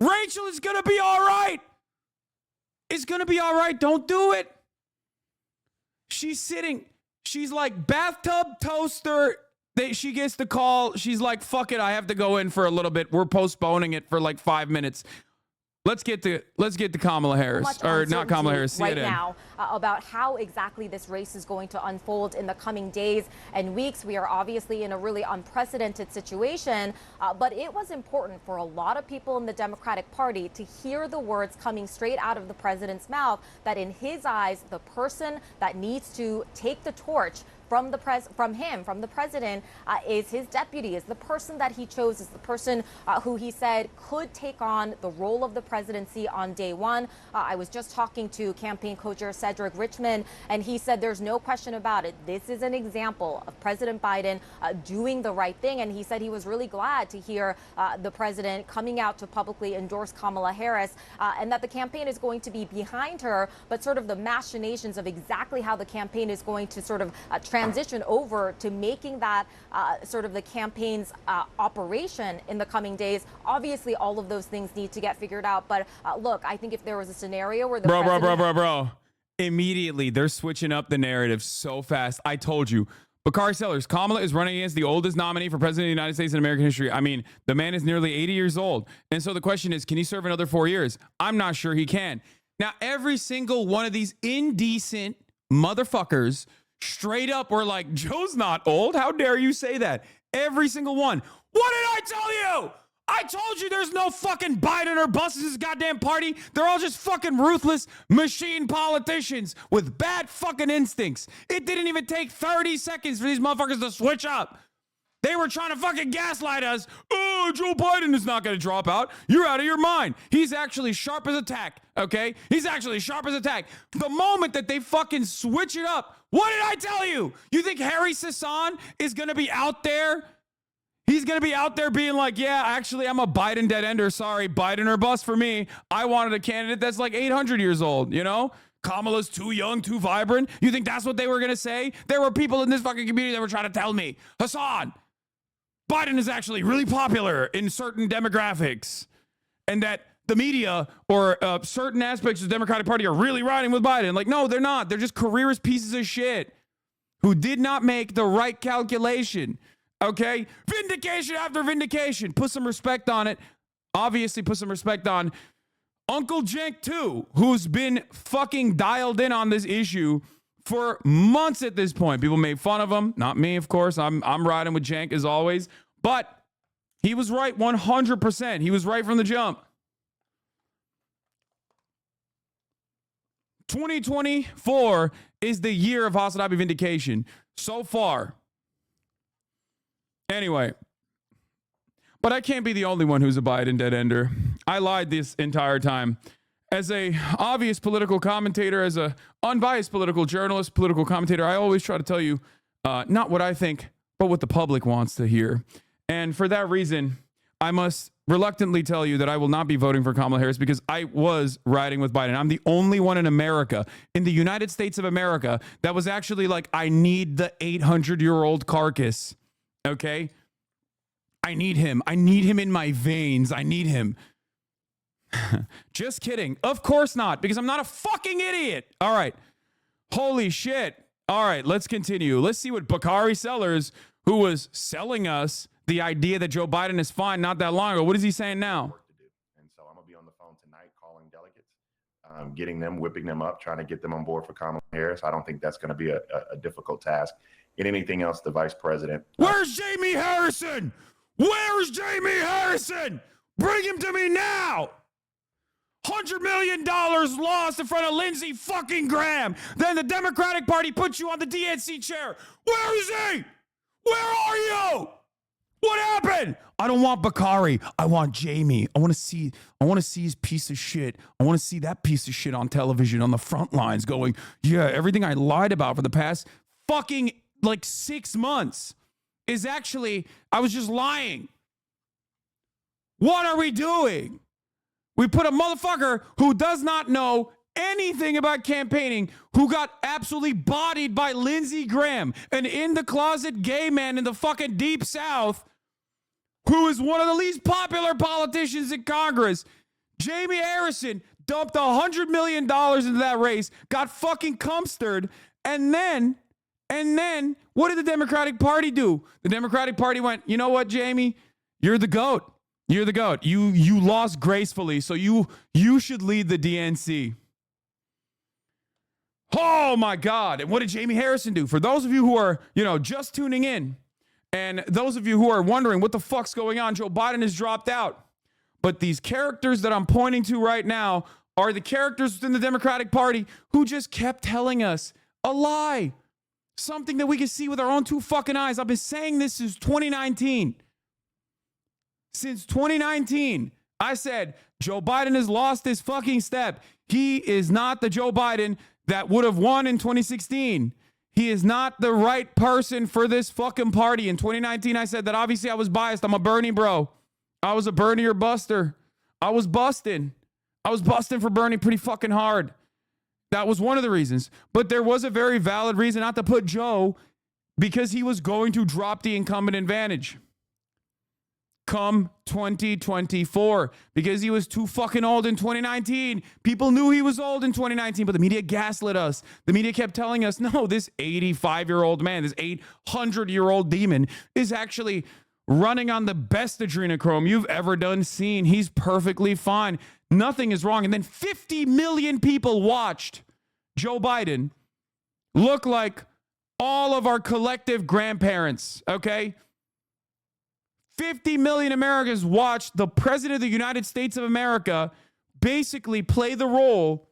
Rachel is going to be all right. It's going to be all right. Don't do it. She's sitting. She's like bathtub toaster. She gets the call. She's like, fuck it. I have to go in for a little bit. We're postponing it for like 5 minutes. Let's get to Kamala Harris, or not Kamala Harris, right now about how exactly this race is going to unfold in the coming days and weeks. We are obviously in a really unprecedented situation, but it was important for a lot of people in the Democratic Party to hear the words coming straight out of the president's mouth that in his eyes, the person that needs to take the torch from the president, is his deputy, is the person that he chose, is the person who he said could take on the role of the presidency on day one. I was just talking to campaign co-chair Cedric Richmond, and he said there's no question about it. This is an example of President Biden doing the right thing, and he said he was really glad to hear the president coming out to publicly endorse Kamala Harris, and that the campaign is going to be behind her, but sort of the machinations of exactly how the campaign is going to sort of transition over to making that sort of the campaign's operation in the coming days. Obviously, all of those things need to get figured out. But look, I think if there was a scenario where the bro, immediately they're switching up the narrative so fast. I told you. Bakari Sellers, Kamala is running against the oldest nominee for president of the United States in American history. I mean, the man is nearly 80 years old. And so the question is, can he serve another 4 years? I'm not sure he can. Now, every single one of these indecent motherfuckers straight up were like, Joe's not old. How dare you say that? Every single one. What did I tell you? I told you there's no fucking Biden or bust in this goddamn party. They're all just fucking ruthless machine politicians with bad fucking instincts. It didn't even take 30 seconds for these motherfuckers to switch up. They were trying to fucking gaslight us. Oh, Joe Biden is not going to drop out. You're out of your mind. He's actually sharp as a tack, okay? He's actually sharp as a tack. The moment that they fucking switch it up, what did I tell you? You think Harry Sasson is going to be out there? He's going to be out there being like, yeah, actually, I'm a Biden dead ender. Sorry, Biden or bust for me. I wanted a candidate that's like 800 years old, you know? Kamala's too young, too vibrant. You think that's what they were going to say? There were people in this fucking community that were trying to tell me, Hassan, Biden is actually really popular in certain demographics, and that the media or certain aspects of the Democratic Party are really riding with Biden. Like, no, they're not. They're just careerist pieces of shit who did not make the right calculation. Okay? Vindication after vindication. Put some respect on it. Obviously, put some respect on Uncle Cenk, too, who's been fucking dialed in on this issue for months at this point. People made fun of him. Not me, of course. I'm riding with Cenk as always. But he was right 100%. He was right from the jump. 2024 is the year of Hasanabi vindication so far. Anyway, but I can't be the only one who's a Biden dead ender. I lied this entire time. As a obvious political commentator, as a unbiased political journalist, political commentator, I always try to tell you not what I think, but what the public wants to hear. And for that reason, I must reluctantly tell you that I will not be voting for Kamala Harris because I was riding with Biden. I'm the only one in America, in the United States of America, that was actually like, I need the 800-year-old carcass. Okay? I need him. I need him in my veins. I need him. Just kidding. Of course not, because I'm not a fucking idiot. All right. Holy shit. All right, let's continue. Let's see what Bakari Sellers, who was selling us the idea that Joe Biden is fine not that long ago, what is he saying now? And so I'm going to be on the phone tonight calling delegates, getting them, whipping them up, trying to get them on board for Kamala Harris. I don't think that's going to be a difficult task. In anything else, the vice president. Where's Jamie Harrison? Where's Jamie Harrison? Bring him to me now. $100 million lost in front of Lindsey fucking Graham. Then the Democratic Party puts you on the DNC chair. Where is he? Where are you? What happened? I don't want Bakari. I want Jamie. I want to see his piece of shit. I want to see that piece of shit on television on the front lines going, yeah, everything I lied about for the past fucking like 6 months is actually, I was just lying. What are we doing? We put a motherfucker who does not know anything about campaigning, who got absolutely bodied by Lindsey Graham, an in-the-closet gay man in the fucking deep South, who is one of the least popular politicians in Congress. Jamie Harrison dumped $100 million into that race, got fucking cumstered, and then what did the Democratic Party do? The Democratic Party went, you know what, Jamie? You're the GOAT. You're the GOAT. You lost gracefully, so you should lead the DNC. Oh my God. And what did Jamie Harrison do? For those of you who are, just tuning in, and those of you who are wondering what the fuck's going on, Joe Biden has dropped out. But these characters that I'm pointing to right now are the characters within the Democratic Party who just kept telling us a lie. Something that we can see with our own two fucking eyes. I've been saying this since 2019. Since 2019, I said, Joe Biden has lost his fucking step. He is not the Joe Biden that would have won in 2016. He is not the right person for this fucking party. In 2019, I said that obviously I was biased. I'm a Bernie bro. I was a Bernie or buster. I was busting for Bernie pretty fucking hard. That was one of the reasons. But there was a very valid reason not to put Joe, because he was going to drop the incumbent advantage come 2024, because he was too fucking old in 2019. People knew he was old in 2019, but the media gaslit us. The media kept telling us, no, this 85-year-old man, this 800-year-old demon is actually running on the best adrenochrome you've ever seen. He's perfectly fine. Nothing is wrong. And then 50 million people watched Joe Biden look like all of our collective grandparents, okay? 50 million Americans watched the president of the United States of America basically play the role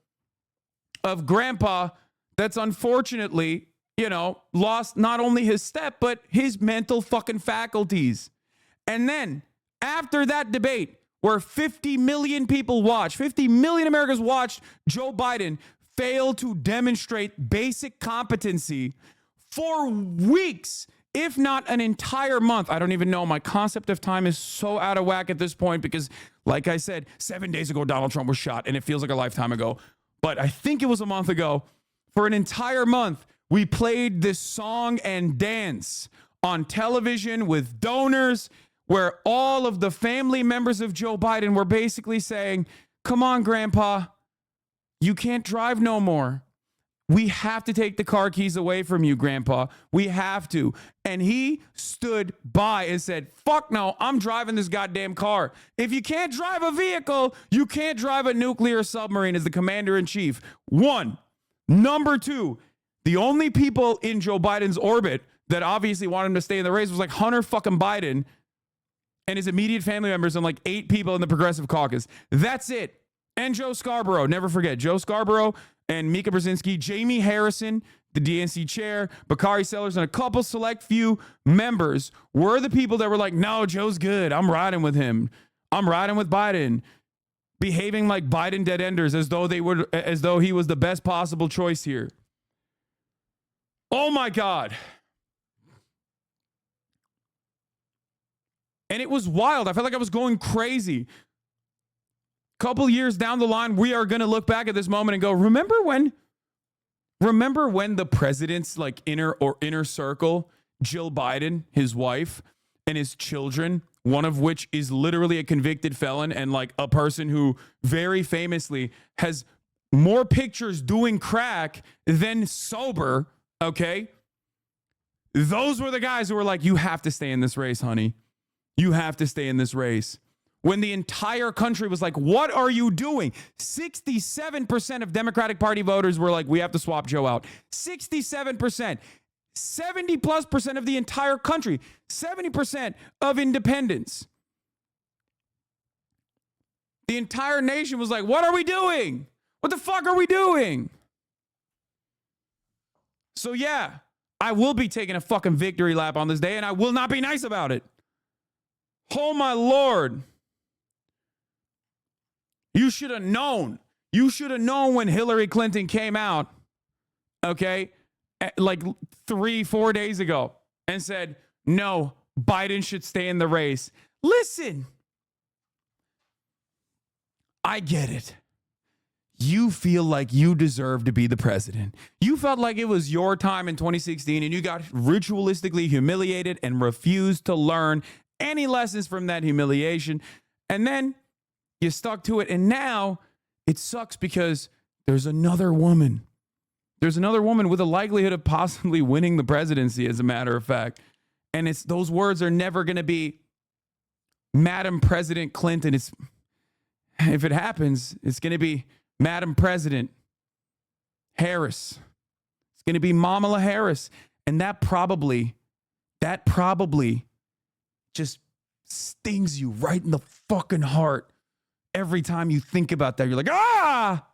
of grandpa that's unfortunately, lost not only his step, but his mental fucking faculties. And then after that debate, where 50 million people watched, 50 million Americans watched Joe Biden fail to demonstrate basic competency for weeks, if not an entire month. I don't even know. My concept of time is so out of whack at this point because, like I said, 7 days ago, Donald Trump was shot, and it feels like a lifetime ago. But I think it was a month ago. For an entire month, we played this song and dance on television with donors, where all of the family members of Joe Biden were basically saying, come on, Grandpa, you can't drive no more. We have to take the car keys away from you, Grandpa. We have to. And he stood by and said, fuck no, I'm driving this goddamn car. If you can't drive a vehicle, you can't drive a nuclear submarine as the commander-in-chief. One. Number two, the only people in Joe Biden's orbit that obviously wanted him to stay in the race was like Hunter fucking Biden and his immediate family members and like 8 people in the Progressive Caucus. That's it. And Joe Scarborough. Never forget. Joe Scarborough and Mika Brzezinski, Jamie Harrison, the DNC chair, Bakari Sellers, and a couple select few members were the people that were like, no, Joe's good. I'm riding with him. I'm riding with Biden. Behaving like Biden dead enders as though he was the best possible choice here. Oh my God. And it was wild. I felt like I was going crazy. Couple years down the line, we are going to look back at this moment and go, remember when the president's like inner circle, Jill Biden, his wife, and his children, one of which is literally a convicted felon and like a person who very famously has more pictures doing crack than sober, okay? Those were the guys who were like, you have to stay in this race, honey. You have to stay in this race. When the entire country was like, what are you doing? 67% of Democratic Party voters were like, we have to swap Joe out. 67%. 70+% of the entire country. 70% of independents. The entire nation was like, what are we doing? What the fuck are we doing? So yeah, I will be taking a fucking victory lap on this day, and I will not be nice about it. Oh my Lord. You should have known. You should have known when Hillary Clinton came out, okay, like 3-4 days ago and said, no, Biden should stay in the race. Listen, I get it. You feel like you deserve to be the president. You felt like it was your time in 2016 and you got ritualistically humiliated and refused to learn any lessons from that humiliation. And then You stuck to it. And now it sucks because there's another woman. There's another woman with a likelihood of possibly winning the presidency, as a matter of fact. And it's those words are never going to be Madam President Clinton. It's if it happens, it's going to be Madam President Harris. It's going to be Kamala Harris. And that probably just stings you right in the fucking heart. Every time you think about that, you're like, ah!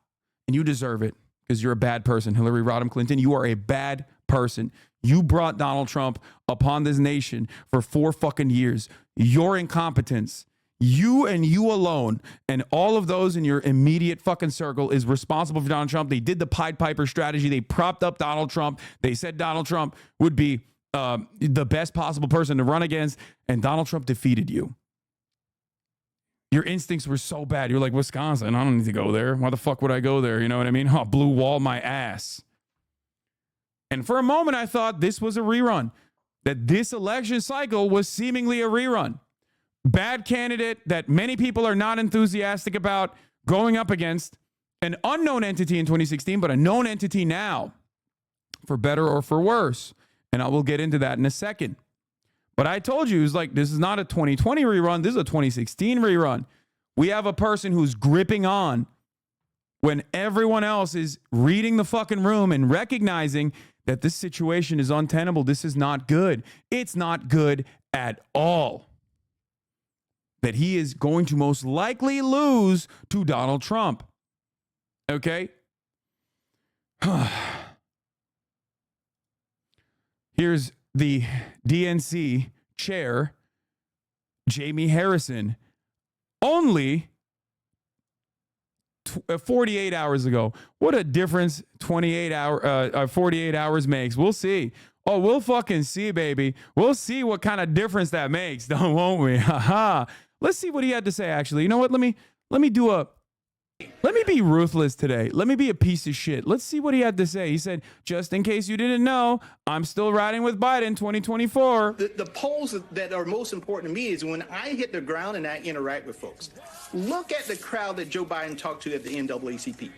And you deserve it because you're a bad person. Hillary Rodham Clinton, you are a bad person. You brought Donald Trump upon this nation for 4 fucking years. Your incompetence, you and you alone, and all of those in your immediate fucking circle is responsible for Donald Trump. They did the Pied Piper strategy. They propped up Donald Trump. They said Donald Trump would be the best possible person to run against, and Donald Trump defeated you. Your instincts were so bad. You're like, Wisconsin, I don't need to go there. Why the fuck would I go there? You know what I mean? Oh, blue wall my ass. And for a moment, I thought this was a rerun, that this election cycle was seemingly a rerun. Bad candidate that many people are not enthusiastic about going up against an unknown entity in 2016, but a known entity now, for better or for worse. And I will get into that in a second. But I told you, it was like, this is not a 2020 rerun. This is a 2016 rerun. We have a person who's gripping on when everyone else is reading the fucking room and recognizing that this situation is untenable. This is not good. It's not good at all. That he is going to most likely lose to Donald Trump. Okay? Here's the DNC chair, Jamie Harrison, only 48 hours ago. What a difference 48 hours makes. We'll see. Oh, we'll fucking see, baby. We'll see what kind of difference that makes, won't we? Haha. Let's see what he had to say, actually. You know what? Let me be ruthless today. Let me be a piece of shit. Let's see what he had to say. He said, just in case you didn't know, I'm still riding with Biden 2024. The polls that are most important to me is when I hit the ground and I interact with folks. Look at the crowd that Joe Biden talked to at the NAACP.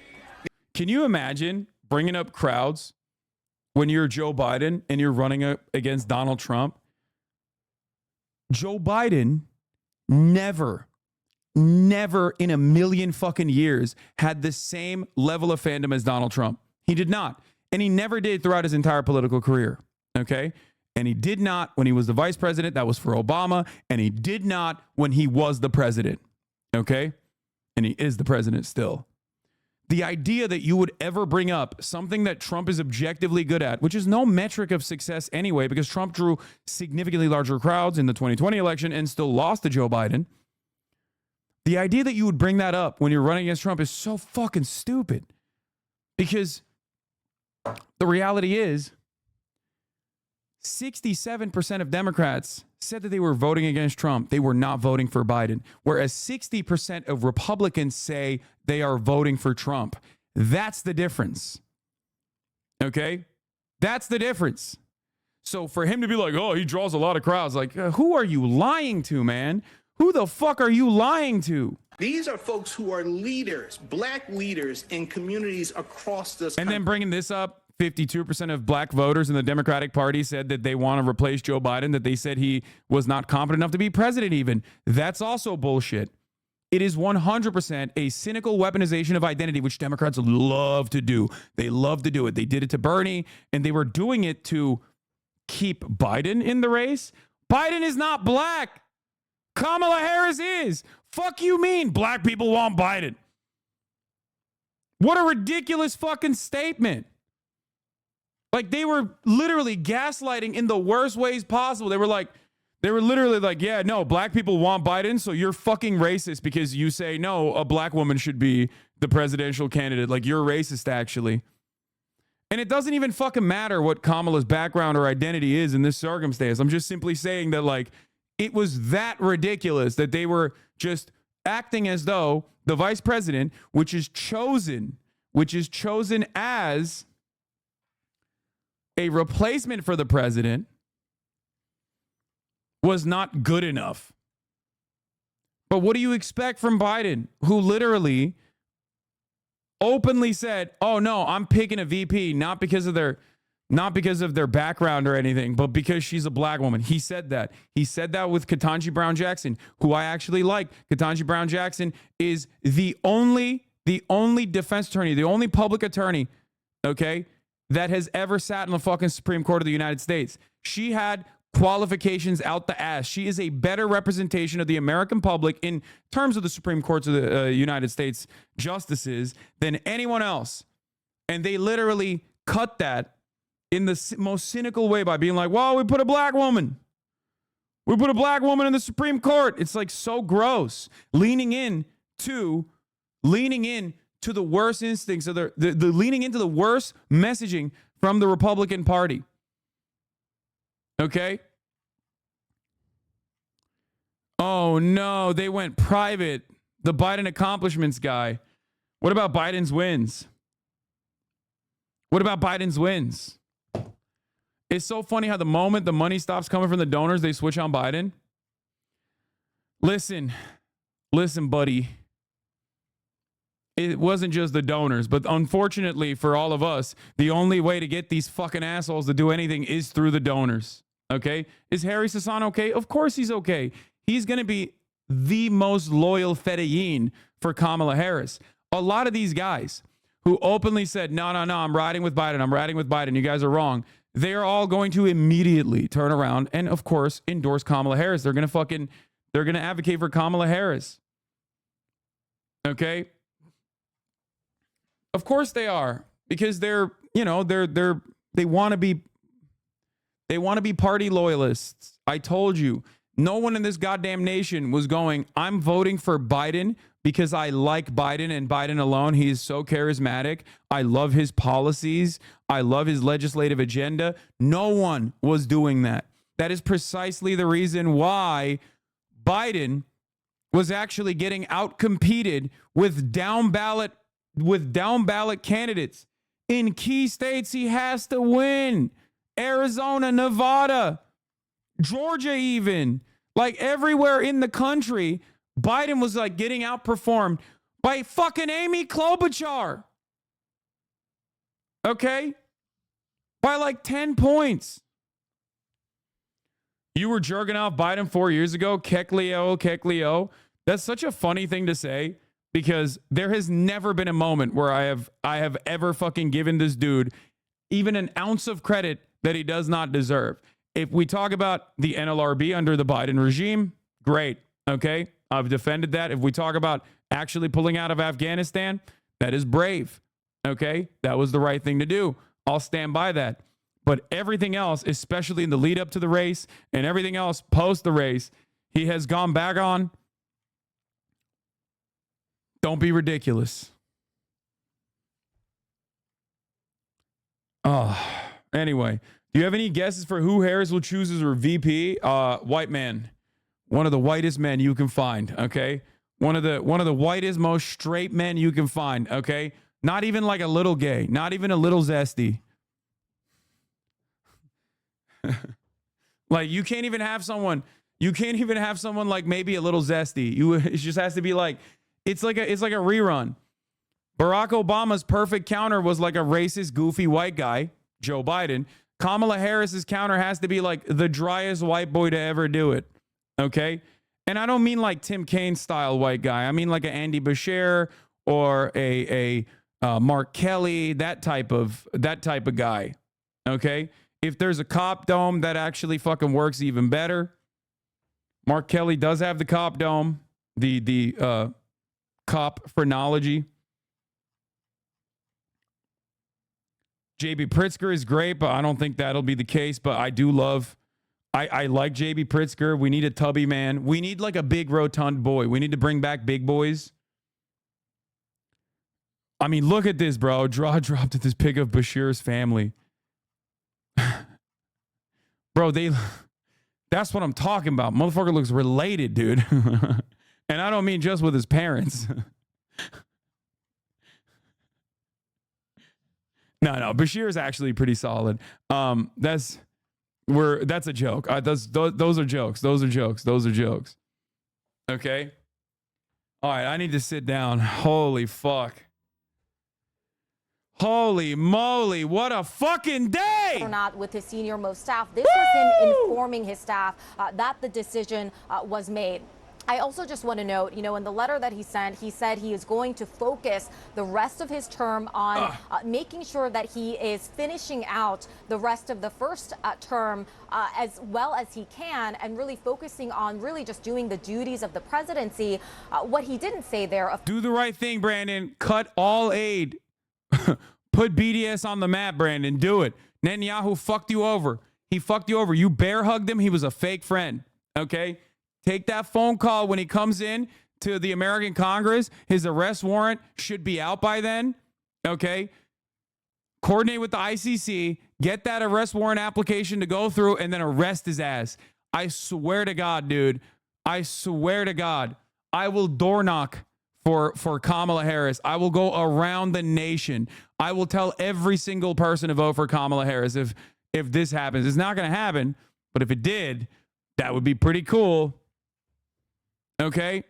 Can you imagine bringing up crowds when you're Joe Biden and you're running up against Donald Trump? Joe Biden never in a million fucking years had the same level of fandom as Donald Trump. He did not. And he never did throughout his entire political career. Okay? And he did not when he was the vice president. That was for Obama. And he did not when he was the president. Okay? And he is the president still. The idea that you would ever bring up something that Trump is objectively good at, which is no metric of success anyway, because Trump drew significantly larger crowds in the 2020 election and still lost to Joe Biden. The idea that you would bring that up when you're running against Trump is so fucking stupid. Because the reality is 67% of Democrats said that they were voting against Trump. They were not voting for Biden. Whereas 60% of Republicans say they are voting for Trump. That's the difference. Okay? That's the difference. So for him to be like, oh, he draws a lot of crowds. Like, who are you lying to, man? Who the fuck are you lying to? These are folks who are leaders, black leaders in communities across this country. And then bringing this up, 52% of black voters in the Democratic Party said that they want to replace Joe Biden, that they said he was not competent enough to be president even. That's also bullshit. It is 100% a cynical weaponization of identity, which Democrats love to do. They love to do it. They did it to Bernie, and they were doing it to keep Biden in the race. Biden is not black. Kamala Harris is. Fuck you mean black people want Biden? What a ridiculous fucking statement. Like, they were literally gaslighting in the worst ways possible. They were literally like, yeah, no, black people want Biden, so you're fucking racist because you say, no, a black woman should be the presidential candidate. Like, you're racist, actually. And it doesn't even fucking matter what Kamala's background or identity is in this circumstance. I'm just simply saying that, like, it was that ridiculous that they were just acting as though the vice president, which is chosen as a replacement for the president, was not good enough. But what do you expect from Biden, who literally openly said, "Oh no, I'm picking a VP not because of their background or anything, but because she's a black woman." He said that. He said that with Ketanji Brown Jackson, who I actually like. Ketanji Brown Jackson is the only defense attorney, the only public attorney, okay, that has ever sat in the fucking Supreme Court of the United States. She had qualifications out the ass. She is a better representation of the American public in terms of the Supreme Courts of the United States justices than anyone else. And they literally cut that in the most cynical way by being like, well, we put a black woman. We put a black woman in the Supreme Court. It's like so gross. Leaning in to the worst instincts of the leaning into the worst messaging from the Republican Party. Okay? Oh no, they went private. The Biden accomplishments guy. What about Biden's wins? What about Biden's wins? It's so funny how the moment the money stops coming from the donors, they switch on Biden. Listen, buddy. It wasn't just the donors, but unfortunately for all of us, the only way to get these fucking assholes to do anything is through the donors. Okay? Is Harry Sasan okay? Of course he's okay. He's going to be the most loyal Fedayeen for Kamala Harris. A lot of these guys who openly said, no, I'm riding with Biden. You guys are wrong. They're all going to immediately turn around and, of course, endorse Kamala Harris. They're going to advocate for Kamala Harris. Okay? Of course they are, because they want to be party loyalists. I told you, no one in this goddamn nation was going, I'm voting for Biden because I like Biden and Biden alone. He is so charismatic. I love his policies. I love his legislative agenda. No one was doing that. That is precisely the reason why Biden was actually getting outcompeted with down ballot candidates in key states he has to win. Arizona, Nevada, Georgia, even. Like everywhere in the country, Biden was like getting outperformed by fucking Amy Klobuchar. Okay? By like 10 points. You were jerking off Biden 4 years ago. Kekleo. That's such a funny thing to say, because there has never been a moment where I have ever fucking given this dude even an ounce of credit that he does not deserve. If we talk about the NLRB under the Biden regime, great. Okay? I've defended that. If we talk about actually pulling out of Afghanistan, that is brave. Okay? That was the right thing to do. I'll stand by that. But everything else, especially in the lead up to the race and everything else post the race, he has gone back on. Don't be ridiculous. Anyway, do you have any guesses for who Harris will choose as her VP? White man. One of the whitest men you can find, okay? One of the whitest, most straight men you can find, okay? Not even like a little gay, not even a little zesty. Like you can't even have someone like maybe a little zesty. It just has to be like it's like a rerun. Barack Obama's perfect counter was like a racist, goofy white guy, Joe Biden. Kamala Harris's counter has to be like the driest white boy to ever do it. Okay? And I don't mean like Tim Kaine style white guy. I mean like an Andy Beshear or a Mark Kelly, that type of guy. Okay? If there's a cop dome, that actually fucking works even better. Mark Kelly does have the cop dome, the cop phrenology. JB Pritzker is great, but I don't think that'll be the case. But I do love, I like JB Pritzker. We need a tubby man. We need like a big rotund boy. We need to bring back big boys. I mean, look at this, bro. Draw dropped at this pic of Bashir's family. Bro, that's what I'm talking about. Motherfucker looks related, dude. And I don't mean just with his parents. No. Bashir is actually pretty solid. That's a joke. Those are jokes. Okay. All right, I need to sit down. Holy fuck. Holy moly, what a fucking day! Or not with his senior most staff. This was him informing his staff that the decision was made. I also just want to note, you know, in the letter that he sent, he said he is going to focus the rest of his term on making sure that he is finishing out the rest of the first term as well as he can, and really focusing on really just doing the duties of the presidency. What he didn't say there. Do the right thing, Brandon. Cut all aid. Put BDS on the map, Brandon. Do it. Netanyahu fucked you over. He fucked you over. You bear hugged him. He was a fake friend. Okay? Take that phone call when he comes in to the American Congress. His arrest warrant should be out by then. Okay? Coordinate with the ICC. Get that arrest warrant application to go through and then arrest his ass. I swear to God, dude. I swear to God. I will door knock for Kamala Harris. I will go around the nation. I will tell every single person to vote for Kamala Harris if this happens. It's not going to happen, but if it did, that would be pretty cool. Okay?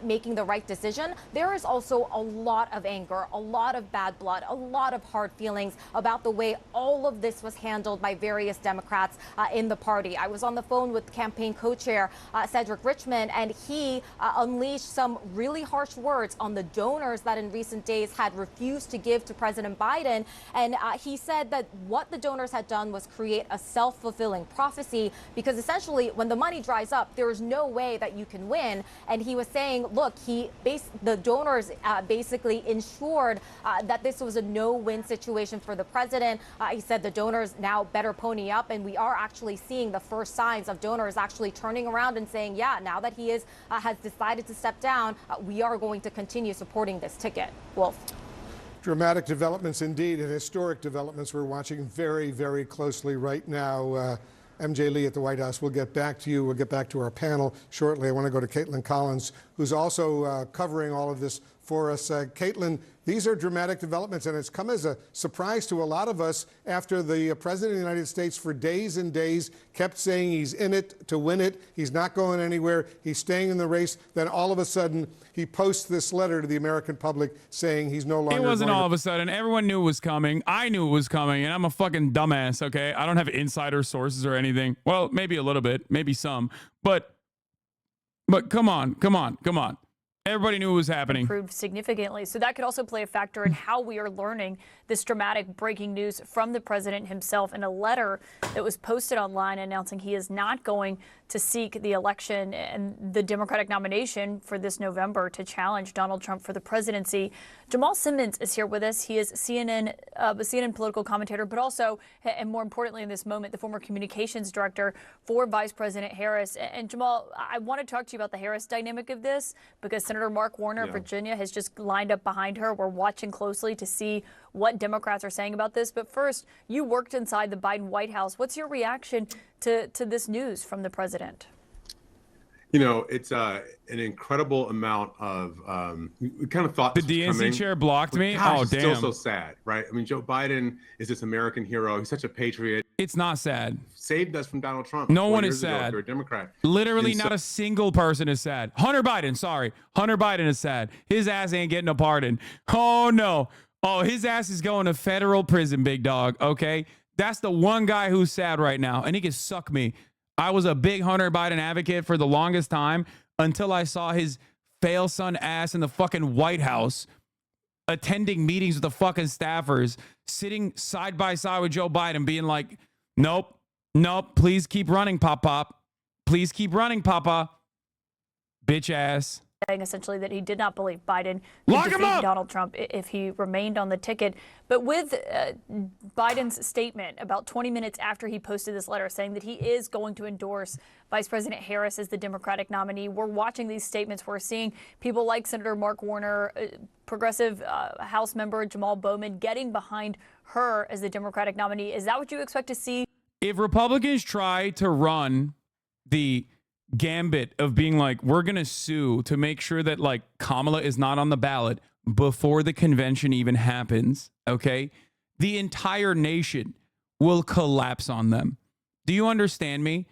Making the right decision. There is also a lot of anger, a lot of bad blood, a lot of hard feelings about the way all of this was handled by various Democrats in the party. I was on the phone with campaign co-chair Cedric Richmond, and he unleashed some really harsh words on the donors that in recent days had refused to give to President Biden. And he said that what the donors had done was create a self-fulfilling prophecy, because essentially when the money dries up, there is no way that you can win. And he was saying, look, the donors basically ensured that this was a no-win situation for the president. He said the donors now better pony up, and we are actually seeing the first signs of donors actually turning around and saying, yeah, now that he has decided to step down, we are going to continue supporting this ticket. Wolf. Dramatic developments indeed, and historic developments we're watching very, very closely right now. MJ Lee at the White House. We'll get back to you. We'll get back to our panel shortly. I want to go to Caitlin Collins, who's also covering all of this for us. Caitlin, these are dramatic developments, and it's come as a surprise to a lot of us after the President of the United States for days and days kept saying he's in it to win it. He's not going anywhere. He's staying in the race. Then all of a sudden, he posts this letter to the American public saying he's no longer. It wasn't all of a sudden. Everyone knew it was coming. I knew it was coming, and I'm a fucking dumbass, okay? I don't have insider sources or anything. Well, maybe a little bit, maybe some. But come on. Everybody knew it was happening. Improved significantly. So that could also play a factor in how we are learning this dramatic breaking news from the president himself in a letter that was posted online announcing he is not going to seek the election and the Democratic nomination for this November to challenge Donald Trump for the presidency. Jamal Simmons is here with us. He is CNN political commentator, but also, and more importantly in this moment, the former communications director for Vice President Harris. And Jamal, I want to talk to you about the Harris dynamic of this, because Senator Mark Warner of Virginia has just lined up behind her. We're watching closely to see what Democrats are saying about this. But first, you worked inside the Biden White House. What's your reaction to this news from the president? You know, it's an incredible amount of, we kind of thought the this was DNC coming. chair blocked me. Gosh, Oh, it's damn. still so sad, right? I mean, Joe Biden is this American hero. He's such a patriot. It's not sad. Saved us from Donald Trump. No 4 one years is ago if sad. you're a Democrat. Literally And not a single person is sad. Hunter Biden is sad. His ass ain't getting a pardon. Oh, no. Oh, his ass is going to federal prison, big dog, okay? That's the one guy who's sad right now, and he can suck me. I was a big Hunter Biden advocate for the longest time until I saw his fail son ass in the fucking White House attending meetings with the fucking staffers, sitting side by side with Joe Biden, being like, nope, please keep running, Pop. Please keep running, Papa. Bitch ass. Saying essentially that he did not believe Biden Lock could him defeat up! Donald Trump if he remained on the ticket. But with Biden's statement about 20 minutes after he posted this letter saying that he is going to endorse Vice President Harris as the Democratic nominee, we're watching these statements. We're seeing people like Senator Mark Warner, progressive House member Jamal Bowman getting behind her as the Democratic nominee. Is that what you expect to see? If Republicans try to run the gambit of being like, we're going to sue to make sure that like Kamala is not on the ballot before the convention even happens, okay, the entire nation will collapse on them. Do you understand me?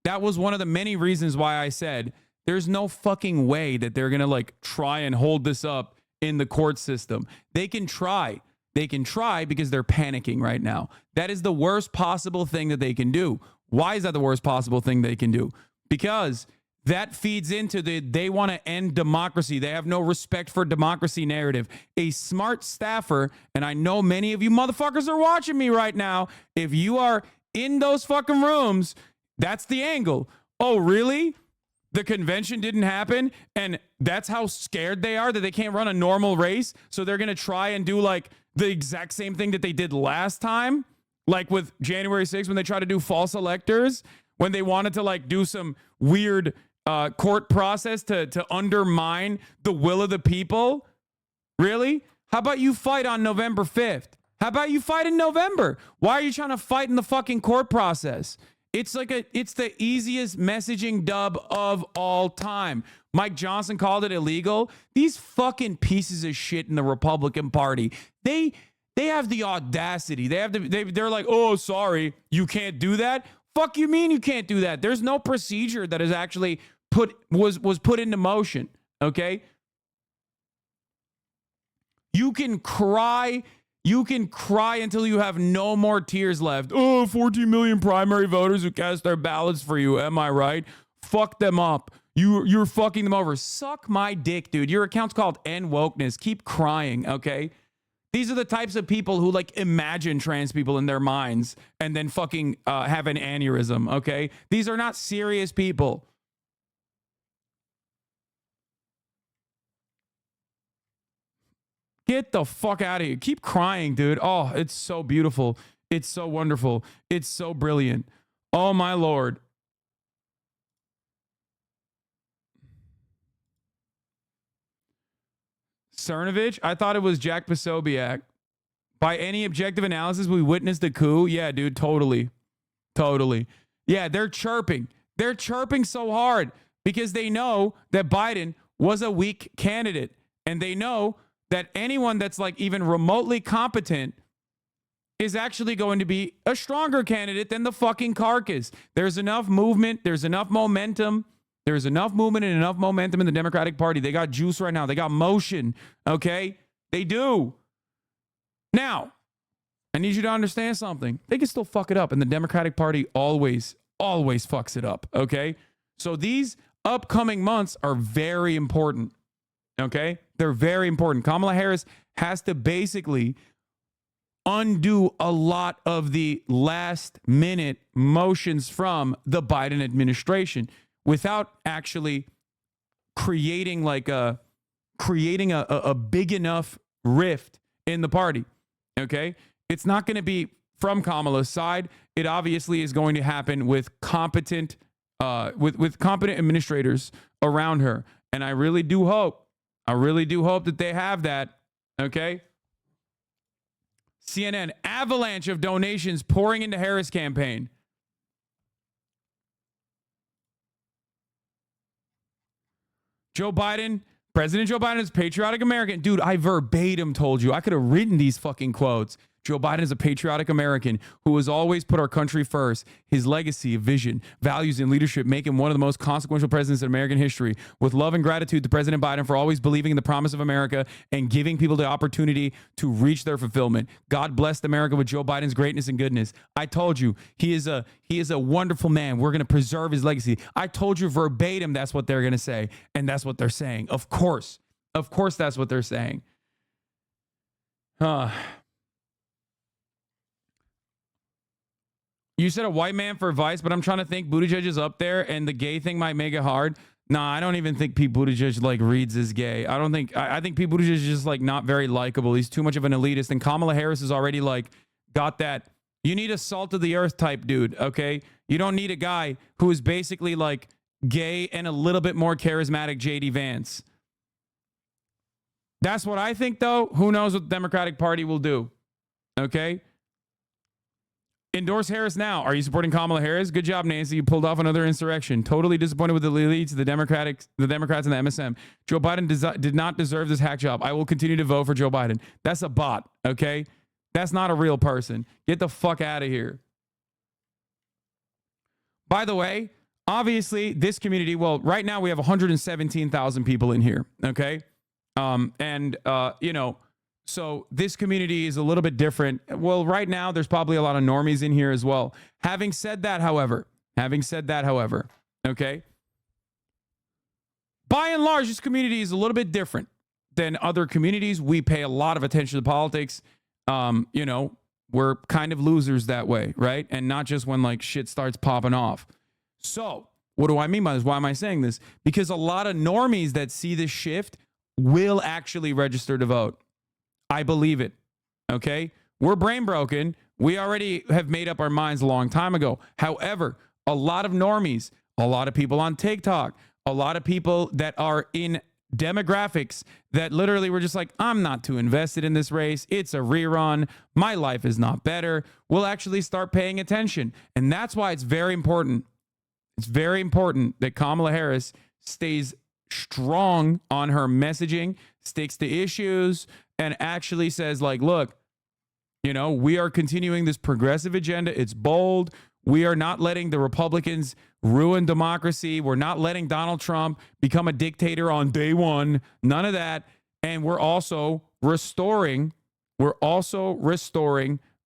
That was one of the many reasons why I said There's no fucking way that they're going to like try and hold this up in the court system. They can try. They can try because they're panicking right now. That is the worst possible thing that they can do. Why is that the worst possible thing they can do? Because that feeds into they want to end democracy. They have no respect for democracy narrative. A smart staffer, and I know many of you motherfuckers are watching me right now. If you are in those fucking rooms, that's the angle. Oh, really? The convention didn't happen, and that's how scared they are that they can't run a normal race. So they're going to try and do like the exact same thing that they did last time, like with January 6th when they tried to do false electors, when they wanted to like do some weird court process to undermine the will of the people. Really? How about you fight on November 5th? How about you fight in November? Why are you trying to fight in the fucking court process? It's the easiest messaging dub of all time. Mike Johnson called it illegal. These fucking pieces of shit in the Republican Party, they have the audacity. They're like, oh, sorry, you can't do that. Fuck you mean you can't do that? There's no procedure that is actually was put into motion. Okay, you can cry. You can cry until you have no more tears left. Oh, 14 million primary voters who cast their ballots for you. Am I right? Fuck them up. You're fucking them over. Suck my dick, dude. Your account's called End Wokeness. Keep crying, okay? These are the types of people who like imagine trans people in their minds and then fucking have an aneurysm, okay? These are not serious people. Get the fuck out of here. Keep crying, dude. Oh, it's so beautiful. It's so wonderful. It's so brilliant. Oh, my Lord. Cernovich? I thought it was Jack Posobiec. By any objective analysis, we witnessed a coup. Yeah, dude, totally. Totally. Yeah, they're chirping. They're chirping so hard because they know that Biden was a weak candidate. And they know that anyone that's like even remotely competent is actually going to be a stronger candidate than the fucking carcass. There's enough movement. There's enough momentum. There's enough movement and enough momentum in the Democratic Party. They got juice right now. They got motion. Okay? They do. Now, I need you to understand something. They can still fuck it up. And the Democratic Party always fucks it up. Okay? So these upcoming months are very important. Okay? They're very important. Kamala Harris has to basically undo a lot of the last minute motions from the Biden administration without actually creating a big enough rift in the party. Okay? It's not going to be from Kamala's side. It obviously is going to happen with competent administrators around her. And I really do hope that they have that. Okay? CNN, avalanche of donations pouring into Harris campaign. President Joe Biden is a patriotic American. Dude, I verbatim told you. I could have written these fucking quotes. Joe Biden is a patriotic American who has always put our country first. His legacy, vision, values, and leadership make him one of the most consequential presidents in American history. With love and gratitude to President Biden for always believing in the promise of America and giving people the opportunity to reach their fulfillment. God blessed America with Joe Biden's greatness and goodness. I told you, he is a wonderful man. We're going to preserve his legacy. I told you verbatim that's what they're going to say, and that's what they're saying. Of course, that's what they're saying. You said a white man for vice, but I'm trying to think Buttigieg is up there and the gay thing might make it hard. Nah, I don't even think Pete Buttigieg like reads as gay. I think Pete Buttigieg is just like not very likable. He's too much of an elitist. And Kamala Harris is already like got that. You need a salt of the earth type dude, okay? You don't need a guy who is basically like gay and a little bit more charismatic JD Vance. That's what I think though. Who knows what the Democratic Party will do? Okay? Endorse Harris now. Are you supporting Kamala Harris? Good job, Nancy. You pulled off another insurrection. Totally disappointed with the elites, the Democrats, and the MSM. Joe Biden did not deserve this hack job. I will continue to vote for Joe Biden. That's a bot, okay? That's not a real person. Get the fuck out of here. By the way, obviously, this community, well, right now we have 117,000 people in here, okay? So this community is a little bit different. Well, right now, there's probably a lot of normies in here as well. Having said that, however, okay? By and large, this community is a little bit different than other communities. We pay a lot of attention to politics. We're kind of losers that way, right? And not just when like shit starts popping off. So what do I mean by this? Why am I saying this? Because a lot of normies that see this shift will actually register to vote. I believe it. Okay? We're brain broken. We already have made up our minds a long time ago. However, a lot of normies, a lot of people on TikTok, a lot of people that are in demographics that literally were just like, I'm not too invested in this race. It's a rerun. My life is not better. Will actually start paying attention. And that's why it's very important. It's very important that Kamala Harris stays strong on her messaging, sticks to issues, and actually says like, look, we are continuing this progressive agenda. It's bold. We are not letting the Republicans ruin democracy. We're not letting Donald Trump become a dictator on day one. None of that. And we're also restoring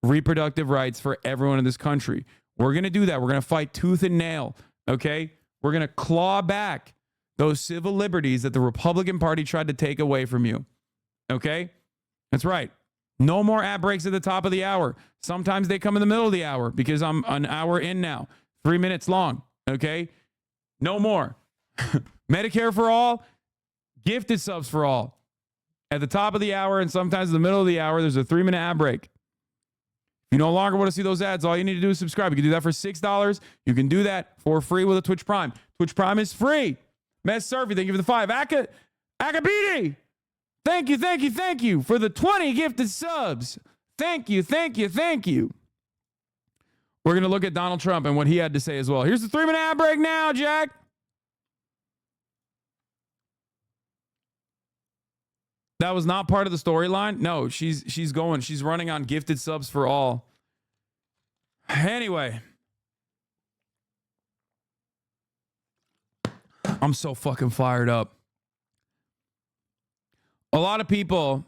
reproductive rights for everyone in this country. We're going to do that. We're going to fight tooth and nail. Okay? We're going to claw back those civil liberties that the Republican Party tried to take away from you. Okay? That's right. No more ad breaks at the top of the hour. Sometimes they come in the middle of the hour because I'm an hour in now. 3 minutes long. Okay? No more. Medicare for all, gifted subs for all. At the top of the hour and sometimes in the middle of the hour, there's a 3-minute ad break. If you no longer want to see those ads, all you need to do is subscribe. You can do that for $6. You can do that for free with a Twitch Prime. Twitch Prime is free. Mess Survey, thank you for the 5. Akabidi, thank you for the 20 gifted subs. Thank you. We're going to look at Donald Trump and what he had to say as well. Here's the 3-minute ad break now, Jack. That was not part of the storyline. No, she's running on gifted subs for all. Anyway, I'm so fucking fired up. A lot of people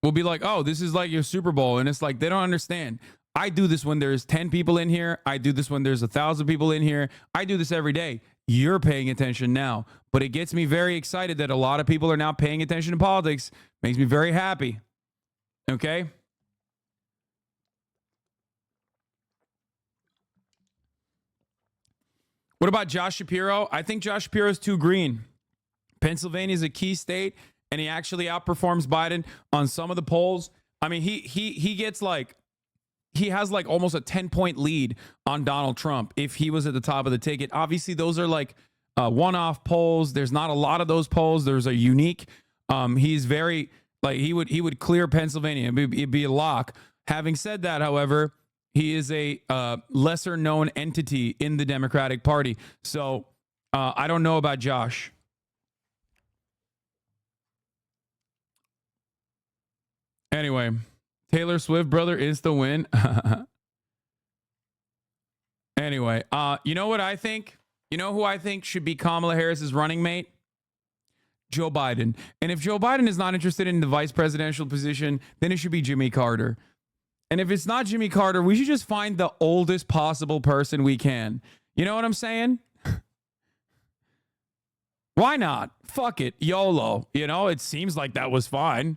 will be like, oh, this is like your Super Bowl. And it's like, they don't understand. I do this when there's 10 people in here. I do this when there's 1,000 people in here. I do this every day. You're paying attention now. But it gets me very excited that a lot of people are now paying attention to politics. Makes me very happy. Okay? What about Josh Shapiro? I think Josh Shapiro is too green. Pennsylvania is a key state, and he actually outperforms Biden on some of the polls. I mean, he gets like, he has like almost a 10-point lead on Donald Trump if he was at the top of the ticket. Obviously, those are like one-off polls. There's not a lot of those polls. There's a unique. He's very like he would clear Pennsylvania. It'd be a lock. Having said that, however, he is a lesser known entity in the Democratic Party. So I don't know about Josh. Anyway, Taylor Swift, brother, is the win. Anyway, you know what I think? You know who I think should be Kamala Harris's running mate? Joe Biden. And if Joe Biden is not interested in the vice presidential position, then it should be Jimmy Carter. And if it's not Jimmy Carter, we should just find the oldest possible person we can. You know what I'm saying? Why not? Fuck it. YOLO. You know, it seems like that was fine.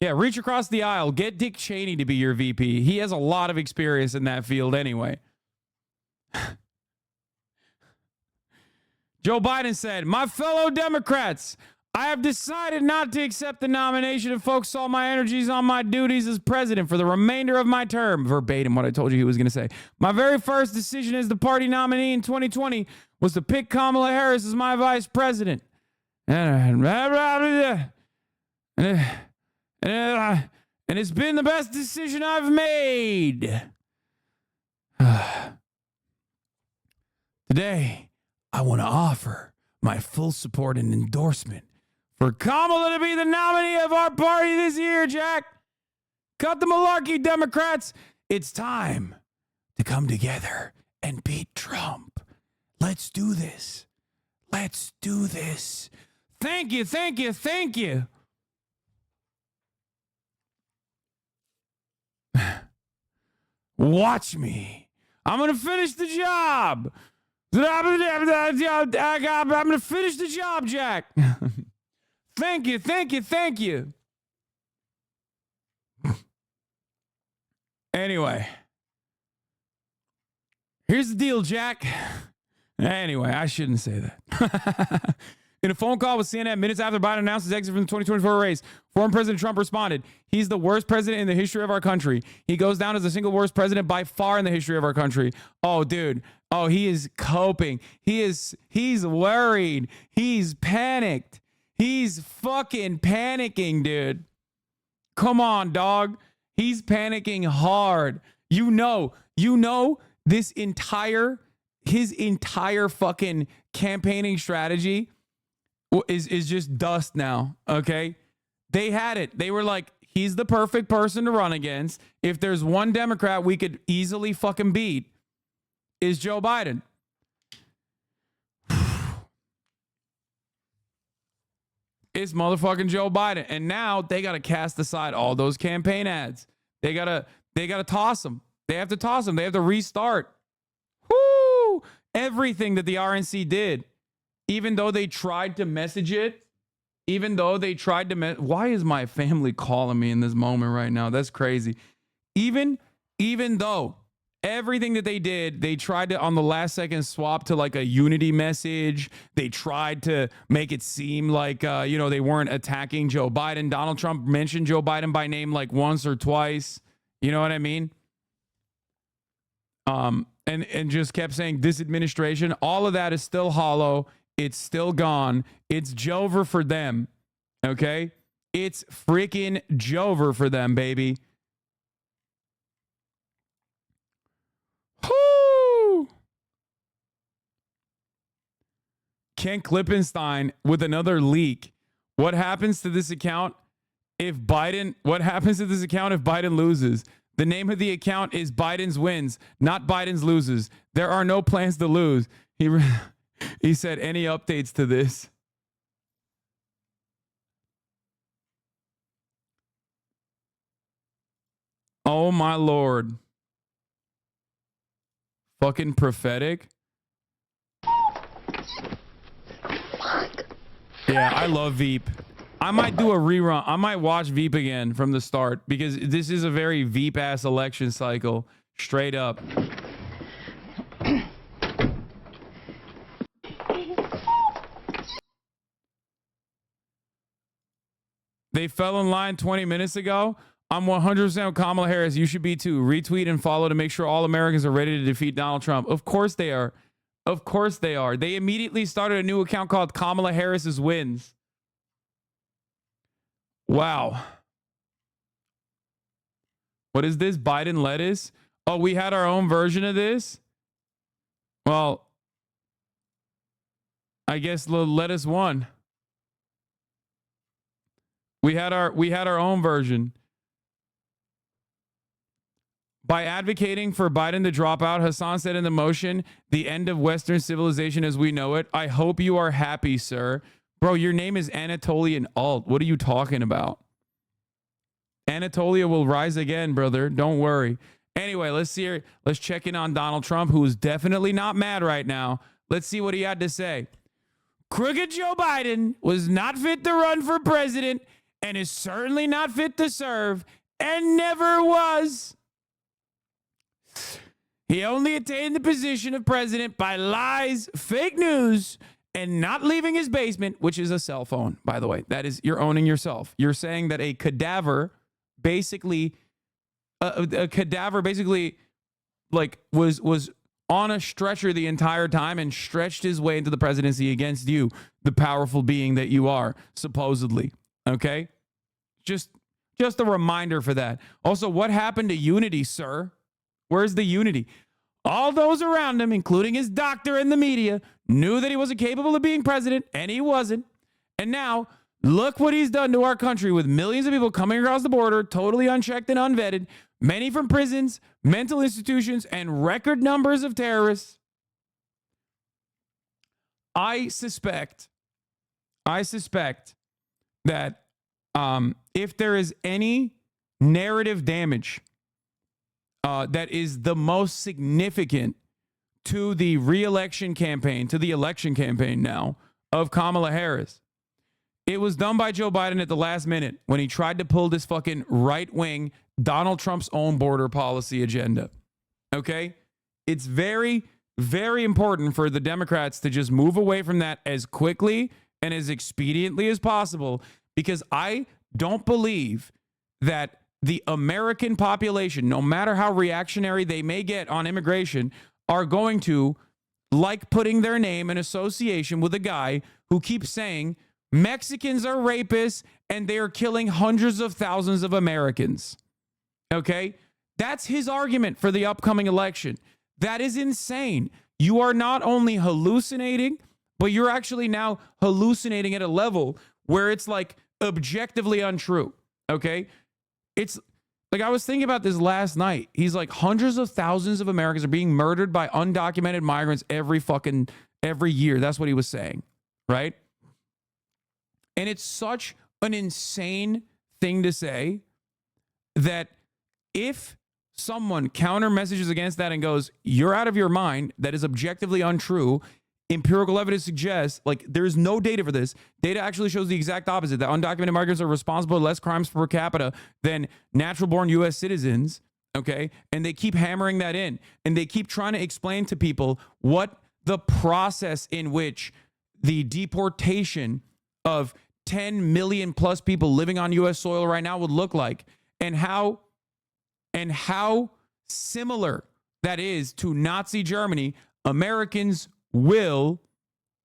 Yeah, reach across the aisle. Get Dick Cheney to be your VP. He has a lot of experience in that field anyway. Joe Biden said, "My fellow Democrats, I have decided not to accept the nomination and focus all my energies on my duties as president for the remainder of my term." Verbatim what I told you he was going to say. "My very first decision as the party nominee in 2020 was to pick Kamala Harris as my vice president. And it's been the best decision I've made. Today, I want to offer my full support and endorsement for Kamala to be the nominee of our party this year, Jack. Cut the malarkey, Democrats. It's time to come together and beat Trump. Let's do this. Let's do this. Thank you, thank you, thank you. Watch me. I'm going to finish the job. I'm going to finish the job, Jack. Thank you, thank you, thank you. Anyway. Here's the deal, Jack. Anyway, I shouldn't say that. In a phone call with CNN minutes after Biden announced his exit from the 2024 race, former President Trump responded, "He's the worst president in the history of our country. He goes down as the single worst president by far in the history of our country." Oh, dude. Oh, he is coping. He's worried. He's panicked. He's fucking panicking, dude. Come on, dog. He's panicking hard. You know, his entire fucking campaigning strategy is just dust now, okay? They had it. They were like, he's the perfect person to run against. If there's one Democrat we could easily fucking beat, is Joe Biden. It's motherfucking Joe Biden. And now they got to cast aside all those campaign ads. They got to toss them. They have to toss them. They have to restart. Woo! Everything that the RNC did, even though they tried to message it, why is my family calling me in this moment right now? That's crazy. Even though everything that they did, they tried to on the last second swap to like a unity message. They tried to make it seem like they weren't attacking Joe Biden. Donald Trump mentioned Joe Biden by name like once or twice. You know what I mean? And just kept saying this administration, all of that is still hollow. It's still gone. It's Joever for them. Okay? It's freaking Joever for them, baby. Whoo! Ken Klippenstein with another leak. What happens to this account if Biden loses? The name of the account is Biden's wins, not Biden's loses. There are no plans to lose. He said, any updates to this? Oh my Lord. Fucking prophetic. Yeah, I love Veep. I might do a rerun. I might watch Veep again from the start because this is a very Veep ass election cycle. Straight up. They fell in line 20 minutes ago. I'm 100% with Kamala Harris. You should be too. Retweet and follow to make sure all Americans are ready to defeat Donald Trump. Of course they are. Of course they are. They immediately started a new account called Kamala Harris's Wins. Wow. What is this? Biden lettuce? Oh, we had our own version of this? Well, I guess the lettuce won. We had our own version. By advocating for Biden to drop out, Hassan said in the motion, the end of Western civilization as we know it. I hope you are happy, sir. Bro, your name is Anatolian Alt. What are you talking about? Anatolia will rise again, brother. Don't worry. Anyway, let's check in on Donald Trump, who is definitely not mad right now. Let's see what he had to say. Crooked Joe Biden was not fit to run for president and is certainly not fit to serve and never was. He only attained the position of president by lies, fake news, and not leaving his basement, which is a cell phone, by the way. That is, you're owning yourself. You're saying that a cadaver basically like was on a stretcher the entire time and stretched his way into the presidency against you, the powerful being that you are, supposedly. Okay? Just a reminder for that. Also, what happened to unity, sir? Where's the unity? All those around him, including his doctor and the media, knew that he wasn't capable of being president, and he wasn't. And now, look what he's done to our country with millions of people coming across the border, totally unchecked and unvetted, many from prisons, mental institutions, and record numbers of terrorists. I suspect that if there is any narrative damage that is the most significant to the re-election campaign, to the election campaign now of Kamala Harris, it was done by Joe Biden at the last minute when he tried to pull this fucking right-wing Donald Trump's own border policy agenda. Okay? It's very, very important for the Democrats to just move away from that as quickly and as expediently as possible, because I don't believe that the American population, no matter how reactionary they may get on immigration, are going to like putting their name in association with a guy who keeps saying Mexicans are rapists and they are killing hundreds of thousands of Americans. Okay? That's his argument for the upcoming election. That is insane. You are not only hallucinating, but you're actually now hallucinating at a level where it's like objectively untrue. Okay? It's like, I was thinking about this last night. He's like, hundreds of thousands of Americans are being murdered by undocumented migrants every year. That's what he was saying, right? And it's such an insane thing to say that if someone counter messages against that and goes, you're out of your mind, that is objectively untrue, empirical evidence suggests, like, there's no data for this. Data actually shows the exact opposite, that undocumented migrants are responsible for less crimes per capita than natural-born U.S. citizens, okay? And they keep hammering that in. And they keep trying to explain to people what the process in which the deportation of 10 million plus people living on U.S. soil right now would look like, and how similar that is to Nazi Germany. Americans will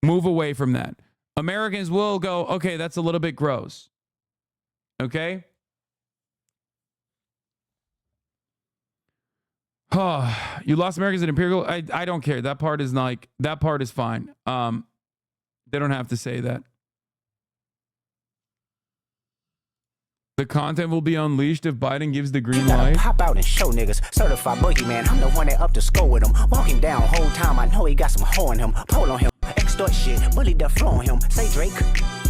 move away from that. Americans will go, okay, that's a little bit gross. Okay? You lost Americans at Imperial. I don't care. That part is like, that part is fine. They don't have to say that. The content will be unleashed if Biden gives the green light. Pop out and show niggas. Certified boogeyman. I'm the one that up to score with him. Walking down whole time. I know he got some hoe in him. Pull on him. Extort shit. Bully the flow on him. Say Drake.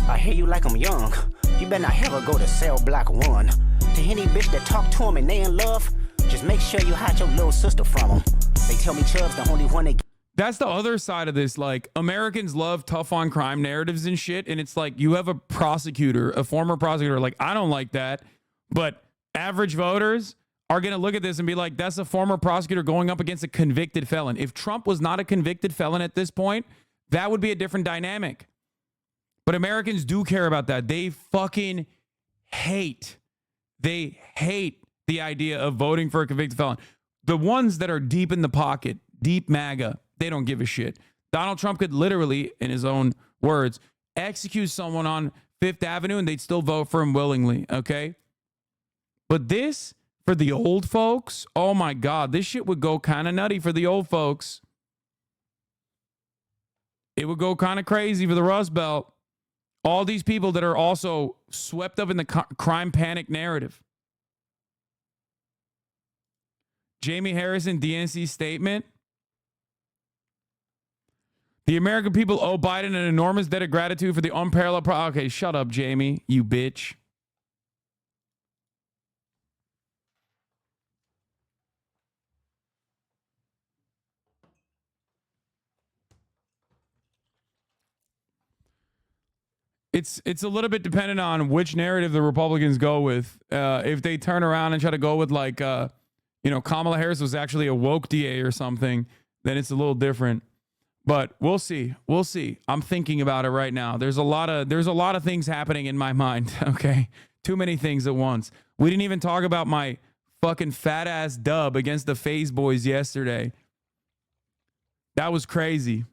I hear you like I'm young. You better not ever go to cell block 1. To any bitch that talk to him and they in love, just make sure you hide your little sister from him. They tell me Chubb's the only one that. That's the other side of this. Like, Americans love tough on crime narratives and shit. And it's like, you have a prosecutor, a former prosecutor, like, I don't like that. But average voters are going to look at this and be like, that's a former prosecutor going up against a convicted felon. If Trump was not a convicted felon at this point, that would be a different dynamic. But Americans do care about that. They fucking hate. They hate the idea of voting for a convicted felon. The ones that are deep in the pocket, deep MAGA, they don't give a shit. Donald Trump could literally, in his own words, execute someone on Fifth Avenue and they'd still vote for him willingly, okay? But this, for the old folks, oh my God, this shit would go kind of nutty for the old folks. It would go kind of crazy for the Rust Belt. All these people that are also swept up in the crime panic narrative. Jamie Harrison, DNC statement. The American people owe Biden an enormous debt of gratitude for the unparalleled okay, shut up, Jamie, you bitch. It's a little bit dependent on which narrative the Republicans go with. If they turn around and try to go with like, Kamala Harris was actually a woke DA or something, then it's a little different. But we'll see. We'll see. I'm thinking about it right now. There's a lot of things happening in my mind. Okay, too many things at once. We didn't even talk about my fucking fat ass dub against the FaZe boys yesterday. That was crazy.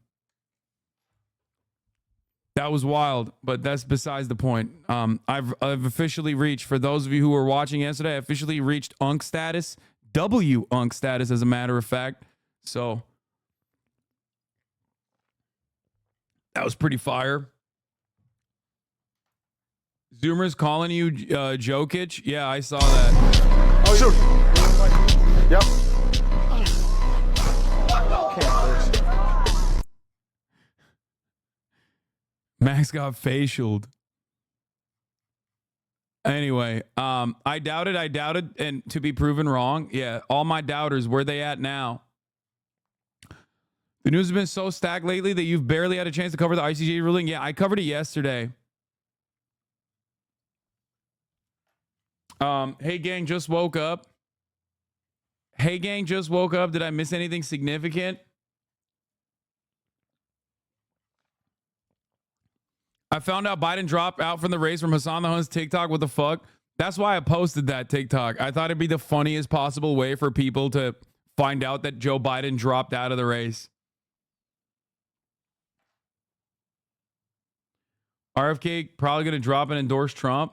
That was wild, but that's besides the point. I've officially reached, for those of you who were watching yesterday, I officially reached UNC status, W-UNC status, as a matter of fact. So that was pretty fire. Zoomer's calling you Jokic. Yeah, I saw that. Oh, shoot. Yep. Max got facialed. Anyway, I doubted, and to be proven wrong. Yeah, all my doubters, where they at now? The news has been so stacked lately that you've barely had a chance to cover the ICJ ruling. Yeah, I covered it yesterday. Hey gang, just woke up. Hey gang, just woke up. Did I miss anything significant? I found out Biden dropped out from the race from Hassan the Hunt's TikTok. What the fuck? That's why I posted that TikTok. I thought it'd be the funniest possible way for people to find out that Joe Biden dropped out of the race. RFK probably going to drop and endorse Trump.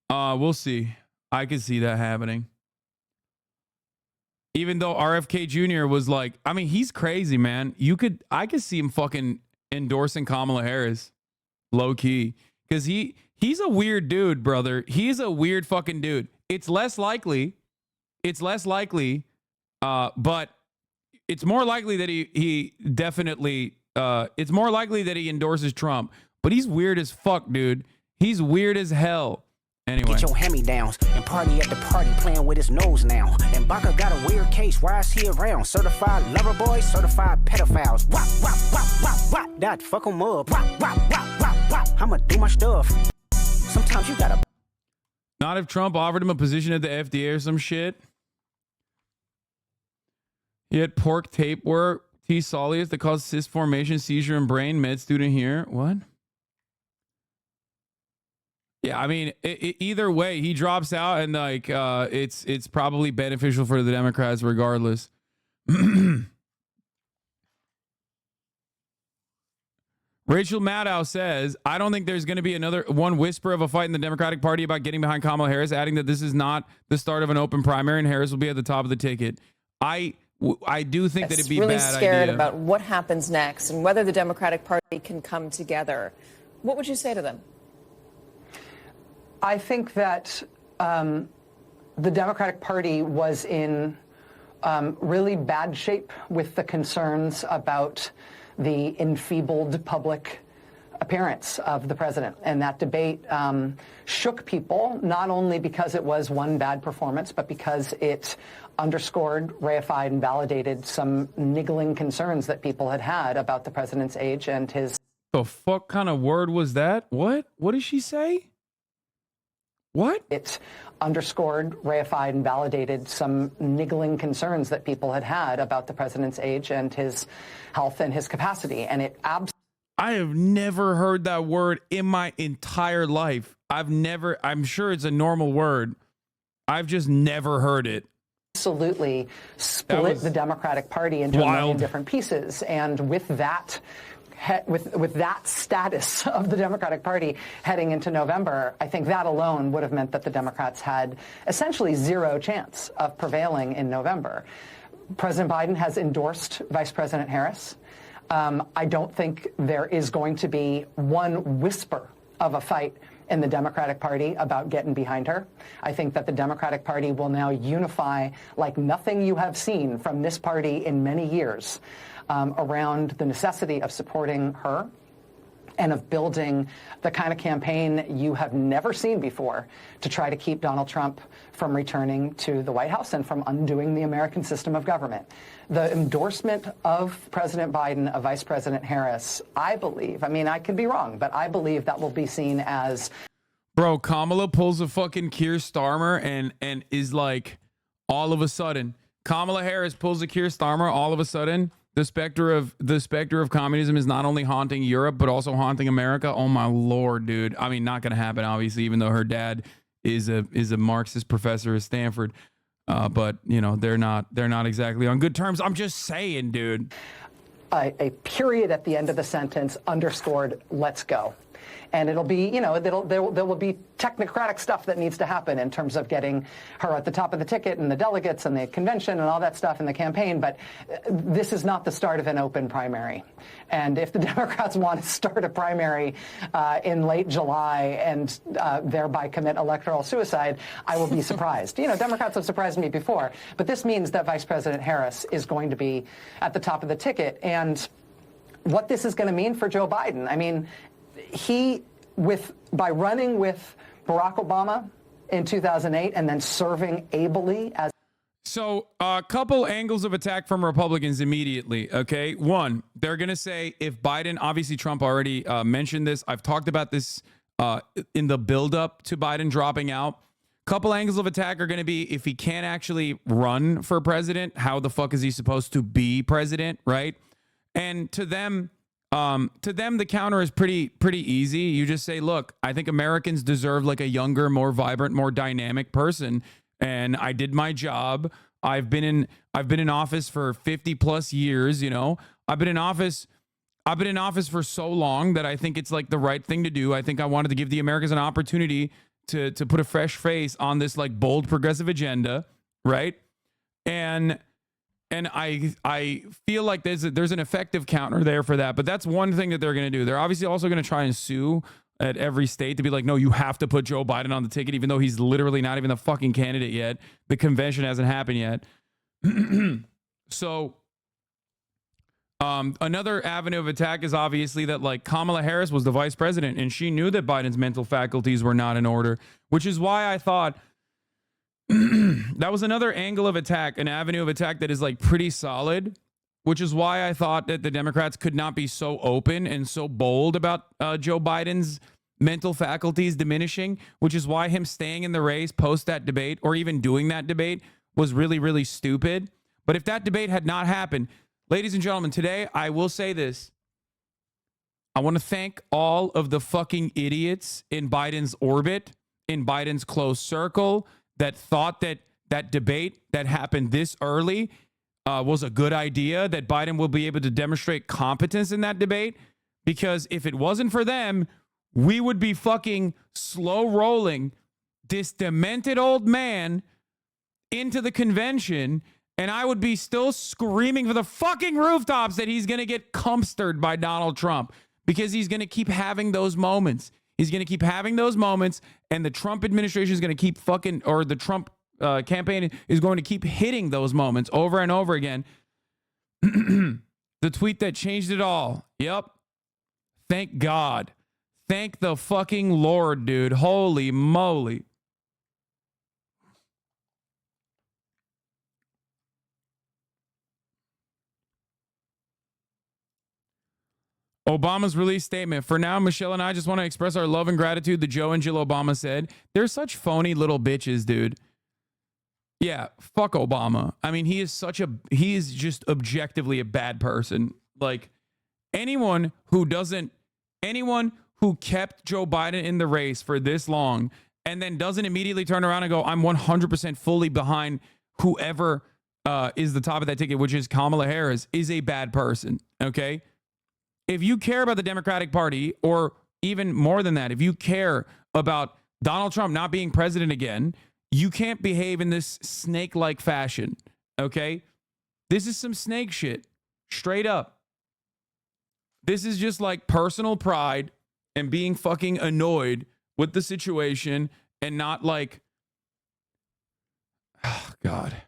We'll see. I could see that happening. Even though RFK Jr. was like, I mean, he's crazy, man. I could see him fucking endorsing Kamala Harris, low key, because he's a weird dude, brother. He's a weird fucking dude. It's less likely, but it's more likely that he definitely. It's more likely that he endorses Trump. But he's weird as fuck, dude. He's weird as hell. Anyway. Get your hand-me-downs and party at the party playing with his nose now. And Baca got a weird case. Why is he around? Certified lover boys, certified pedophiles. Wop, wop, wop, wop, wop. That fuck 'em up. Wop, wop, wop, wop, wop. I'ma do my stuff. Sometimes you gotta. Not if Trump offered him a position at the FDA or some shit. He had pork tapeworm, T. soleus that caused cyst formation, seizure, and brain. Med student here. What? Yeah, I mean, either way, he drops out, and like, it's probably beneficial for the Democrats regardless. Rachel Maddow says, I don't think there's going to be another one whisper of a fight in the Democratic Party about getting behind Kamala Harris, adding that this is not the start of an open primary and Harris will be at the top of the ticket. I do think that it'd be a bad idea. Really scared about what happens next and whether the Democratic Party can come together. What would you say to them? I think that the Democratic Party was in really bad shape with the concerns about the enfeebled public appearance of the president. And that debate shook people, not only because it was one bad performance, but because it underscored, reified, and validated some niggling concerns that people had had about the president's age and his... The fuck kind of word was that? What? What did she say? What? It underscored, reified, and validated some niggling concerns that people had had about the president's age and his health and his capacity. And it I have never heard that word in my entire life. I'm sure it's a normal word. I've just never heard it. Absolutely split the Democratic Party into a million different pieces. And with that, with that status of the Democratic Party heading into November, I think that alone would have meant that the Democrats had essentially zero chance of prevailing in November. President Biden has endorsed Vice President Harris. I don't think there is going to be one whisper of a fight in the Democratic Party about getting behind her. I think that the Democratic Party will now unify like nothing you have seen from this party in many years around the necessity of supporting her and of building the kind of campaign you have never seen before to try to keep Donald Trump from returning to the White House and from undoing the American system of government. The endorsement of President Biden of Vice President Harris, I believe, I mean, I could be wrong, but I believe that will be seen as... Bro, Kamala pulls a fucking Keir Starmer and is like, all of a sudden, Kamala Harris pulls a Keir Starmer, all of a sudden, the specter of communism is not only haunting Europe, but also haunting America. Oh my Lord, dude. I mean, not going to happen, obviously, even though her dad is a Marxist professor at Stanford. But, you know, they're not exactly on good terms. I'm just saying, dude. A period at the end of the sentence underscored, let's go. And it'll be, you know, there will be technocratic stuff that needs to happen in terms of getting her at the top of the ticket and the delegates and the convention and all that stuff in the campaign. But this is not the start of an open primary. And if the Democrats want to start a primary in late July and thereby commit electoral suicide, I will be surprised. You know, Democrats have surprised me before. But this means that Vice President Harris is going to be at the top of the ticket. And what this is going to mean for Joe Biden. I mean, by running with Barack Obama in 2008 and then serving ably as. So a couple angles of attack from Republicans immediately. Okay. One, they're going to say if Biden, obviously Trump already mentioned this. I've talked about this in the buildup to Biden dropping out. Couple angles of attack are going to be if he can't actually run for president, how the fuck is he supposed to be president, right? And to them, the counter is pretty easy. You just say, look, I think Americans deserve like a younger, more vibrant, more dynamic person, and I did my job. I've been in office for 50 plus years. You know, I've been in office for so long that I think it's like the right thing to do. I think I wanted to give the Americans an opportunity to put a fresh face on this like bold progressive agenda, right? And I feel like there's an effective counter there for that. But that's one thing that they're going to do. They're obviously also going to try and sue at every state to be like, no, you have to put Joe Biden on the ticket, even though he's literally not even the fucking candidate yet. The convention hasn't happened yet. So another avenue of attack is obviously that like Kamala Harris was the vice president and she knew that Biden's mental faculties were not in order, which is why I thought that was another angle of attack, an avenue of attack that is like pretty solid, which is why I thought that the Democrats could not be so open and so bold about Joe Biden's mental faculties diminishing, which is why him staying in the race post that debate or even doing that debate was really, really stupid. But if that debate had not happened, ladies and gentlemen, today I will say this. I want to thank all of the fucking idiots in Biden's orbit, in Biden's close circle, that thought that that debate that happened this early was a good idea, that Biden will be able to demonstrate competence in that debate. Because if it wasn't for them, we would be fucking slow rolling this demented old man into the convention, and I would be still screaming for the fucking rooftops that he's going to get cumstered by Donald Trump, because he's going to keep having those moments. He's going to keep having those moments, and the Trump administration is going to keep fucking, or the Trump campaign is going to keep hitting those moments over and over again. The tweet that changed it all. Yep. Thank God. Thank the fucking Lord, dude. Holy moly. Obama's release statement. For now, Michelle and I just want to express our love and gratitude to Joe and Jill Obama said. They're such phony little bitches, dude. Yeah, fuck Obama. I mean, he is just objectively a bad person. Like, anyone who kept Joe Biden in the race for this long and then doesn't immediately turn around and go, I'm 100% fully behind whoever is the top of that ticket, which is Kamala Harris, is a bad person, okay? If you care about the Democratic Party, or even more than that, if you care about Donald Trump not being president again, you can't behave in this snake-like fashion, okay? This is some snake shit, straight up. This is just like personal pride and being fucking annoyed with the situation and not like, oh God.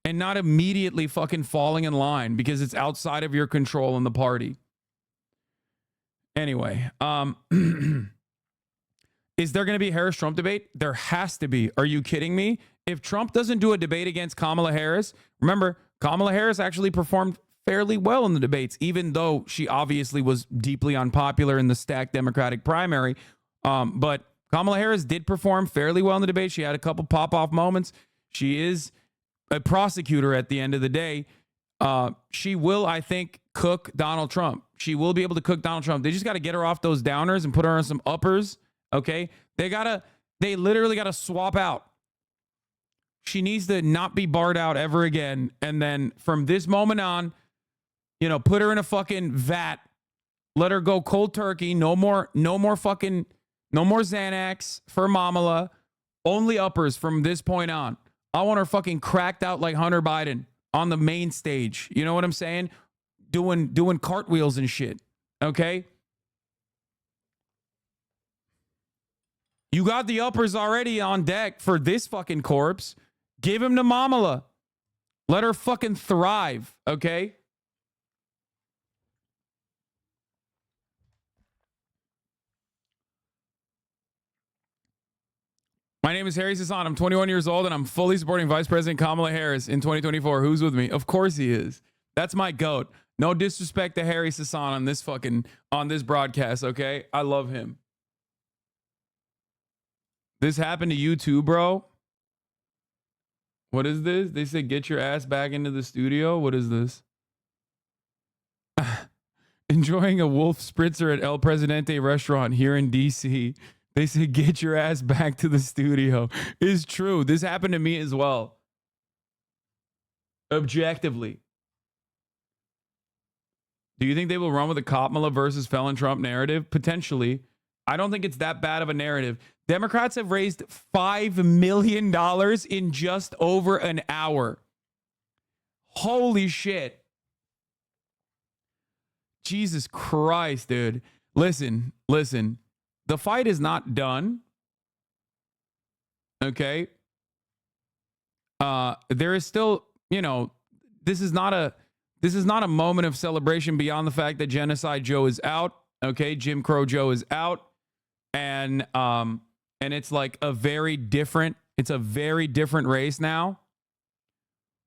And not immediately fucking falling in line because it's outside of your control in the party. Anyway, is there going to be a Harris-Trump debate? There has to be. Are you kidding me? If Trump doesn't do a debate against Kamala Harris, remember, Kamala Harris actually performed fairly well in the debates, even though she obviously was deeply unpopular in the stacked Democratic primary. But Kamala Harris did perform fairly well in the debate. She had a couple pop-off moments. She is a prosecutor at the end of the day. She will, I think, cook Donald Trump. She will be able to cook Donald Trump. They just got to get her off those downers and put her on some uppers. Okay. They literally got to swap out. She needs to not be barred out ever again. And then from this moment on, put her in a fucking vat. Let her go cold turkey. No more Xanax for Kamala. Only uppers from this point on. I want her fucking cracked out like Hunter Biden on the main stage. You know what I'm saying? Doing cartwheels and shit. Okay? You got the uppers already on deck for this fucking corpse. Give him to Kamala. Let her fucking thrive. Okay? My name is Harry Hassan. I'm 21 years old, and I'm fully supporting Vice President Kamala Harris in 2024. Who's with me? Of course he is. That's my goat. No disrespect to Harry Hassan on this broadcast, okay? I love him. This happened to you too, bro? What is this? They said get your ass back into the studio? What is this? Enjoying a Wolf Spritzer at El Presidente restaurant here in DC. They said get your ass back to the studio. It's true. This happened to me as well. Objectively. Do you think they will run with a Kamala versus felon Trump narrative? Potentially. I don't think it's that bad of a narrative. Democrats have raised $5 million in just over an hour. Holy shit. Jesus Christ, dude. Listen. The fight is not done. Okay. There is still, this is not a moment of celebration beyond the fact that Genocide Joe is out. Okay. Jim Crow Joe is out. And it's like a very different race now.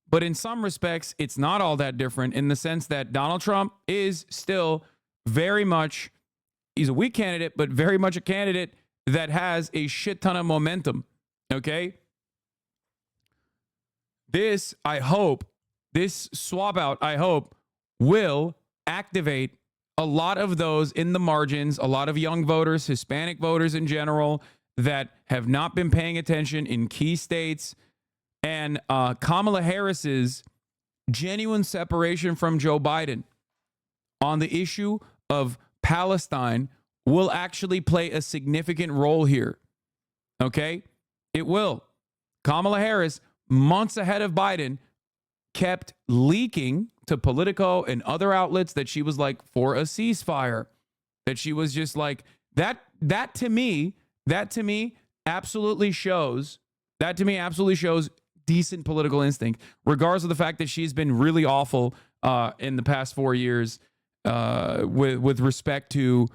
But in some respects, it's not all that different in the sense that Donald Trump is still very much, he's a weak candidate, but very much a candidate that has a shit ton of momentum. Okay. This swap out, I hope, will activate a lot of those in the margins, a lot of young voters, Hispanic voters in general, that have not been paying attention in key states. And Kamala Harris's genuine separation from Joe Biden on the issue of Palestine will actually play a significant role here. Okay? It will. Kamala Harris, months ahead of Biden, kept leaking to Politico and other outlets that she was like for a ceasefire, that she was just like that to me absolutely shows decent political instinct, regardless of the fact that she's been really awful in the past 4 years with respect to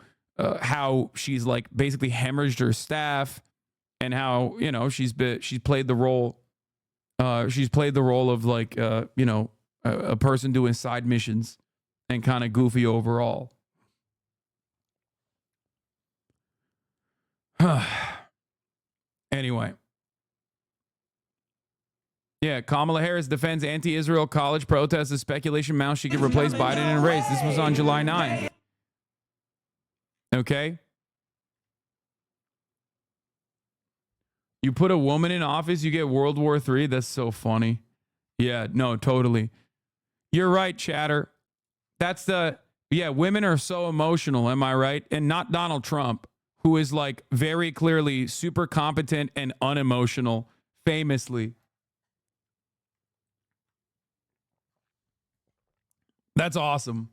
how she's like basically hemorrhaged her staff and how she's played the role of like a person doing side missions and kind of goofy overall. Anyway. Yeah, Kamala Harris defends anti-Israel college protests as speculation mounts she could replace Biden in a race. This was on July 9th. Okay. You put a woman in office, you get World War III. That's so funny. Yeah, no, totally. You're right, chatter. Women are so emotional, am I right? And not Donald Trump, who is like very clearly super competent and unemotional, famously. That's awesome.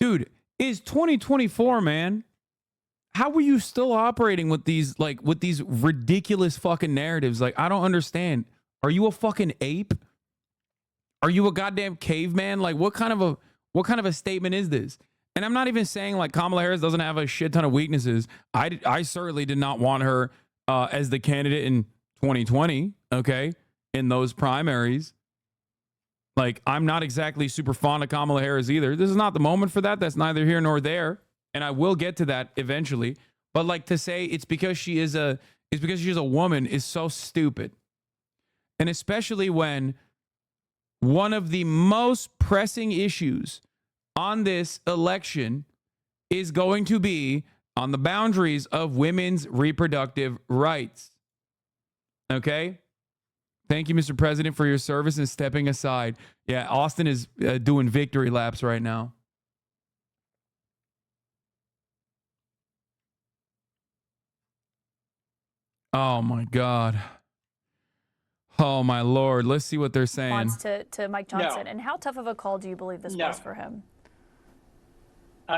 Dude, it's 2024, man. How are you still operating with these ridiculous fucking narratives? Like, I don't understand. Are you a fucking ape? Are you a goddamn caveman? Like, what kind of a statement is this? And I'm not even saying like Kamala Harris doesn't have a shit ton of weaknesses. I certainly did not want her as the candidate in 2020, okay, in those primaries. Like, I'm not exactly super fond of Kamala Harris either. This is not the moment for that. That's neither here nor there. And I will get to that eventually. But like to say it's because she's a woman is so stupid. And especially when one of the most pressing issues on this election is going to be on the boundaries of women's reproductive rights. Okay? Thank you, Mr. President, for your service and stepping aside. Yeah, Austin is doing victory laps right now. Oh, my God. Oh, my Lord. Let's see what they're saying. To Mike Johnson. No. And how tough of a call do you believe this was for him?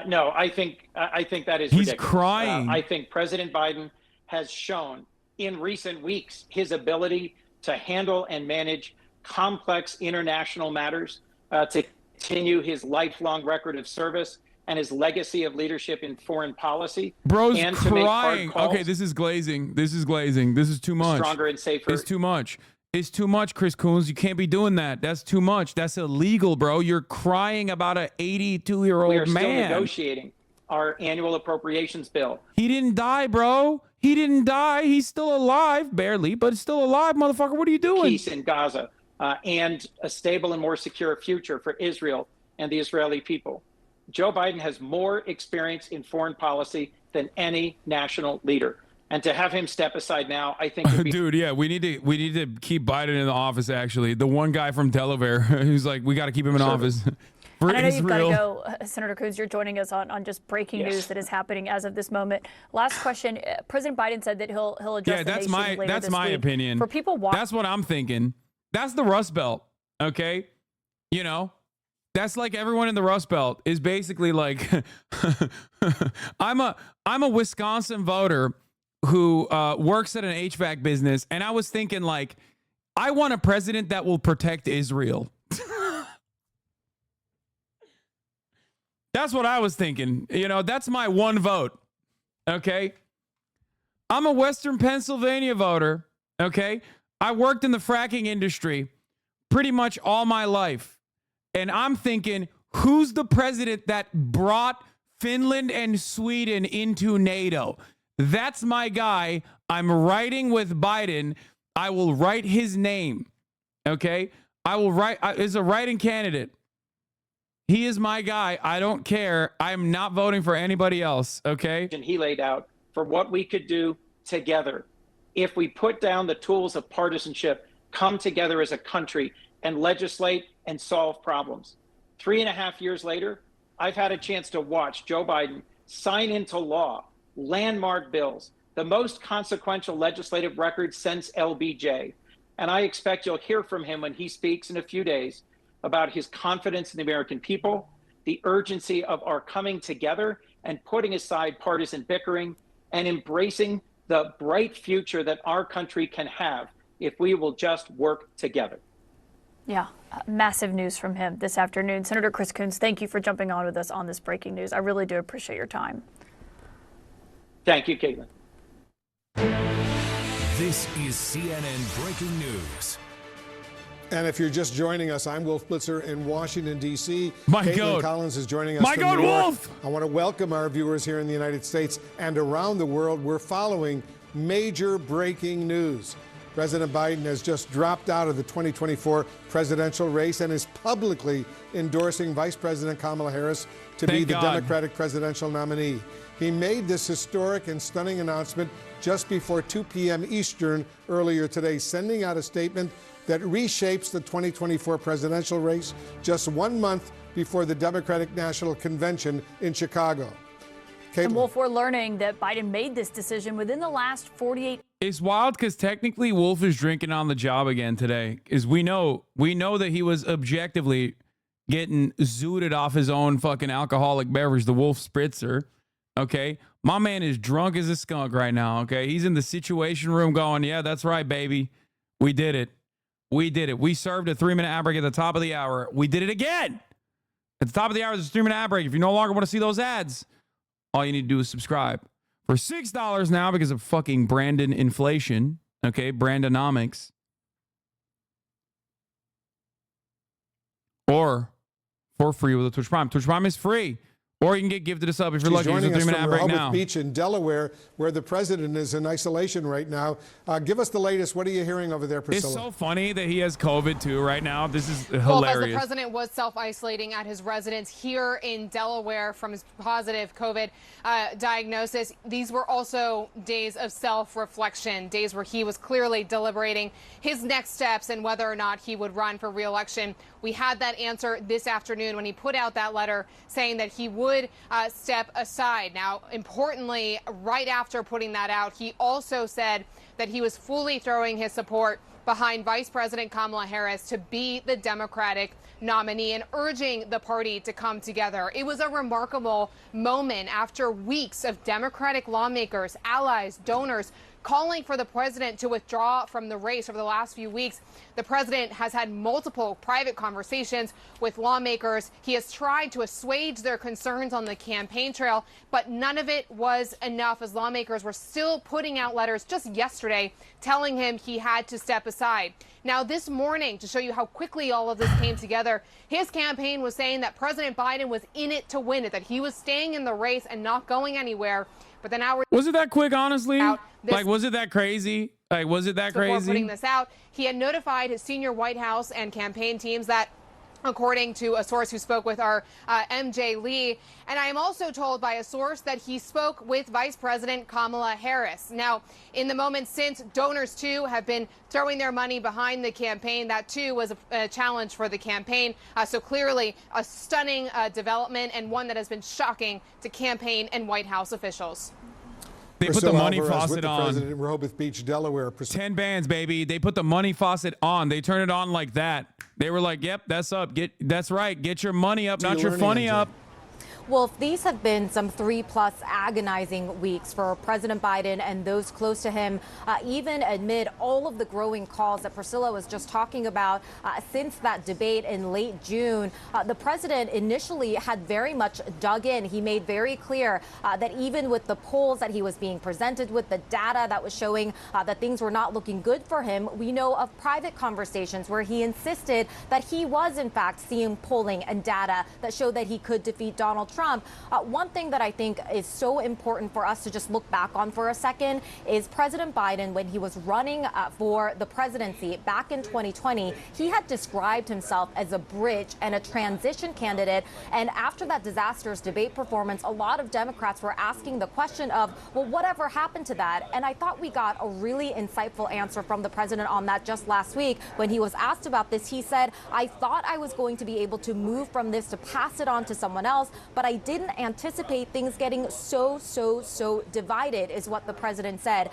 No, I think that is He's ridiculous. Crying. I think President Biden has shown in recent weeks his ability to handle and manage complex international matters, to continue his lifelong record of service and his legacy of leadership in foreign policy. Bro's and to make hard crying. calls, Okay, this is glazing. This is glazing. This is too much. Stronger and safer. It's too much. It's too much, Chris Coons. You can't be doing that. That's too much. That's illegal, bro. You're crying about an 82-year-old We are man. still negotiating our annual appropriations bill. He didn't die, bro. He didn't die. He's still alive, barely, but still alive, motherfucker. What are you doing? Peace in Gaza and a stable and more secure future for Israel and the Israeli people. Joe Biden has more experience in foreign policy than any national leader. And to have him step aside now, I think would be Dude, yeah, we need to keep Biden in the office, actually. The one guy from Delaware who's like, we got to keep him in office. And I know you've got to go, Senator Coons. You're joining us on just breaking news that is happening as of this moment. Last question: President Biden said that he'll address the nation later that's this my week. opinion. For people watching, that's what I'm thinking. That's the Rust Belt, okay? You know, that's like everyone in the Rust Belt is basically like, I'm a Wisconsin voter who works at an HVAC business, and I was thinking like, I want a president that will protect Israel. That's what I was thinking. You know, that's my one vote. Okay. I'm a Western Pennsylvania voter. Okay. I worked in the fracking industry pretty much all my life. And I'm thinking, who's the president that brought Finland and Sweden into NATO? That's my guy. I'm writing with Biden. I will write his name. Okay. I will write as a writing candidate. He is my guy. I don't care. I'm not voting for anybody else, okay? And he laid out for what we could do together if we put down the tools of partisanship, come together as a country and legislate and solve problems. 3.5 years later, I've had a chance to watch Joe Biden sign into law landmark bills, the most consequential legislative record since LBJ. And I expect you'll hear from him when he speaks in a few days about his confidence in the American people, the urgency of our coming together and putting aside partisan bickering and embracing the bright future that our country can have if we will just work together. Yeah, massive news from him this afternoon. Senator Chris Coons, thank you for jumping on with us on this breaking news. I really do appreciate your time. Thank you, Caitlin. This is CNN Breaking News. And if you're just joining us, I'm Wolf Blitzer in Washington, D.C. My Caitlin goat. Collins is joining us My from goat, New York. Wolf. I want to welcome our viewers here in the United States and around the world. We're following major breaking news. President Biden has just dropped out of the 2024 presidential race and is publicly endorsing Vice President Kamala Harris to be the Democratic presidential nominee. He made this historic and stunning announcement just before 2 p.m. Eastern earlier today, sending out a statement that reshapes the 2024 presidential race just 1 month before the Democratic National Convention in Chicago. Caitlin. And Wolf, we're learning that Biden made this decision within the last 48. It's wild because technically Wolf is drinking on the job again today. Is we know that he was objectively getting zooted off his own fucking alcoholic beverage, the Wolf Spritzer. Okay, my man is drunk as a skunk right now. Okay, he's in the Situation Room going, yeah, that's right, baby, we did it. We did it. We served a 3-minute ad break at the top of the hour. We did it again. At the top of the hour, there's a 3-minute ad break. If you no longer want to see those ads, all you need to do is subscribe. For $6 now because of fucking Brandon inflation. Okay, Brandonomics. Or for free with a Twitch Prime. Twitch Prime is free. Or you can get gifted a sub if you're lucky. Joining us from right Rehoboth Beach in Delaware, where the president is in isolation right now. Give us the latest. What are you hearing over there, Priscilla? It's so funny that he has COVID too right now. This is hilarious. Well, as the president was self-isolating at his residence here in Delaware from his positive COVID diagnosis, these were also days of self-reflection, days where he was clearly deliberating his next steps and whether or not he would run for re-election. We had that answer this afternoon when he put out that letter saying that he would step aside. Now, importantly, right after putting that out, he also said that he was fully throwing his support behind Vice President Kamala Harris to be the Democratic nominee and urging the party to come together. It was a remarkable moment after weeks of Democratic lawmakers, allies, donors calling for the president to withdraw from the race. Over the last few weeks, the president has had multiple private conversations with lawmakers. He has tried to assuage their concerns on the campaign trail, but none of it was enough, as lawmakers were still putting out letters just yesterday telling him he had to step aside. Now, this morning, to show you how quickly all of this came together, his campaign was saying that President Biden was in it to win it, that he was staying in the race and not going anywhere. But then hours was it that quick, honestly? Like, was it that crazy? Like, was it that crazy? Before putting this out, he had notified his senior White House and campaign teams that, according to a source who spoke with our MJ Lee. And I am also told by a source that he spoke with Vice President Kamala Harris. Now, in the moment since, donors, too, have been throwing their money behind the campaign. That, too, was a challenge for the campaign. So clearly a stunning development, and one that has been shocking to campaign and White House officials. They put the money faucet on. President in Rehoboth Beach, Delaware. 10 bands, baby. They put the money faucet on. They turn it on like that. They were like, yep, that's up. That's right. Get your money up, not your funny up. Well, these have been some 3+ agonizing weeks for President Biden and those close to him, even amid all of the growing calls that Priscilla was just talking about since that debate in late June. The president initially had very much dug in. He made very clear that even with the polls that he was being presented with, the data that was showing that things were not looking good for him, we know of private conversations where he insisted that he was, in fact, seeing polling and data that showed that he could defeat Donald Trump. One thing that I think is so important for us to just look back on for a second is President Biden, when he was running for the presidency back in 2020, he had described himself as a bridge and a transition candidate. And after that disastrous debate performance, a lot of Democrats were asking the question of, well, whatever happened to that? And I thought we got a really insightful answer from the president on that just last week. When he was asked about this, he said, I thought I was going to be able to move from this to pass it on to someone else, but I didn't anticipate things getting so divided, is what the president said.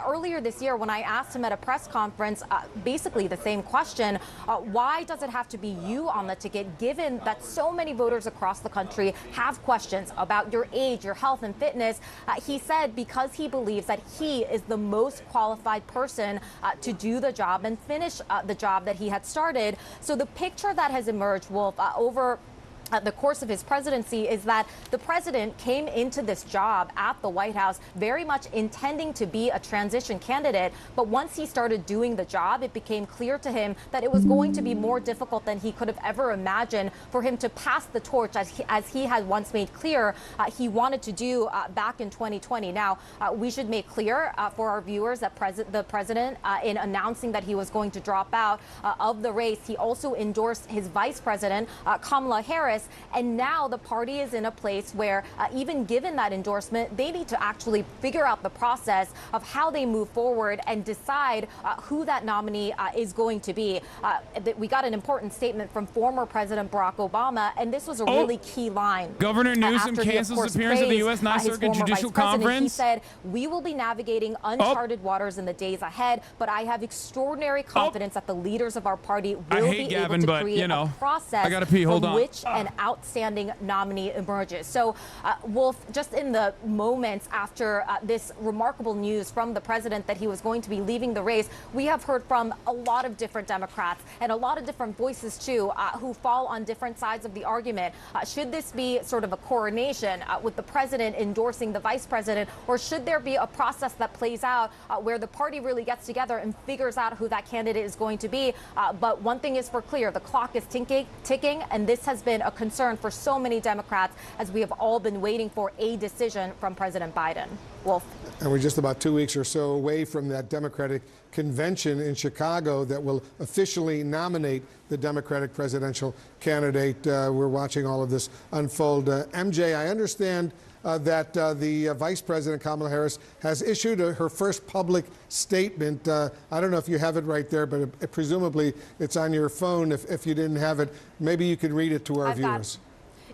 Earlier this year, when I asked him at a press conference, basically the same question, why does it have to be you on the ticket, given that so many voters across the country have questions about your age, your health and fitness? He said because he believes that he is the most qualified person to do the job and finish the job that he had started. So the picture that has emerged, Wolf, over the course of his presidency is that the president came into this job at the White House very much intending to be a transition candidate. But once he started doing the job, it became clear to him that it was going to be more difficult than he could have ever imagined for him to pass the torch, as he had once made clear he wanted to do back in 2020. Now, we should make clear for our viewers that the president, in announcing that he was going to drop out of the race, he also endorsed his vice president, Kamala Harris. And now the party is in a place where, even given that endorsement, they need to actually figure out the process of how they move forward and decide who that nominee is going to be. We got an important statement from former President Barack Obama, and this was a really key line. Governor Newsom cancels appearance at the U.S. Ninth Circuit Judicial Conference. He said, we will be navigating uncharted waters in the days ahead, but I have extraordinary confidence that the leaders of our party will be able to create a process from which an outstanding nominee emerges. So, Wolf, just in the moments after this remarkable news from the president that he was going to be leaving the race, we have heard from a lot of different Democrats and a lot of different voices, too, who fall on different sides of the argument. Should this be sort of a coronation with the president endorsing the vice president, or should there be a process that plays out where the party really gets together and figures out who that candidate is going to be? But one thing is for clear, the clock is ticking, and this has been a concern for so many Democrats, as we have all been waiting for a decision from President Biden. Wolf. And we're just about 2 weeks or so away from that Democratic convention in Chicago that will officially nominate the Democratic presidential candidate. We're watching all of this unfold. MJ, I understand that the Vice President, Kamala Harris, has issued her first public statement. I don't know if you have it right there, but presumably it's on your phone. If you didn't have it, maybe you could read it to our viewers.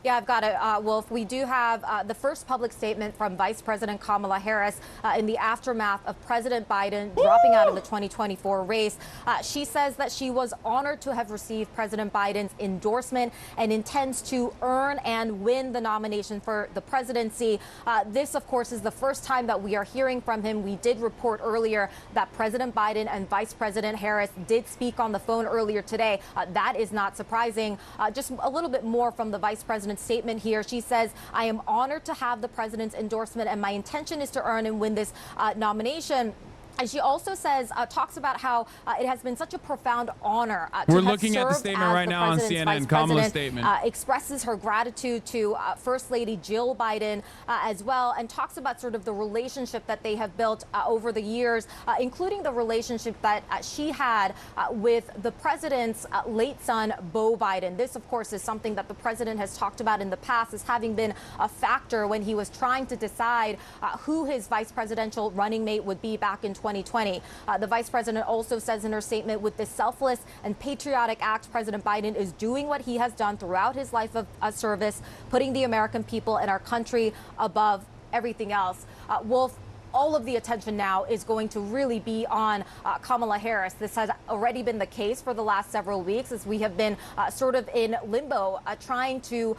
Yeah, I've got it, Wolf. We do have the first public statement from Vice President Kamala Harris in the aftermath of President Biden dropping out of the 2024 race. She says that she was honored to have received President Biden's endorsement and intends to earn and win the nomination for the presidency. This, of course, is the first time that we are hearing from him. We did report earlier that President Biden and Vice President Harris did speak on the phone earlier today. That is not surprising. Just a little bit more from the Vice President's statement here. She says, I am honored to have the president's endorsement and my intention is to earn and win this nomination. And she also says, talks about how it has been such a profound honor to We're have looking at the served statement as right the now on president's CNN. vice Kamala's president, statement. expresses her gratitude to First Lady Jill Biden as well, and talks about sort of the relationship that they have built over the years, including the relationship that she had with the president's late son, Beau Biden. This, of course, is something that the president has talked about in the past as having been a factor when he was trying to decide who his vice presidential running mate would be back in 2020. The vice president also says in her statement, with this selfless and patriotic act, President Biden is doing what he has done throughout his life of service, putting the American people and our country above everything else. Wolf, all of the attention now is going to really be on Kamala Harris. This has already been the case for the last several weeks as we have been sort of in limbo, trying to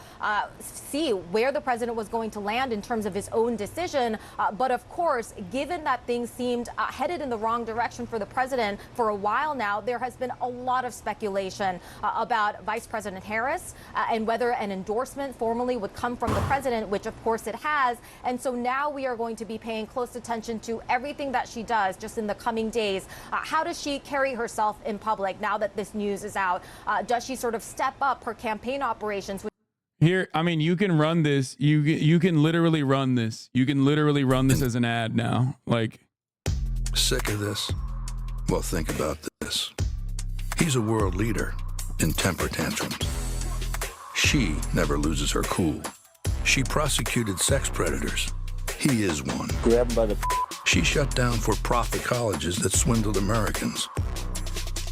see where the president was going to land in terms of his own decision. But of course, given that things seemed headed in the wrong direction for the president for a while now, there has been a lot of speculation about Vice President Harris and whether an endorsement formally would come from the president, which of course it has. And so now we are going to be paying close attention to everything that she does just in the coming days. How does she carry herself in public now that this news is out? Does she sort of step up her campaign operations? Here, I mean, you can run this. You can literally run this. You can literally run this as an ad now. Like, sick of this? Well, think about this. He's a world leader in temper tantrums. She never loses her cool. She prosecuted sex predators. He is one. Grab him by the... She shut down for-profit colleges that swindled Americans.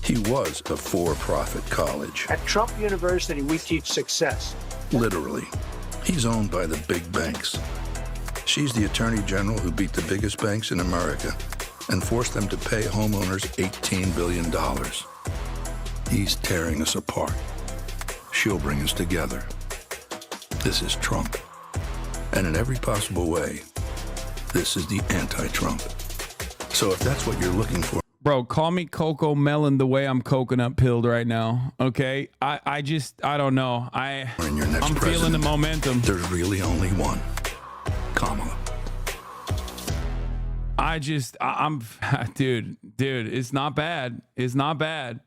He was a for-profit college. At Trump University, we teach success. Literally. He's owned by the big banks. She's the attorney general who beat the biggest banks in America and forced them to pay homeowners $18 billion. He's tearing us apart. She'll bring us together. This is Trump. And in every possible way, this is the anti-Trump. So if that's what you're looking for... Bro, call me Coco Melon the way I'm coconut pilled right now, okay? I don't know. I'm feeling the momentum. There's really only one. Kamala. I'm dude, it's not bad. It's not bad.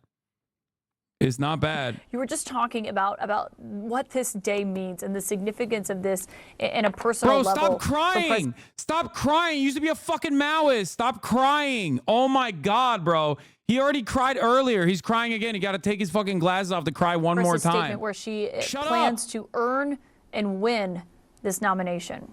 It's not bad. You were just talking about what this day means and the significance of this in a personal level. Bro, stop crying. Stop crying. You used to be a fucking Maoist. Stop crying. Oh my God, bro. He already cried earlier. He's crying again. He got to take his fucking glasses off to cry one more time. Statement where she plans to earn and win this nomination.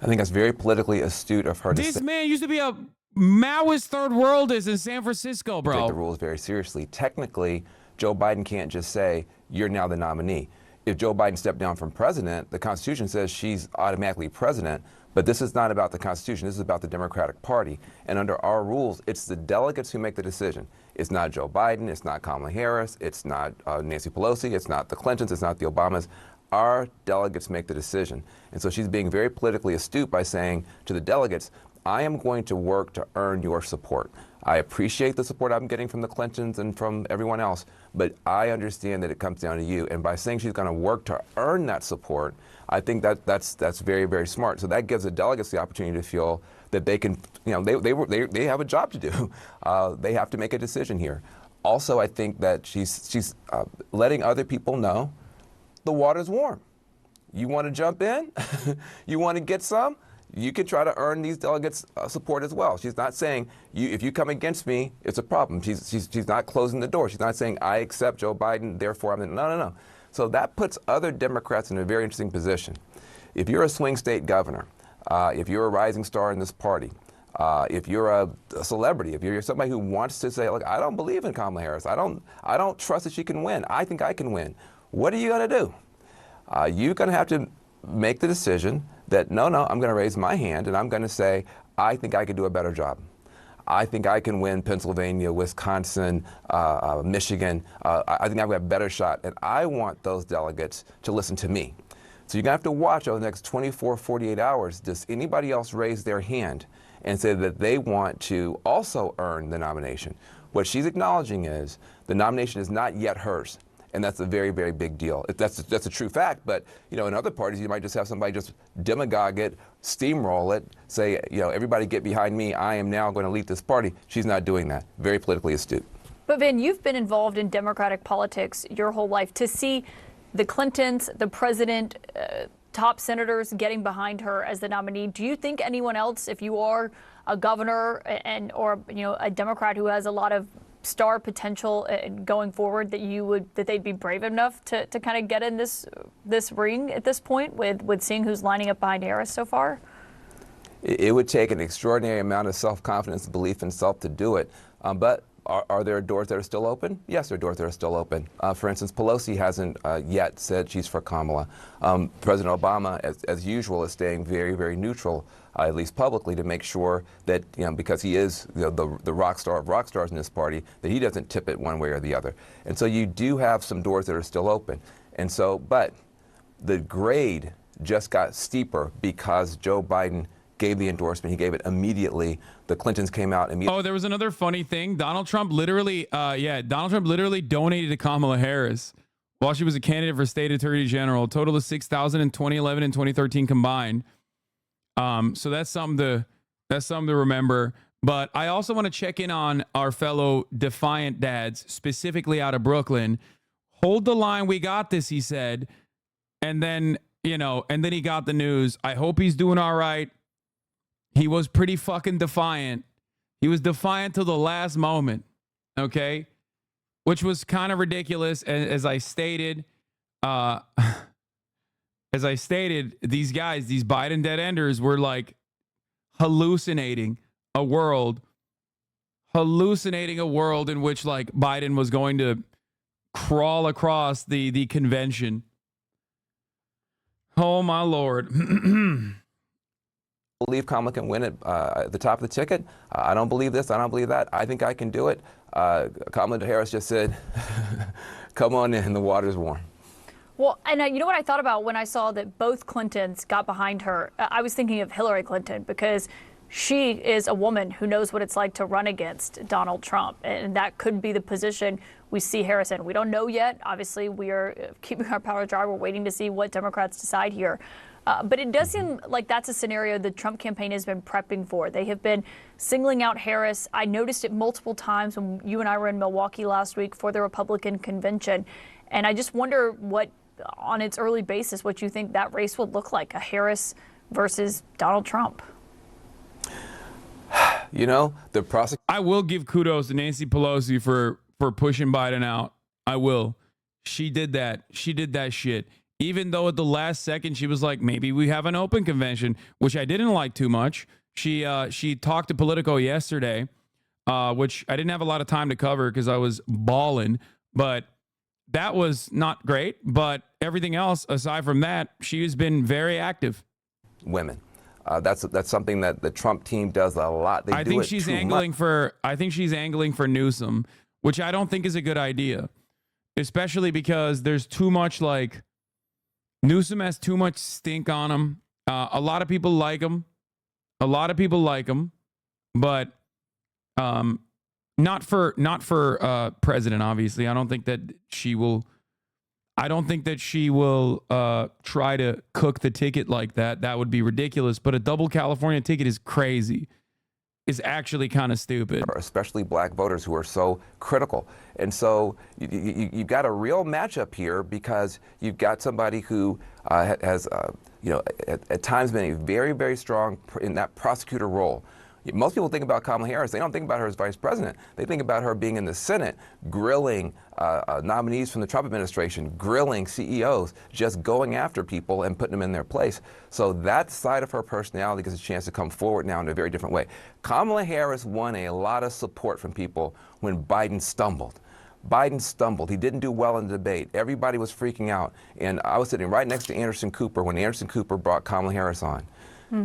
I think that's very politically astute of her to say. This man used to be a Maoist third worldist in San Francisco, bro. Take the rules very seriously. Technically, Joe Biden can't just say, you're now the nominee. If Joe Biden stepped down from president, the Constitution says she's automatically president. But this is not about the Constitution. This is about the Democratic Party. And under our rules, it's the delegates who make the decision. It's not Joe Biden. It's not Kamala Harris. It's not Nancy Pelosi. It's not the Clintons. It's not the Obamas. Our delegates make the decision. And so she's being very politically astute by saying to the delegates, I am going to work to earn your support. I appreciate the support I'm getting from the Clintons and from everyone else, but I understand that it comes down to you. And by saying she's going to work to earn that support, I think that's very, very smart. So that gives the delegates the opportunity to feel that they can, they have a job to do. They have to make a decision here. Also, I think that she's letting other people know the water's warm. You want to jump in? You want to get some? You can try to earn these delegates' support as well. She's not saying, if you come against me, it's a problem. She's not closing the door. She's not saying, I accept Joe Biden, therefore I'm in. No. So that puts other Democrats in a very interesting position. If you're a swing state governor, if you're a rising star in this party, if you're a celebrity, if you're somebody who wants to say, look, I don't believe in Kamala Harris. I don't trust that she can win. I think I can win. What are you going to do? you're going to have to make the decision that, no, I'm going to raise my hand and I'm going to say, I think I could do a better job. I think I can win Pennsylvania, Wisconsin, Michigan. I think I've got a better shot. And I want those delegates to listen to me. So you're going to have to watch over the next 24, 48 hours. Does anybody else raise their hand and say that they want to also earn the nomination? What she's acknowledging is the nomination is not yet hers. And that's a very, very big deal. That's a true fact. But, in other parties, you might just have somebody just demagogue it, steamroll it, say, everybody get behind me. I am now going to lead this party. She's not doing that. Very politically astute. But, Van, you've been involved in Democratic politics your whole life. To see the Clintons, the president, top senators getting behind her as the nominee, do you think anyone else, if you are a governor or a Democrat who has a lot of star potential going forward, that they'd be brave enough to kind of get in this ring at this point with seeing who's lining up behind Harris so far? It would take an extraordinary amount of self-confidence, belief in self to do it. But are there doors that are still open? Yes, there are doors that are still open. For instance, Pelosi hasn't yet said she's for Kamala. President Obama, as usual, is staying very, very neutral, at least publicly, to make sure that, because he is the rock star of rock stars in this party, that he doesn't tip it one way or the other. And so you do have some doors that are still open. And so, but the grade just got steeper because Joe Biden gave the endorsement. He gave it immediately. The Clintons came out immediately. Oh, there was another funny thing. Donald Trump literally donated to Kamala Harris while she was a candidate for state attorney general. A total of $6,000 in 2011 and 2013 combined. So that's something to remember. But I also want to check in on our fellow Defiant dads, specifically out of Brooklyn. Hold the line. We got this, he said. And then, he got the news. I hope he's doing all right. He was pretty fucking defiant. He was defiant till the last moment, okay? Which was kind of ridiculous. As I stated, these guys, these Biden dead enders were like hallucinating a world in which like Biden was going to crawl across the convention. Oh, my Lord. Believe Kamala can win at the top of the ticket. I don't believe this. I don't believe that. I think I can do it. Kamala Harris just said, come on in, the water's warm. Well, and you know what I thought about when I saw that both Clintons got behind her? I was thinking of Hillary Clinton, because she is a woman who knows what it's like to run against Donald Trump. And that could be the position we see Harris in. We don't know yet. Obviously, we are keeping our powder dry. We're waiting to see what Democrats decide here. But it does seem like that's a scenario the Trump campaign has been prepping for. They have been singling out Harris. I noticed it multiple times when you and I were in Milwaukee last week for the Republican convention. And I just wonder what, on its early basis, what you think that race would look like, a Harris versus Donald Trump. I will give kudos to Nancy Pelosi for pushing Biden out. I will. She did that. She did that shit. Even though at the last second she was like, maybe we have an open convention, which I didn't like too much. She talked to Politico yesterday, which I didn't have a lot of time to cover because I was balling. But that was not great. But everything else, aside from that, she has been very active. Women. That's something that the Trump team does a lot. I think she's angling for Newsom, which I don't think is a good idea, especially because there's too much like Newsom has too much stink on him. A lot of people like him. But not for president. Obviously, I don't think that she will try to cook the ticket like that. That would be ridiculous. But a double California ticket is crazy. Is actually kind of stupid. Especially black voters who are so critical. And so you've got a real matchup here, because you've got somebody who has, at times been a very, very strong in that prosecutor role. Most people think about Kamala Harris. They don't think about her as vice president. They think about her being in the Senate, grilling nominees from the Trump administration, grilling CEOs, just going after people and putting them in their place. So that side of her personality gets a chance to come forward now in a very different way. Kamala Harris won a lot of support from people when Biden stumbled. Biden stumbled. He didn't do well in the debate. Everybody was freaking out. And I was sitting right next to Anderson Cooper when Anderson Cooper brought Kamala Harris on.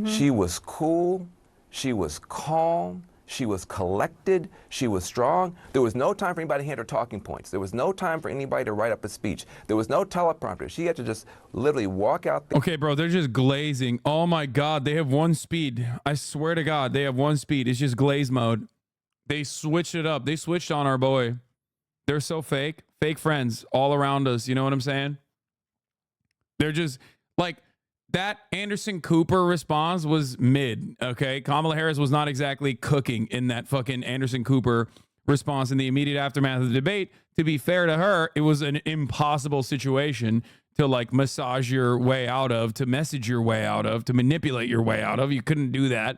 She was cool. She was calm. She was collected. She was strong. There was no time for anybody to hand her talking points. There was no time for anybody to write up a speech. There was no teleprompter. She had to just literally walk out. Okay, bro, they're just glazing. Oh my God, they have one speed. I swear to God, they have one speed. It's just glaze mode. They switched it up. They switched on our boy. They're so fake. Fake friends all around us. You know what I'm saying? They're just like that. Anderson Cooper response was mid. Okay. Kamala Harris was not exactly cooking in that fucking Anderson Cooper response in the immediate aftermath of the debate. To be fair to her, it was an impossible situation to like massage your way out of, to message your way out of, to manipulate your way out of. You couldn't do that.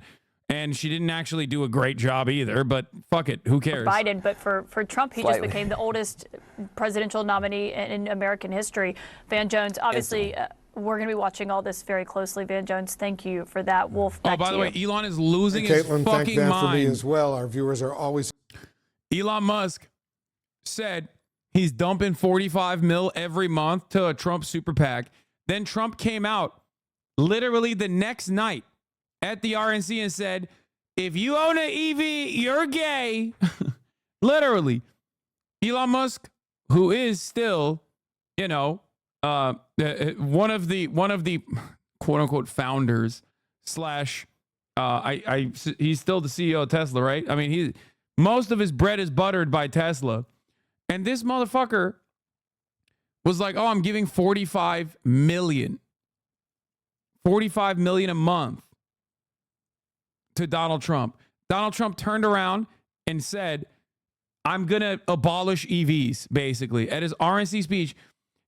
And she didn't actually do a great job either, but fuck it. Who cares? For Biden, but for Trump, he Slightly. just became the oldest presidential nominee in American history. Van Jones, obviously, we're going to be watching all this very closely. Van Jones, thank you for that. Wolf, Oh, back by to the you. way, Elon is losing And his Caitlin, thank fucking that for me mind. as well. Our viewers are always. Elon Musk said he's dumping 45 mil every month to a Trump super PAC. Then Trump came out literally the next night at the RNC and said, if you own an EV, you're gay. Literally. Elon Musk, who is still, you know, one of the quote unquote founders slash he's still the CEO of Tesla, right? I mean, most of his bread is buttered by Tesla. And this motherfucker was like, oh, I'm giving 45 million a month to Donald Trump. Donald Trump turned around and said, I'm going to abolish EVs, basically. At his RNC speech,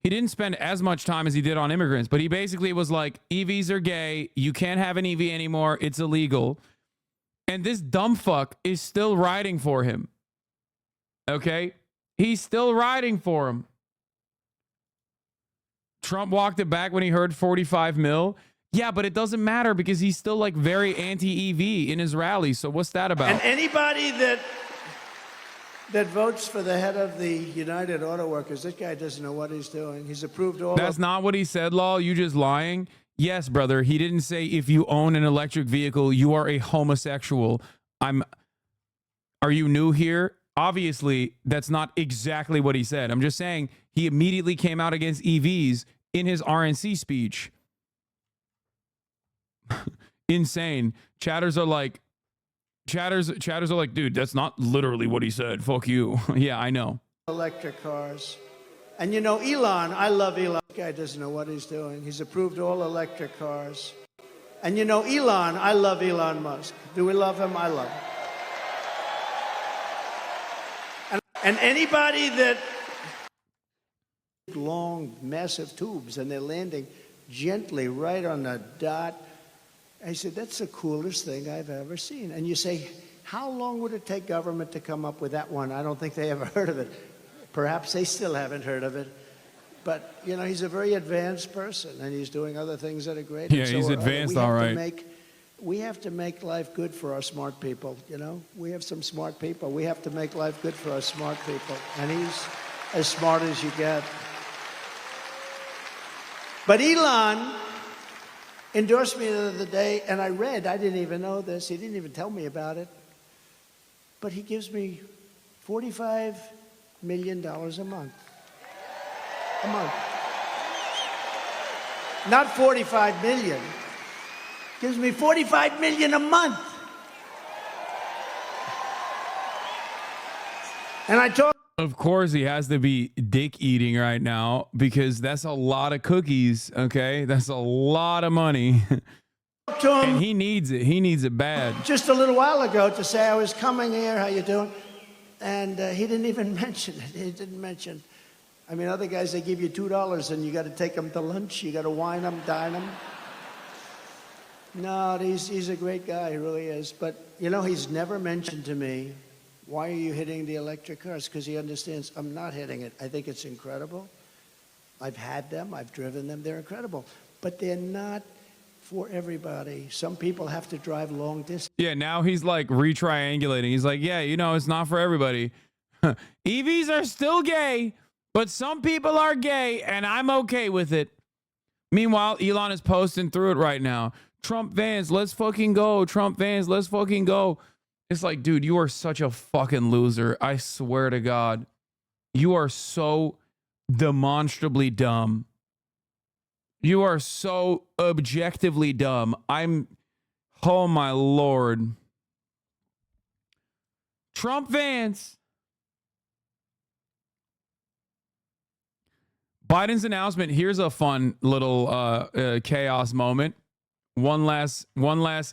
he didn't spend as much time as he did on immigrants, but he basically was like, EVs are gay. You can't have an EV anymore. It's illegal. And this dumb fuck is still riding for him. Okay? He's still riding for him. Trump walked it back when he heard 45 mil. Yeah, but it doesn't matter because he's still like very anti-EV in his rally. So what's that about? And anybody that votes for the head of the United Auto Workers, this guy doesn't know what he's doing. He's approved all That's not what he said, Law. You just lying. Yes, brother. He didn't say if you own an electric vehicle, you are a homosexual. Are you new here? Obviously, that's not exactly what he said. I'm just saying he immediately came out against EVs in his RNC speech. Insane. Chatters are like, dude, that's not literally what he said. Fuck you. Yeah, I know. electric cars. And you know, Elon, I love Elon. This guy doesn't know what he's doing. He's approved all electric cars. And you know, Elon, I love Elon Musk. Do we love him? I love him. And anybody that long, massive tubes, and they're landing gently right on the dot. I said, that's the coolest thing I've ever seen. And you say, how long would it take government to come up with that one? I don't think they ever heard of it. Perhaps they still haven't heard of it. But, you know, he's a very advanced person, and he's doing other things that are great. Yeah, he's advanced, all right. We have to make life good for our smart people, you know? We have some smart people. We have to make life good for our smart people. And he's as smart as you get. But Elon endorsed me the other day, and I didn't even know this. He didn't even tell me about it. But he gives me $45 million a month. A month. Not 45 million. Gives me 45 million a month. And I told. Of course, he has to be dick eating right now because that's a lot of cookies. Okay, that's a lot of money. And he needs it. He needs it bad. Just a little while ago to say I was coming here. How you doing? And he didn't even mention it. He didn't mention. I mean, other guys, they give you $2 and you got to take them to lunch. You got to wine them, dine them. No, he's a great guy. He really is. But, you know, he's never mentioned to me, why are you hitting the electric cars? Because he understands I'm not hitting it. I think it's incredible. I've had them. I've driven them. They're incredible. But they're not for everybody. Some people have to drive long distance. Yeah, now he's like retriangulating. He's like, yeah, you know, it's not for everybody. EVs are still gay, but some people are gay, and I'm okay with it. Meanwhile, Elon is posting through it right now. Trump vans, let's fucking go. Trump vans, let's fucking go. It's like, dude, you are such a fucking loser. I swear to God. You are so demonstrably dumb. You are so objectively dumb. Oh my Lord. Trump vans. Biden's announcement. Here's a fun little chaos moment. One last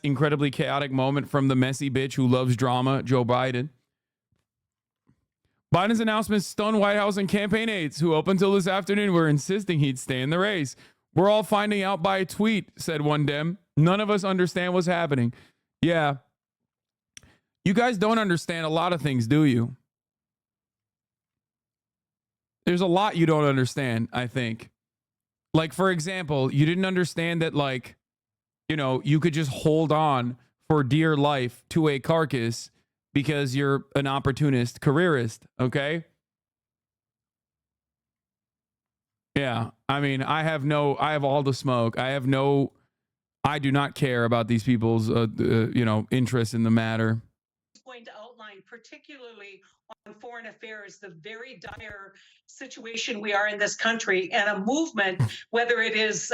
incredibly chaotic moment from the messy bitch who loves drama, Joe Biden. Biden's announcement stunned White House and campaign aides who up until this afternoon were insisting he'd stay in the race. We're all finding out by a tweet, said one Dem. None of us understand what's happening. Yeah. You guys don't understand a lot of things, do you? There's a lot you don't understand, I think. Like, for example, you didn't understand that, like, you know, you could just hold on for dear life to a carcass because you're an opportunist careerist, okay? Yeah, I mean, I have all the smoke. I do not care about these people's, interest in the matter. Going to outline, particularly on foreign affairs, the very dire situation we are in this country, and a movement, whether it is,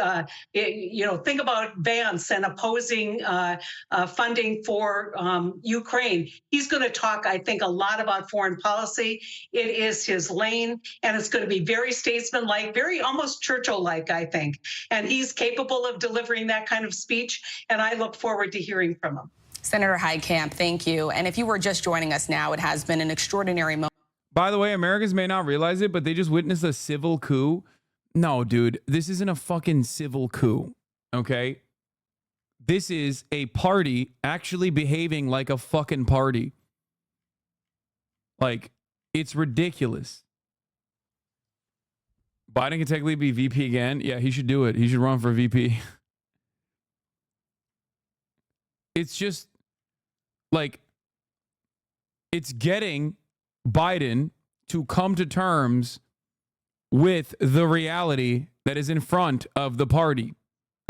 think about Vance and opposing funding for Ukraine. He's going to talk, I think, a lot about foreign policy. It is his lane, and it's going to be very statesman-like, very almost Churchill-like, I think. And he's capable of delivering that kind of speech, and I look forward to hearing from him. Senator Heitkamp, thank you. And if you were just joining us now, it has been an extraordinary moment. By the way, Americans may not realize it, but they just witnessed a civil coup. No, dude, this isn't a fucking civil coup, okay? This is a party actually behaving like a fucking party. Like, it's ridiculous. Biden can technically be VP again. Yeah, he should do it. He should run for VP. It's just like, it's getting Biden to come to terms with the reality that is in front of the party.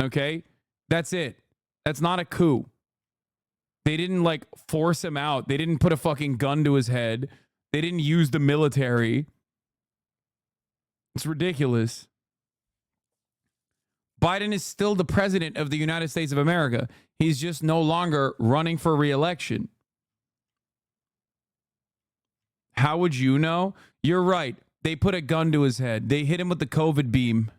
Okay? That's it. That's not a coup. They didn't like force him out. They didn't put a fucking gun to his head. They didn't use the military. It's ridiculous. Biden is still the president of the United States of America. He's just no longer running for re-election. How would you know? You're right. They put a gun to his head. They hit him with the COVID beam.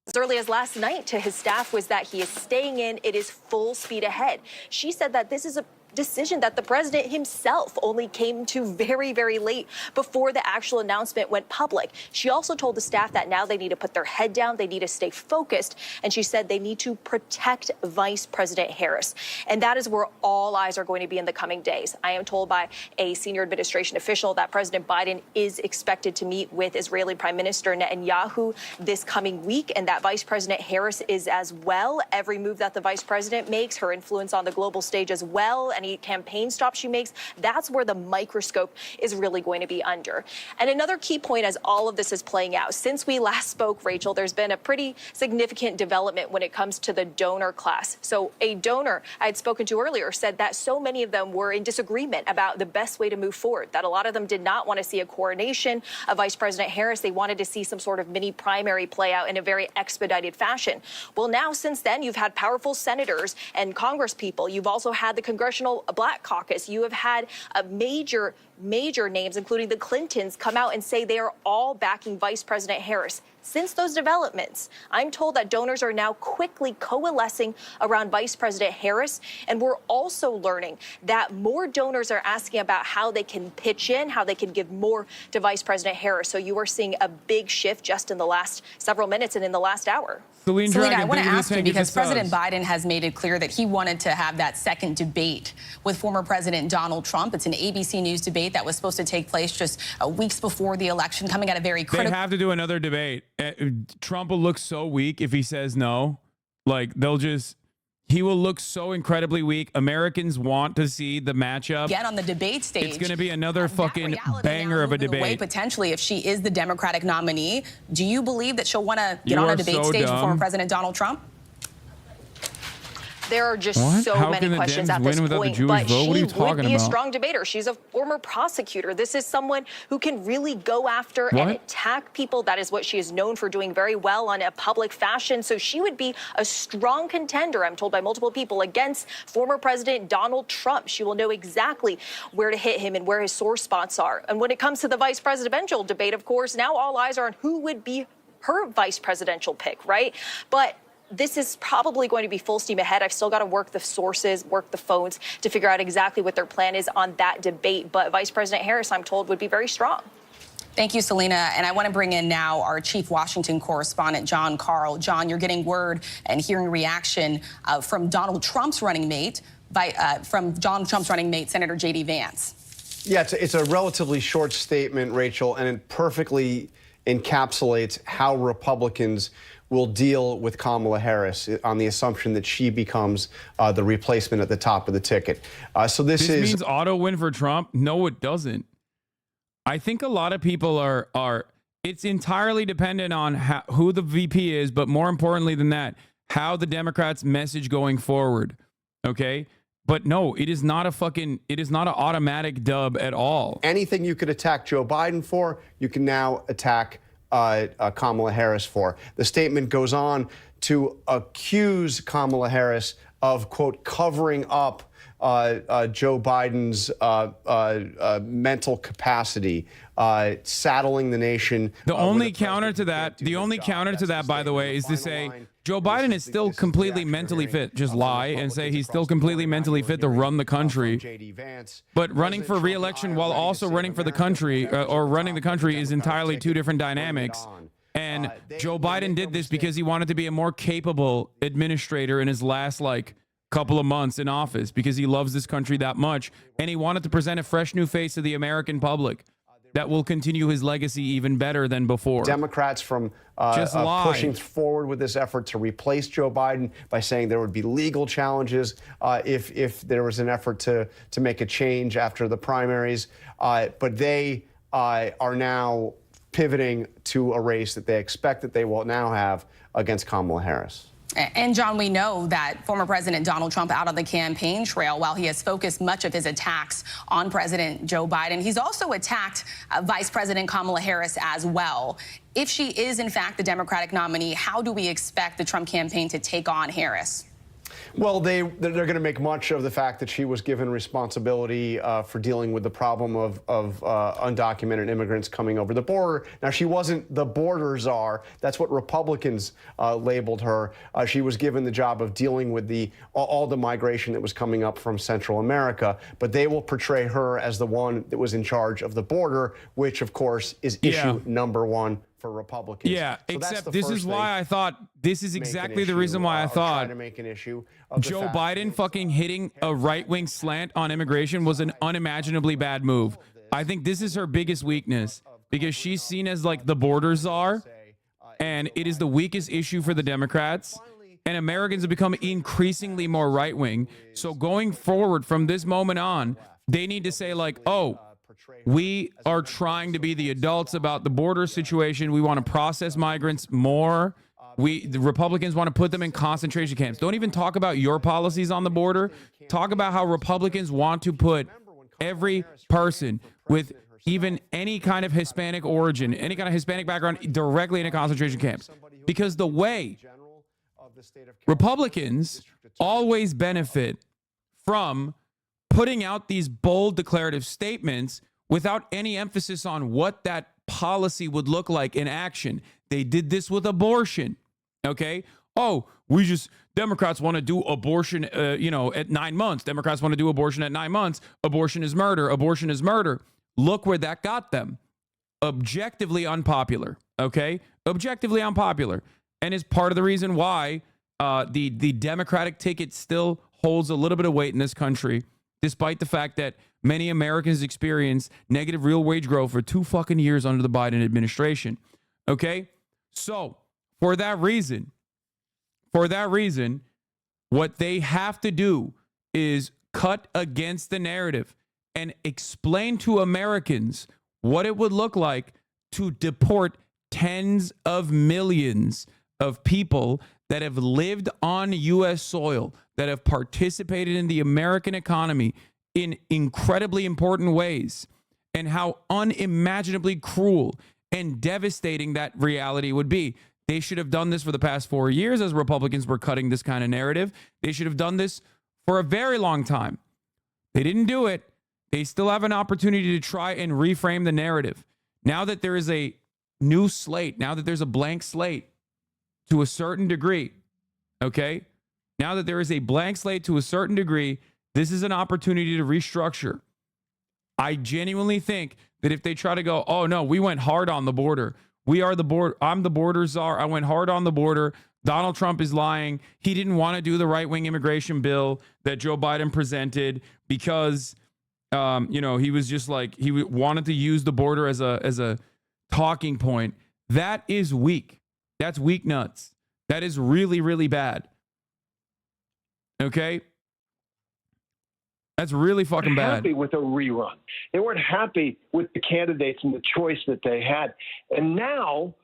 As early as last night to his staff was that he is staying in. It is full speed ahead. She said that this is a decision that the president himself only came to very, very late before the actual announcement went public. She also told the staff that now they need to put their head down, they need to stay focused, and she said they need to protect Vice President Harris. And that is where all eyes are going to be in the coming days. I am told by a senior administration official that President Biden is expected to meet with Israeli Prime Minister Netanyahu this coming week, and that Vice President Harris is as well. Every move that the vice president makes, her influence on the global stage as well, any campaign stop she makes, that's where the microscope is really going to be under. And another key point as all of this is playing out, since we last spoke, Rachel, there's been a pretty significant development when it comes to the donor class. So a donor I had spoken to earlier said that so many of them were in disagreement about the best way to move forward, that a lot of them did not want to see a coronation of Vice President Harris. They wanted to see some sort of mini primary play out in a very expedited fashion. Well, now, since then, you've had powerful senators and Congress people. You've also had the Congressional Black Caucus. You have had major names, including the Clintons, come out and say they are all backing Vice President Harris. Since those developments, I'm told that donors are now quickly coalescing around Vice President Harris. And we're also learning that more donors are asking about how they can pitch in, how they can give more to Vice President Harris. So you are seeing a big shift just in the last several minutes and in the last hour. Selena, I want to ask you, because President Biden has made it clear that he wanted to have that second debate with former President Donald Trump. It's an ABC News debate that was supposed to take place just weeks before the election, coming at a very critical... They have to do another debate. Trump will look so weak if he says no. Like, He will look so incredibly weak. Americans want to see the matchup. Again, on the debate stage. It's going to be another fucking banger of a Away, debate. potentially, if she is the Democratic nominee, do you believe that she'll want to get on a debate stage with former President Donald Trump? There are just so How many can the questions Dems at this win without the point, Jewish but vote? What are she you would talking be a about? strong debater. She's a former prosecutor. This is someone who can really go after and attack people. That is what she is known for doing very well on a public fashion. So she would be a strong contender, I'm told by multiple people, against former President Donald Trump. She will know exactly where to hit him and where his sore spots are. And when it comes to the vice presidential debate, of course, now all eyes are on who would be her vice presidential pick, right? But this is probably going to be full steam ahead. I've still got to work the sources, work the phones to figure out exactly what their plan is on that debate. But Vice President Harris, I'm told, would be very strong. Thank you, Selena. And I want to bring in now our chief Washington correspondent, John Carl. John, you're getting word and hearing reaction from Donald Trump's running mate, Senator J.D. Vance. Yeah, it's a relatively short statement, Rachel, and it perfectly encapsulates how Republicans will deal with Kamala Harris on the assumption that she becomes the replacement at the top of the ticket. So this means auto win for Trump? No, it doesn't. I think a lot of people are it's entirely dependent on who the VP is, but more importantly than that, how the Democrats message going forward. Okay? But no, it is not an automatic dub at all. Anything you could attack Joe Biden for, you can now attack Kamala Harris for. The statement goes on to accuse Kamala Harris of, quote, covering up Joe Biden's mental capacity, saddling the nation. The only counter to that, by the way, is to say Joe Biden is still completely mentally fit. Just lie and say he's still completely mentally fit to run the country. But running for re-election while also running for the country or running the country is entirely two different dynamics. And Joe Biden did this because he wanted to be a more capable administrator in his last couple of months in office, because he loves this country that much, and he wanted to present a fresh new face to the American public that will continue his legacy even better than before. Democrats from pushing forward with this effort to replace Joe Biden by saying there would be legal challenges if there was an effort to make a change after the primaries. But they are now pivoting to a race that they expect that they will now have against Kamala Harris. And, John, we know that former President Donald Trump out on the campaign trail, while he has focused much of his attacks on President Joe Biden, he's also attacked Vice President Kamala Harris as well. If she is, in fact, the Democratic nominee, how do we expect the Trump campaign to take on Harris? Well, they're going to make much of the fact that she was given responsibility for dealing with the problem of undocumented immigrants coming over the border. Now, she wasn't the border czar. That's what Republicans labeled her. She was given the job of dealing with all the migration that was coming up from Central America. But they will portray her as the one that was in charge of the border, which, of course, is issue number one for Republicans. Yeah, so except this is why I thought, this is exactly the reason why I thought to make an issue Joe Biden fucking hitting a right-wing slant on immigration was an unimaginably bad move. I think this is her biggest weakness, because she's seen as the border czar, and it is the weakest issue for the Democrats. And Americans have become increasingly more right-wing. So going forward from this moment on, they need to say oh, we are trying to be the adults about the border situation. We want to process migrants more. The Republicans want to put them in concentration camps. Don't even talk about your policies on the border. Talk about how Republicans want to put every person with even any kind of Hispanic origin, any kind of Hispanic background, directly into concentration camps. Because the way Republicans always benefit from putting out these bold declarative statements without any emphasis on what that policy would look like in action. They did this with abortion. Okay? Oh, Democrats want to do abortion, at 9 months. Democrats want to do abortion at 9 months. Abortion is murder. Abortion is murder. Look where that got them. Objectively unpopular. Okay? Objectively unpopular. And is part of the reason why the Democratic ticket still holds a little bit of weight in this country, despite the fact that many Americans experience negative real wage growth for 2 fucking years under the Biden administration. Okay? So, for that reason, What they have to do is cut against the narrative and explain to Americans what it would look like to deport tens of millions of people that have lived on U.S. soil, that have participated in the American economy in incredibly important ways, and how unimaginably cruel and devastating that reality would be. They should have done this for the past 4 years as Republicans were cutting this kind of narrative. They should have done this for a very long time. They didn't do it. They still have an opportunity to try and reframe the narrative. Now that there is a new slate, now that there's a blank slate to a certain degree, okay? Now that there is a blank slate to a certain degree, this is an opportunity to restructure. I genuinely think that if they try to go, oh no, we went hard on the border. We are the border. I'm the border czar. I went hard on the border. Donald Trump is lying. He didn't want to do the right-wing immigration bill that Joe Biden presented because, he was just like, he wanted to use the border as a talking point. That is weak. That's weak nuts. That is really, really bad. Okay? That's really fucking bad. Happy with a rerun. They weren't happy with the candidates and the choice that they had. And now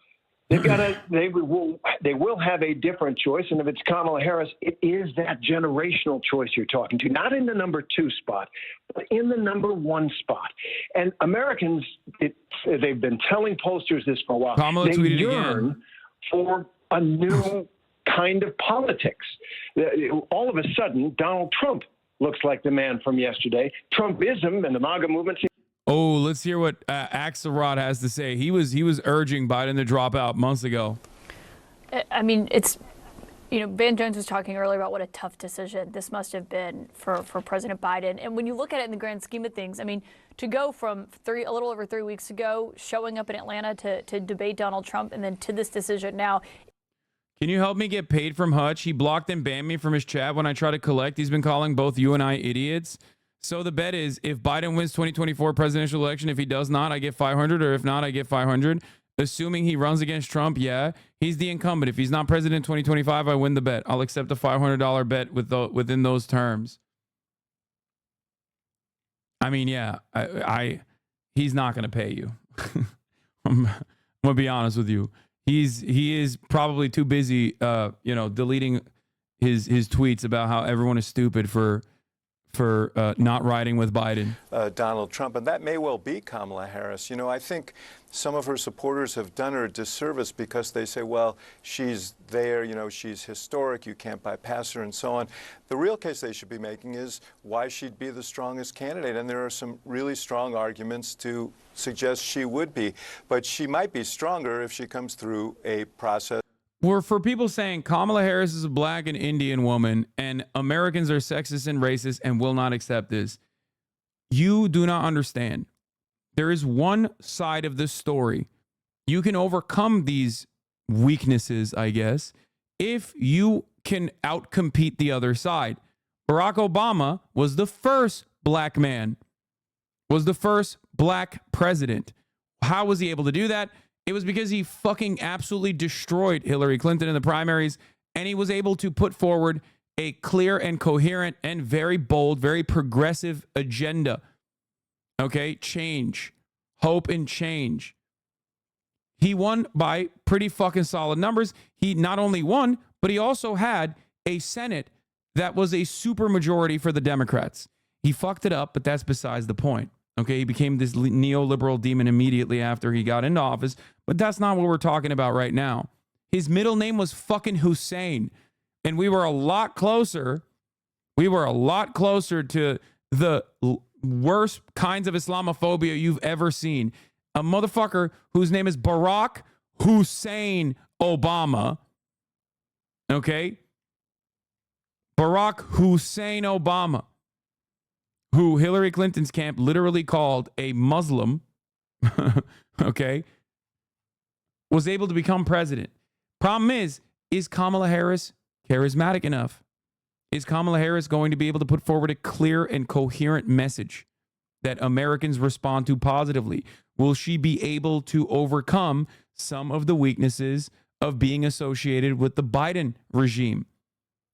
they've got they will have a different choice. And if it's Kamala Harris, it is that generational choice you're talking to, not in the number 2 spot, but in the number 1 spot. And Americans, they've been telling pollsters this for a while. Kamala they tweeted yearn again for a new kind of politics. All of a sudden, Donald Trump looks like the man from yesterday. Trumpism and the MAGA movement. Oh, let's hear what Axelrod has to say. He was urging Biden to drop out months ago. I mean, it's, Van Jones was talking earlier about what a tough decision this must have been for President Biden. And when you look at it in the grand scheme of things, I mean, to go from a little over 3 weeks ago, showing up in Atlanta to debate Donald Trump, and then to this decision now. Can you help me get paid from Hutch? He blocked and banned me from his chat when I try to collect. He's been calling both you and I idiots. So the bet is if Biden wins 2024 presidential election, if he does not, I get 500, or if not, I get 500. Assuming he runs against Trump, yeah, he's the incumbent. If he's not president in 2025, I win the bet. I'll accept a $500 bet within those terms. I mean, yeah, he's not going to pay you. I'm going to be honest with you. He is probably too busy, deleting his tweets about how everyone is stupid for not riding with Biden. Donald Trump, and that may well be Kamala Harris. I think some of her supporters have done her a disservice because they say, well, she's there, she's historic, you can't bypass her, and so on. The real case they should be making is why she'd be the strongest candidate, and there are some really strong arguments to suggest she would be. But she might be stronger if she comes through a process. For people saying Kamala Harris is a black and Indian woman and Americans are sexist and racist and will not accept this, you do not understand. There is one side of this story. You can overcome these weaknesses, I guess, if you can outcompete the other side. Barack Obama was the first black man, was the first black president. How was he able to do that? It was because he fucking absolutely destroyed Hillary Clinton in the primaries, and he was able to put forward a clear and coherent and very bold, very progressive agenda. Okay? Change. Hope and change. He won by pretty fucking solid numbers. He not only won, but he also had a Senate that was a super majority for the Democrats. He fucked it up, but that's besides the point. Okay, he became this neoliberal demon immediately after he got into office, but that's not what we're talking about right now. His middle name was fucking Hussein, and we were a lot closer. We were a lot closer to the worst kinds of Islamophobia you've ever seen. A motherfucker whose name is Barack Hussein Obama. Okay? Barack Hussein Obama, who Hillary Clinton's camp literally called a Muslim, okay, was able to become president. Problem is Kamala Harris charismatic enough? Is Kamala Harris going to be able to put forward a clear and coherent message that Americans respond to positively? Will she be able to overcome some of the weaknesses of being associated with the Biden regime?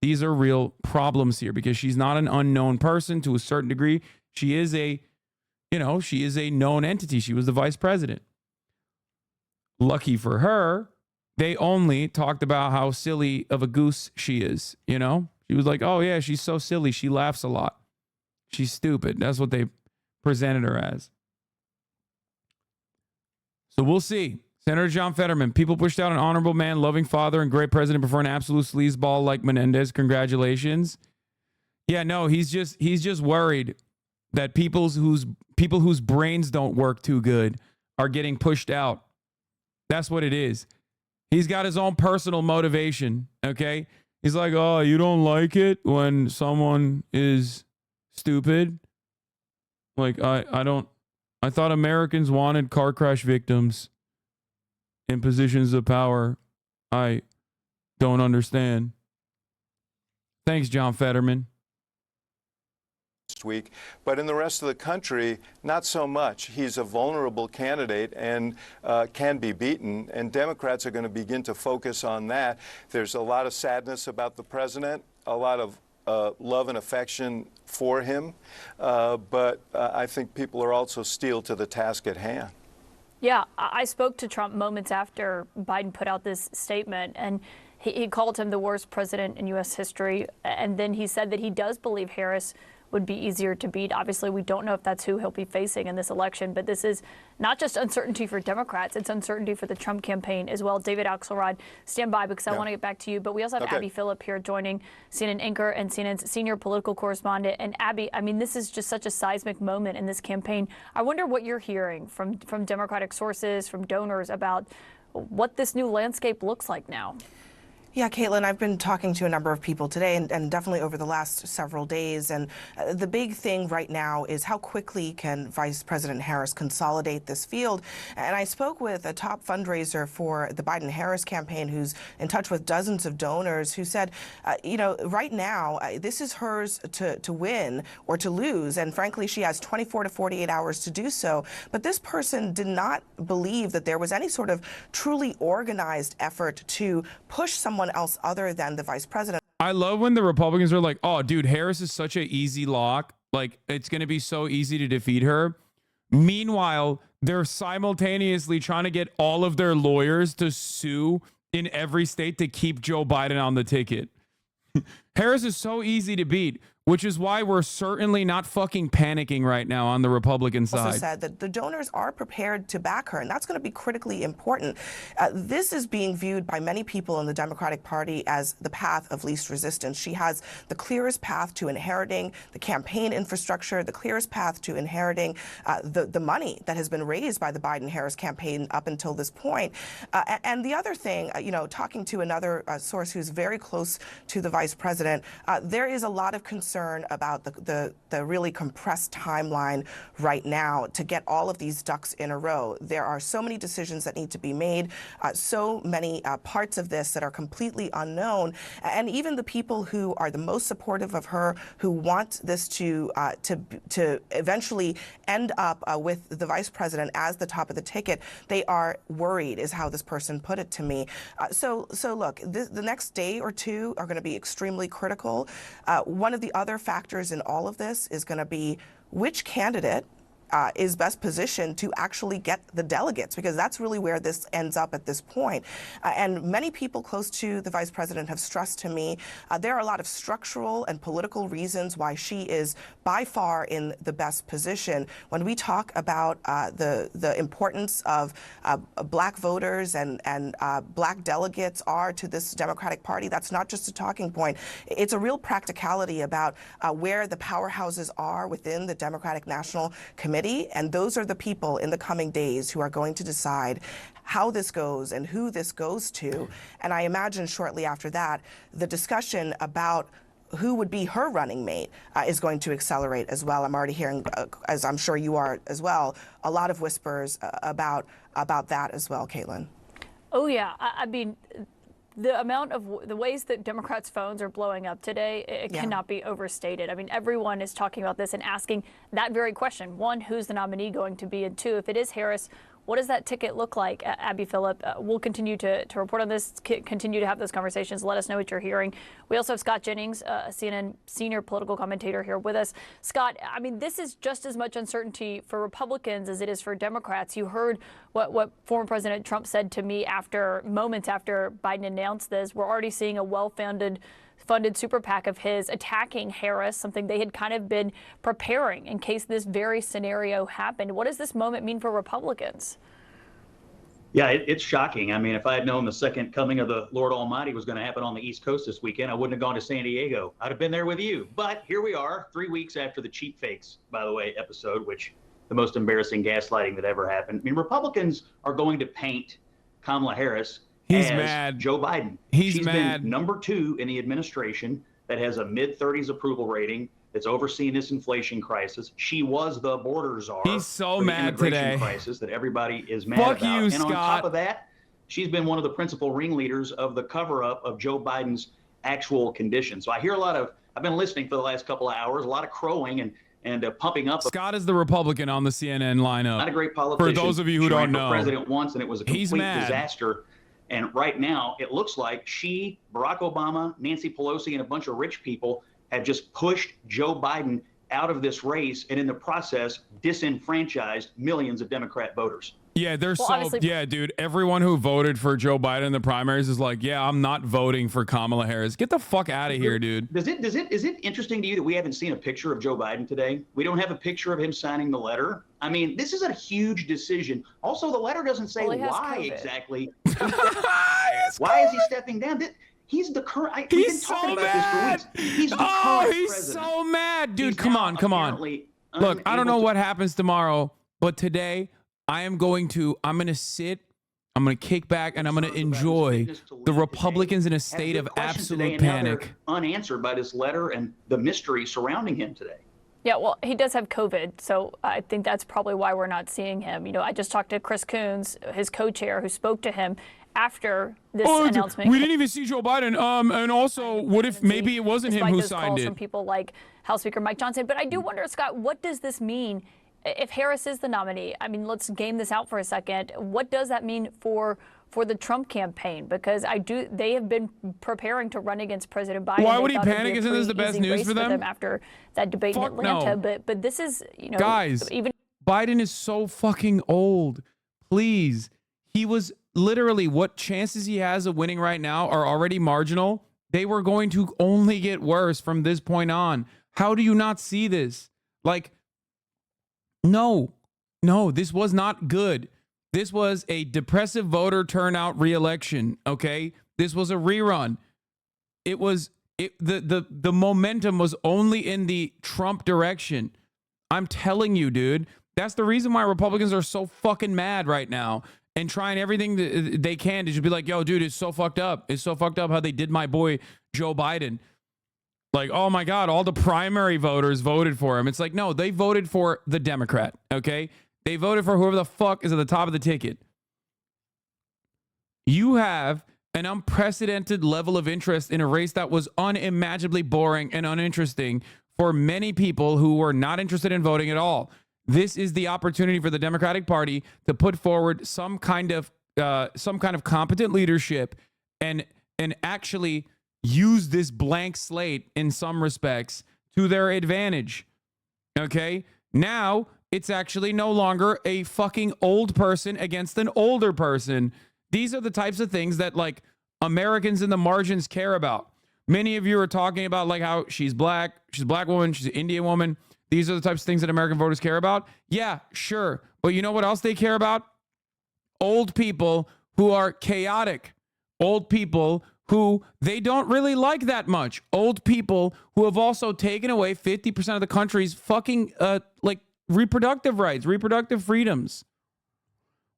These are real problems here because she's not an unknown person to a certain degree. She is a known entity. She was the vice president. Lucky for her, they only talked about how silly of a goose she is, you know? She was like, oh yeah, she's so silly. She laughs a lot. She's stupid. That's what they presented her as. So we'll see. Senator John Fetterman, people pushed out an honorable man, loving father, and great president before an absolute sleazeball like Menendez. Congratulations. Yeah, no, he's just worried that people whose brains don't work too good are getting pushed out. That's what it is. He's got his own personal motivation, okay? He's like, oh, you don't like it when someone is stupid? Like, I thought Americans wanted car crash victims in positions of power. I don't understand. Thanks, John Fetterman. Week, but in the rest of the country, not so much. He's a vulnerable candidate and can be beaten, and Democrats are going to begin to focus on that. There's a lot of sadness about the president, a lot of love and affection for him, but I think people are also steeled to the task at hand. Yeah, I spoke to Trump moments after Biden put out this statement, and he called him the worst president in U.S. history, and then he said that he does believe Harris would be easier to beat. Obviously, we don't know if that's who he'll be facing in this election, but this is not just uncertainty for Democrats, it's uncertainty for the Trump campaign as well. David Axelrod, stand by because I want to get back to you, but we also have Abby Phillip here joining, CNN anchor and CNN's senior political correspondent. And Abby, I mean, this is just such a seismic moment in this campaign. I wonder what you're hearing from Democratic sources, from donors about what this new landscape looks like now. Yeah, Caitlin, I've been talking to a number of people today and definitely over the last several days. And the big thing right now is how quickly can Vice President Harris consolidate this field? And I spoke with a top fundraiser for the Biden-Harris campaign who's in touch with dozens of donors who said, right now, this is hers to win or to lose. And frankly, she has 24 to 48 hours to do so. But this person did not believe that there was any sort of truly organized effort to push someone else other than the vice president. I love when the Republicans are like, oh, dude, Harris is such an easy lock. Like, it's going to be so easy to defeat her. Meanwhile, they're simultaneously trying to get all of their lawyers to sue in every state to keep Joe Biden on the ticket. Harris is so easy to beat, which is why we're certainly not fucking panicking right now on the Republican side. Also said that the donors are prepared to back her, and that's going to be critically important. This is being viewed by many people in the Democratic Party as the path of least resistance. She has the clearest path to inheriting the campaign infrastructure, the clearest path to inheriting the money that has been raised by the Biden-Harris campaign up until this point. And the other thing, talking to another source who's very close to the vice president, there is a lot of concern about the really compressed timeline right now to get all of these ducks in a row. There are so many decisions that need to be made, so many parts of this that are completely unknown, and even the people who are the most supportive of her, who want this to eventually end up with the vice president as the top of the ticket, they are worried, is how this person put it to me. So look, the next day or two are going to be extremely critical. One of the other factors in all of this is going to be which candidate is best positioned to actually get the delegates, because that's really where this ends up at this point. And many people close to the vice president have stressed to me there are a lot of structural and political reasons why she is by far in the best position. When we talk about the importance of black voters and black delegates are to this Democratic Party, that's not just a talking point. It's a real practicality about where the powerhouses are within the Democratic National Committee. And those are the people in the coming days who are going to decide how this goes and who this goes to. And I imagine shortly after that, the discussion about who would be her running mate is going to accelerate as well. I'm already hearing, as I'm sure you are as well, a lot of whispers about that as well, Caitlin. Oh, yeah. I mean, the amount of the ways that Democrats' phones are blowing up today, it cannot be overstated. I mean, everyone is talking about this and asking that very question. One, who's the nominee going to be? And two, if it is Harris, What does that ticket look like, Abby Phillip? We'll continue to report on this, continue to have those conversations. Let us know what you're hearing. We also have Scott Jennings, a CNN senior political commentator, here with us. Scott, I mean, this is just as much uncertainty for Republicans as it is for Democrats. You heard what former President Trump said to me moments after Biden announced this. We're already seeing a well-funded super PAC of his attacking Harris, something they had kind of been preparing in case this very scenario happened. What does this moment mean for Republicans? Yeah, it's shocking. I mean, if I had known the second coming of the Lord Almighty was going to happen on the East Coast this weekend, I wouldn't have gone to San Diego. I'd have been there with you. But here we are, 3 weeks after the cheap fakes, by the way, episode, which the most embarrassing gaslighting that ever happened. I mean, Republicans are going to paint Kamala Harris as mad. Joe Biden. She's been number 2 in the administration that has a mid-30s approval rating that's overseeing this inflation crisis. She was the border czar. He's so for the mad immigration today. Crisis that everybody is mad Fuck about. you, And Scott. on top of that, she's been one of the principal ringleaders of the cover-up of Joe Biden's actual condition. So I hear I've been listening for the last couple of hours, a lot of crowing and pumping up. Scott is the Republican on the CNN lineup. Not a great politician. For those of you who She ran don't for know, president once, and it was a he's complete mad. disaster. And right now, it looks like she, Barack Obama, Nancy Pelosi, and a bunch of rich people have just pushed Joe Biden out of this race, and in the process, disenfranchised millions of Democrat voters. Yeah, yeah, dude. Everyone who voted for Joe Biden in the primaries is like, yeah, I'm not voting for Kamala Harris. Get the fuck out of here, dude. Is it interesting to you that we haven't seen a picture of Joe Biden today? We don't have a picture of him signing the letter. I mean, this is a huge decision. Also, the letter doesn't say why exactly. Why is he stepping down? He's the current. We've been talking about this for weeks. He's the current president. So mad, dude. He's Come on. Look, I don't know what happens tomorrow, but today I'm going to sit, I'm going to kick back, and I'm going to enjoy the Republicans in a state of absolute panic. Unanswered by this letter and the mystery surrounding him today. Yeah, well, he does have COVID, so I think that's probably why we're not seeing him. You know, I just talked to Chris Coons, his co-chair, who spoke to him after this announcement. We didn't even see Joe Biden. And also, what if maybe it wasn't him who signed it? From people like House Speaker Mike Johnson. But I do wonder, Scott, what does this mean if Harris is the nominee? I mean, let's game this out for a second. What does that mean for the Trump campaign? Because they have been preparing to run against President Biden. Why would he panic? Isn't this the best news for them? After that debate in Atlanta? No. But this is, guys, even Biden is so fucking old. Please. He was literally, what chances he has of winning right now are already marginal. They were going to only get worse from this point on. How do you not see this? Like, no, this was not good. This was a depressive voter turnout re-election. Okay. This was a rerun. The momentum was only in the Trump direction. I'm telling you, dude, that's the reason why Republicans are so fucking mad right now and trying everything that they can to just be like, yo, dude, it's so fucked up. It's so fucked up how they did my boy Joe Biden. Like, oh my God, all the primary voters voted for him. It's like, no, they voted for the Democrat, okay? They voted for whoever the fuck is at the top of the ticket. You have an unprecedented level of interest in a race that was unimaginably boring and uninteresting for many people who were not interested in voting at all. This is the opportunity for the Democratic Party to put forward some kind of competent leadership and actually use this blank slate in some respects to their advantage. Okay? Now, it's actually no longer a fucking old person against an older person. These are the types of things that, like, Americans in the margins care about. Many of you are talking about, like, how she's a black woman, she's an Indian woman. These are the types of things that American voters care about. Yeah, sure. But you know what else they care about? Old people who are chaotic. Old people who they don't really like that much. Old people who have also taken away 50% of the country's fucking, reproductive rights, reproductive freedoms.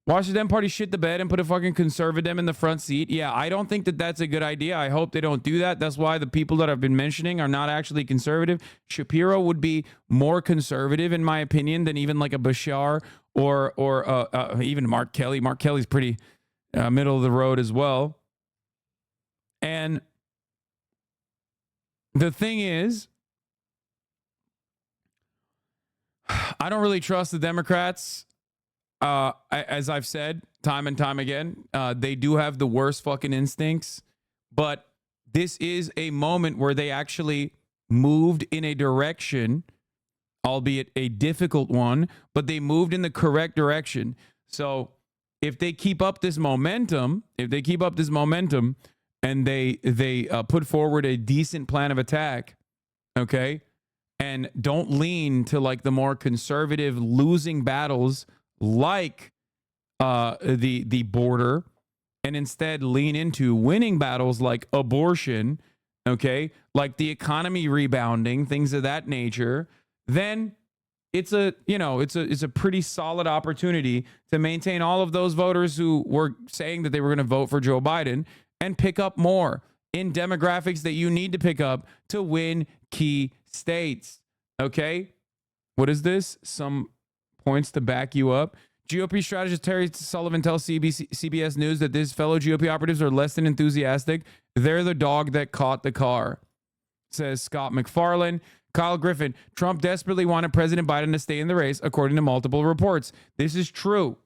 Watch the Dem Party shit the bed and put a fucking conservative in the front seat. Yeah, I don't think that that's a good idea. I hope they don't do that. That's why the people that I've been mentioning are not actually conservative. Shapiro would be more conservative, in my opinion, than even like a Bashar or even Mark Kelly. Mark Kelly's pretty middle of the road as well. And the thing is, I don't really trust the Democrats. as I've said time and time again, they do have the worst fucking instincts, but this is a moment where they actually moved in a direction, albeit a difficult one, but they moved in the correct direction. So if they keep up this momentum, and they put forward a decent plan of attack, okay, and don't lean to like the more conservative losing battles like the border, and instead lean into winning battles like abortion, okay, like the economy rebounding, things of that nature, then it's a pretty solid opportunity to maintain all of those voters who were saying that they were going to vote for Joe Biden and pick up more in demographics that you need to pick up to win key states. Okay? What is this? Some points to back you up. GOP strategist Terry Sullivan tells CBS News that his fellow GOP operatives are less than enthusiastic. They're the dog that caught the car, says Scott McFarlane. Kyle Griffin, Trump desperately wanted President Biden to stay in the race, according to multiple reports. This is true.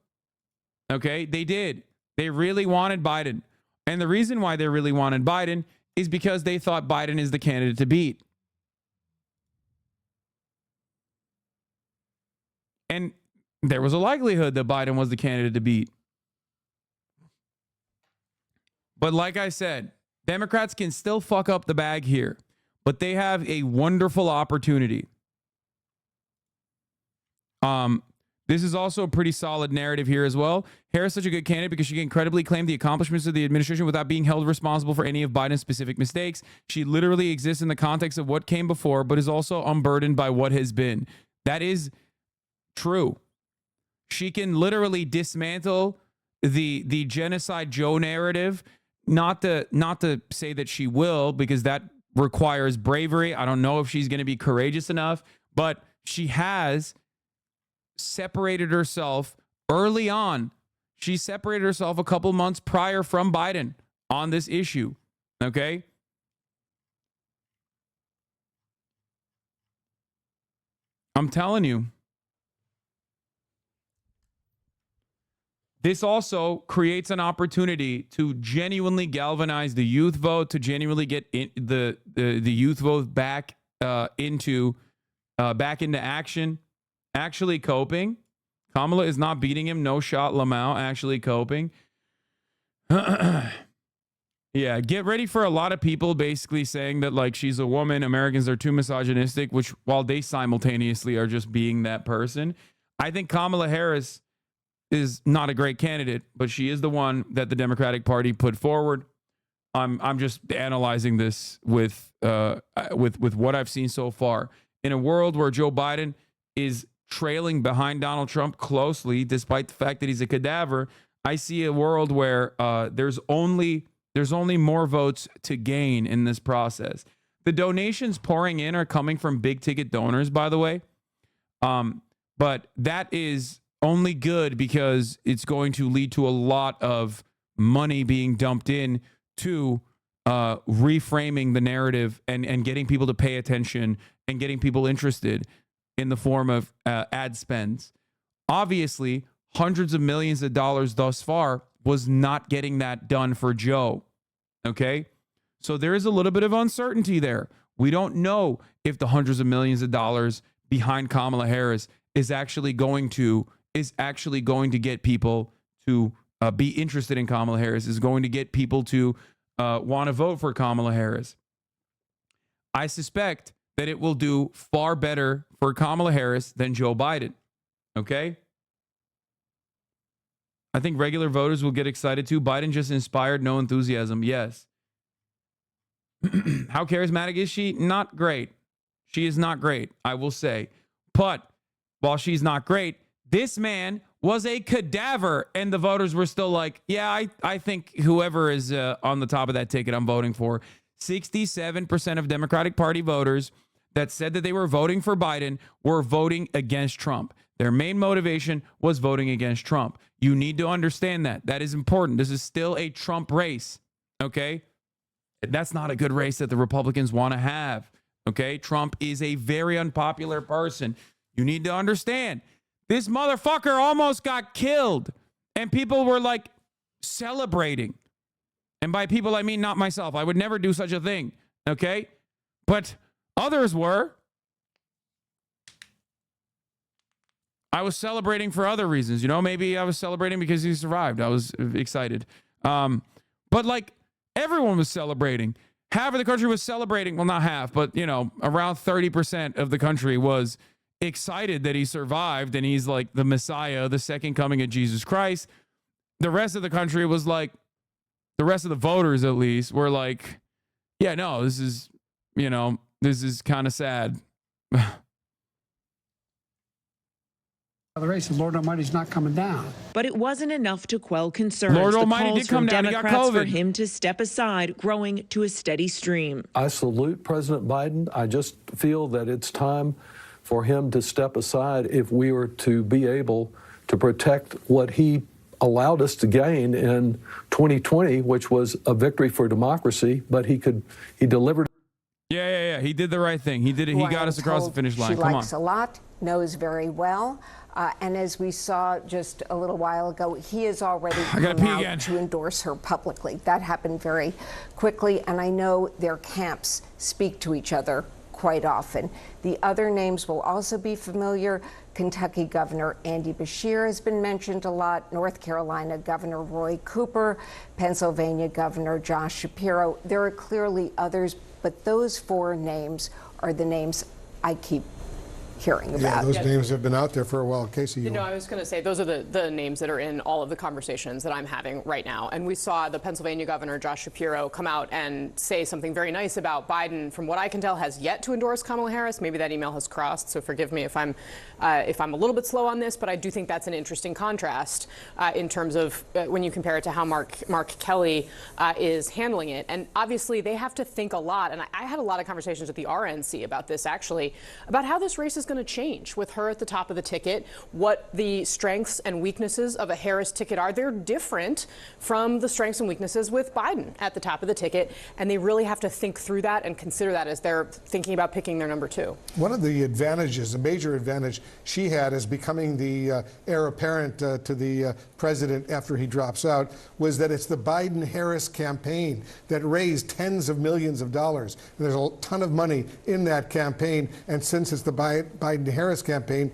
Okay, they did. They really wanted Biden. And the reason why they really wanted Biden is because they thought Biden is the candidate to beat. And there was a likelihood that Biden was the candidate to beat. But like I said, Democrats can still fuck up the bag here, but they have a wonderful opportunity. This is also a pretty solid narrative here as well. Harris is such a good candidate because she can credibly claim the accomplishments of the administration without being held responsible for any of Biden's specific mistakes. She literally exists in the context of what came before, but is also unburdened by what has been. That is true. She can literally dismantle the genocide Joe narrative. Not to say that she will, because that requires bravery. I don't know if she's going to be courageous enough, but she has separated herself early on. She separated herself a couple months prior from Biden on this issue. Okay? I'm telling you. This also creates an opportunity to genuinely galvanize the youth vote, to genuinely get the youth vote back into action, actually coping. Kamala is not beating him. No shot, Lamau actually coping. Yeah, get ready for a lot of people basically saying that like she's a woman, Americans are too misogynistic, which while they simultaneously are just being that person. I think Kamala Harris is not a great candidate, but she is the one that the Democratic Party put forward. I'm just analyzing this with what I've seen so far. In a world where Joe Biden is trailing behind Donald Trump closely, despite the fact that he's a cadaver, I see a world where there's only more votes to gain in this process. The donations pouring in are coming from big ticket donors, by the way. But that is only good because it's going to lead to a lot of money being dumped in to reframing the narrative and getting people to pay attention and getting people interested in the form of ad spends. Obviously, hundreds of millions of dollars thus far was not getting that done for Joe. Okay? So there is a little bit of uncertainty there. We don't know if the hundreds of millions of dollars behind Kamala Harris is actually going to get people to be interested in Kamala Harris, is going to get people to want to vote for Kamala Harris. I suspect that it will do far better for Kamala Harris than Joe Biden. Okay? I think regular voters will get excited too. Biden just inspired no enthusiasm. Yes. How charismatic is she? Not great. She is not great, I will say. But while she's not great, this man was a cadaver, and the voters were still like, yeah, I think whoever is on the top of that ticket, I'm voting for. 67% of Democratic Party voters that said that they were voting for Biden were voting against Trump. Their main motivation was voting against Trump. You need to understand that. That is important. This is still a Trump race, okay? That's not a good race that the Republicans want to have, okay? Trump is a very unpopular person. You need to understand This motherfucker almost got killed. And people were like celebrating. And by people, I mean not myself. I would never do such a thing. Okay? But others were. I was celebrating for other reasons. You know, maybe I was celebrating because he survived. I was excited. But like everyone was celebrating. Half of the country was celebrating. Well, not half, but you know, around 30% of the country was excited that he survived and he's like the Messiah, the second coming of Jesus Christ. The rest of the country was like, the rest of the voters at least were like, yeah, no, this is, you know, this is kind of sad. The race, and Lord Almighty's not coming down. But it wasn't enough to quell concerns. Lord the Almighty calls did come from down. He got Democrats for COVID. him to step aside, growing to a steady stream. I salute President Biden. I just feel that it's time for him to step aside if we were to be able to protect what he allowed us to gain in 2020, which was a victory for democracy. But he delivered. Yeah. He did the right thing. He did it. He got us across the finish line. She Come likes on. a lot, knows very well. And as we saw just a little while ago, he has already come out to endorse her publicly. That happened very quickly, and I know their camps speak to each other quite often. The other names will also be familiar. Kentucky Governor Andy Beshear has been mentioned a lot, North Carolina Governor Roy Cooper, Pennsylvania Governor Josh Shapiro. There are clearly others, but those four names are the names I keep hearing about. Yeah, those names have been out there for a while. Casey, You know, I was going to say, those are the names that are in all of the conversations that I'm having right now. And we saw the Pennsylvania governor, Josh Shapiro, come out and say something very nice about Biden. From what I can tell, has yet to endorse Kamala Harris. Maybe that email has crossed, so forgive me if I'm a little bit slow on this, but I do think that's an interesting contrast in terms of when you compare it to how Mark Kelly is handling it. And obviously, they have to think a lot. And I had a lot of conversations with the RNC about this, actually, about how this race is going to change with her at the top of the ticket, what the strengths and weaknesses of a Harris ticket are. They're different from the strengths and weaknesses with Biden at the top of the ticket, and they really have to think through that and consider that as they're thinking about picking their number two. One of the advantages, a major advantage she had as becoming the heir apparent to the president after he drops out, was that it's the Biden-Harris campaign that raised tens of millions of dollars. And there's a ton of money in that campaign, and since it's the Biden-Harris campaign,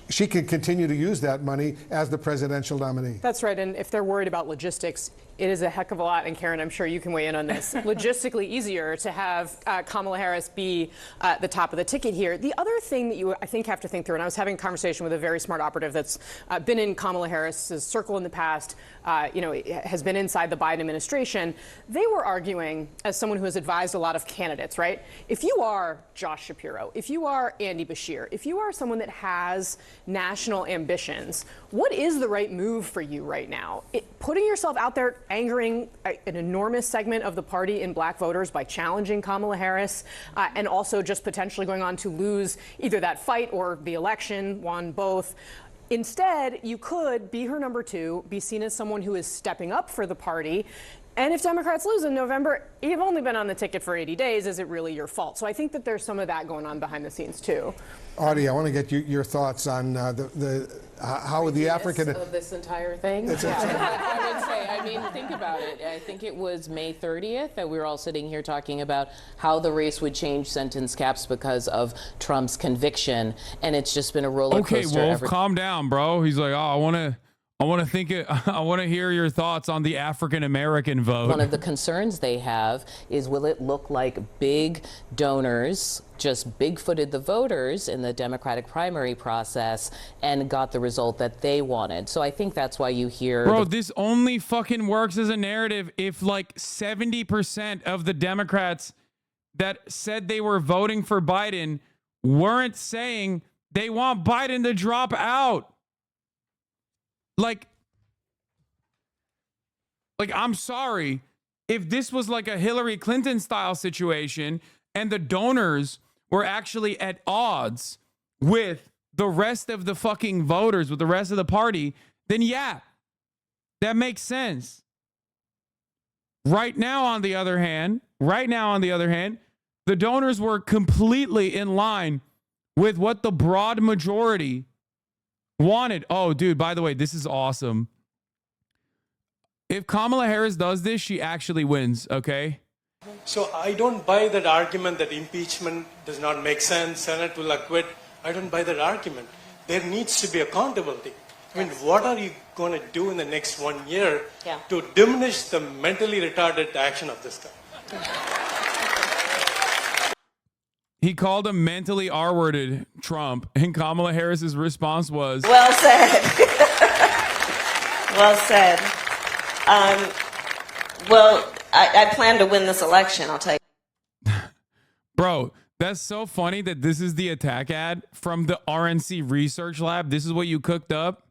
she can continue to use that money as the presidential nominee. That's right, and if they're worried about logistics, it is a heck of a lot, and Karen, I'm sure you can weigh in on this, logistically easier to have Kamala Harris be the top of the ticket here. The other thing that you, I think, have to think through, and I was having a conversation with a very smart operative that's been in Kamala Harris's circle in the past, has been inside the Biden administration. They were arguing, as someone who has advised a lot of candidates, right? If you are Josh Shapiro, if you are Andy Beshear, if you are someone that has national ambitions, what is the right move for you right now? Putting yourself out there, angering an enormous segment of the party in black voters by challenging Kamala Harris, and also just potentially going on to lose either that fight or the election, won both. Instead, you could be her number two, be seen as someone who is stepping up for the party. And if Democrats lose in November, you've only been on the ticket for 80 days. Is it really your fault? So I think that there's some of that going on behind the scenes, too. Audie, I want to get your thoughts on how the African of this entire thing. I would say, I mean, think about it. I think it was May 30th that we were all sitting here talking about how the race would change sentence caps because of Trump's conviction, and it's just been a roller coaster. Okay, Wolf, calm down, bro. He's like, I want to hear your thoughts on the African American vote. One of the concerns they have is, will it look like big donors just big-footed the voters in the Democratic primary process and got the result that they wanted? So I think that's why you hear... Bro, this only fucking works as a narrative if like 70% of the Democrats that said they were voting for Biden weren't saying they want Biden to drop out. Like, I'm sorry. If this was like a Hillary Clinton style situation and the donors were actually at odds with the rest of the fucking voters, with the rest of the party, then yeah, that makes sense. Right now, on the other hand, the donors were completely in line with what the broad majority Wanted. Oh, dude, by the way, this is awesome. If Kamala Harris does this, she actually wins, okay? So I don't buy that argument that impeachment does not make sense, Senate will acquit. I don't buy that argument. There needs to be accountability. I mean, what are you going to do in the next 1 year to diminish the mentally retarded action of this guy? He called him mentally R-worded Trump, and Kamala Harris's response was, well said. Well said. Well, I plan to win this election, I'll tell you. bro, that's so funny that this is the attack ad from the RNC Research Lab. This is what you cooked up.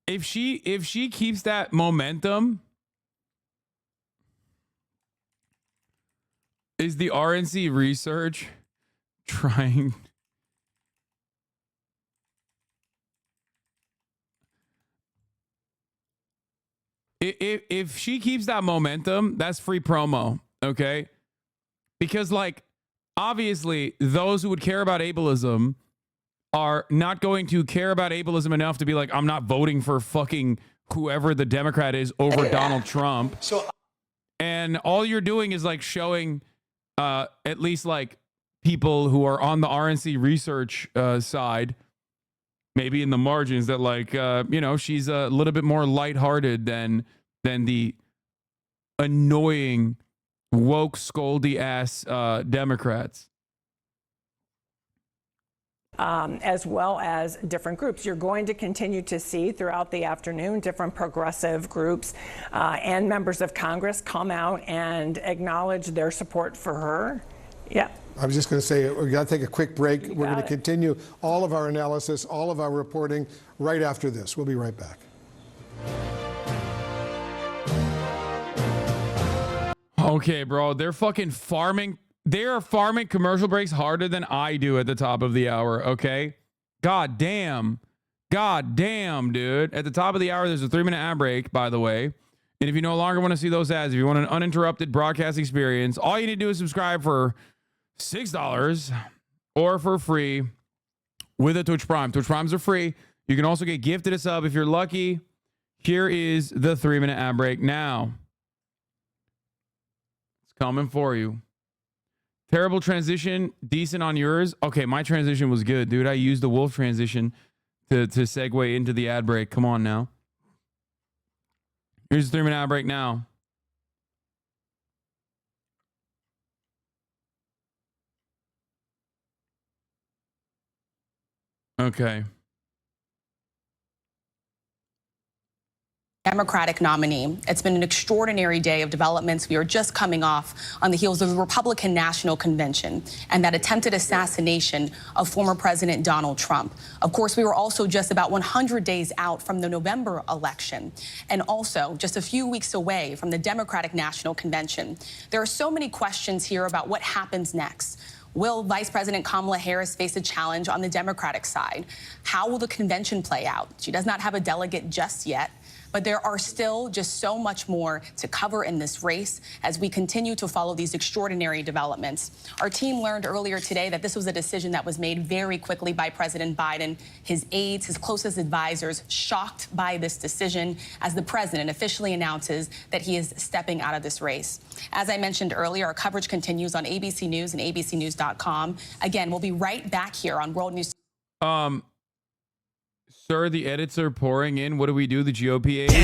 If she keeps that momentum, is the RNC research trying? If she keeps that momentum, that's free promo, okay? Because like obviously those who would care about ableism are not going to care about ableism enough to be like, I'm not voting for fucking whoever the Democrat is over Donald Trump. And all you're doing is like showing at least like people who are on the RNC research side, maybe in the margins, that like, you know, she's a little bit more lighthearted than the annoying, woke, scoldy ass Democrats. As well as different groups. You're going to continue to see throughout the afternoon different progressive groups and members of Congress come out and acknowledge their support for her. Yeah. I was just going to say, we've got to take a quick break. We're going to continue all of our analysis, all of our reporting right after this. We'll be right back. Okay, bro. They're fucking farming. They are farming commercial breaks harder than I do at the top of the hour, okay? God damn. God damn, dude. At the top of the hour, there's a 3-minute ad break, by the way. And if you no longer want to see those ads, if you want an uninterrupted broadcast experience, all you need to do is subscribe for $6 or for free with a Twitch Prime. Twitch Primes are free. You can also get gifted a sub if you're lucky. Here is the 3-minute ad break now. It's coming for you. Terrible transition, decent on yours. Okay, my transition was good, dude. I used the wolf transition to segue into the ad break. Come on now. Here's the 3-minute ad break now. Okay. Democratic nominee. It's been an extraordinary day of developments. We are just coming off on the heels of the Republican National Convention and that attempted assassination of former President Donald Trump. Of course, we were also just about 100 days out from the November election and also just a few weeks away from the Democratic National Convention. There are so many questions here about what happens next. Will Vice President Kamala Harris face a challenge on the Democratic side? How will the convention play out? She does not have a delegate just yet. But there are still just so much more to cover in this race as we continue to follow these extraordinary developments. Our team learned earlier today that this was a decision that was made very quickly by President Biden. His aides, his closest advisors, shocked by this decision as the president officially announces that he is stepping out of this race. As I mentioned earlier, our coverage continues on ABC News and abcnews.com. Again, we'll be right back here on World News. Sir, the edits are pouring in. What do we do? The GOP aides?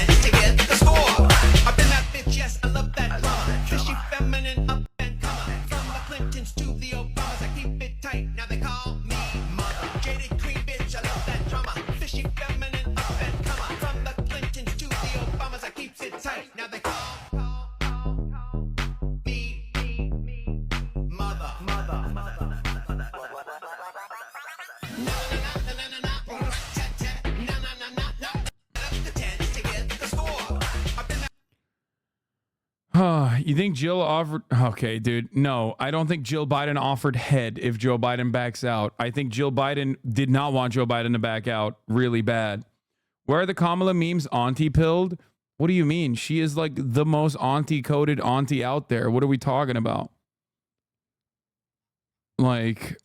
You think Jill offered? Okay, dude. No, I don't think Jill Biden offered head if Joe Biden backs out. I think Jill Biden did not want Joe Biden to back out really bad. Where are the Kamala memes auntie pilled? What do you mean? She is like the most auntie-coded auntie out there. What are we talking about? Like,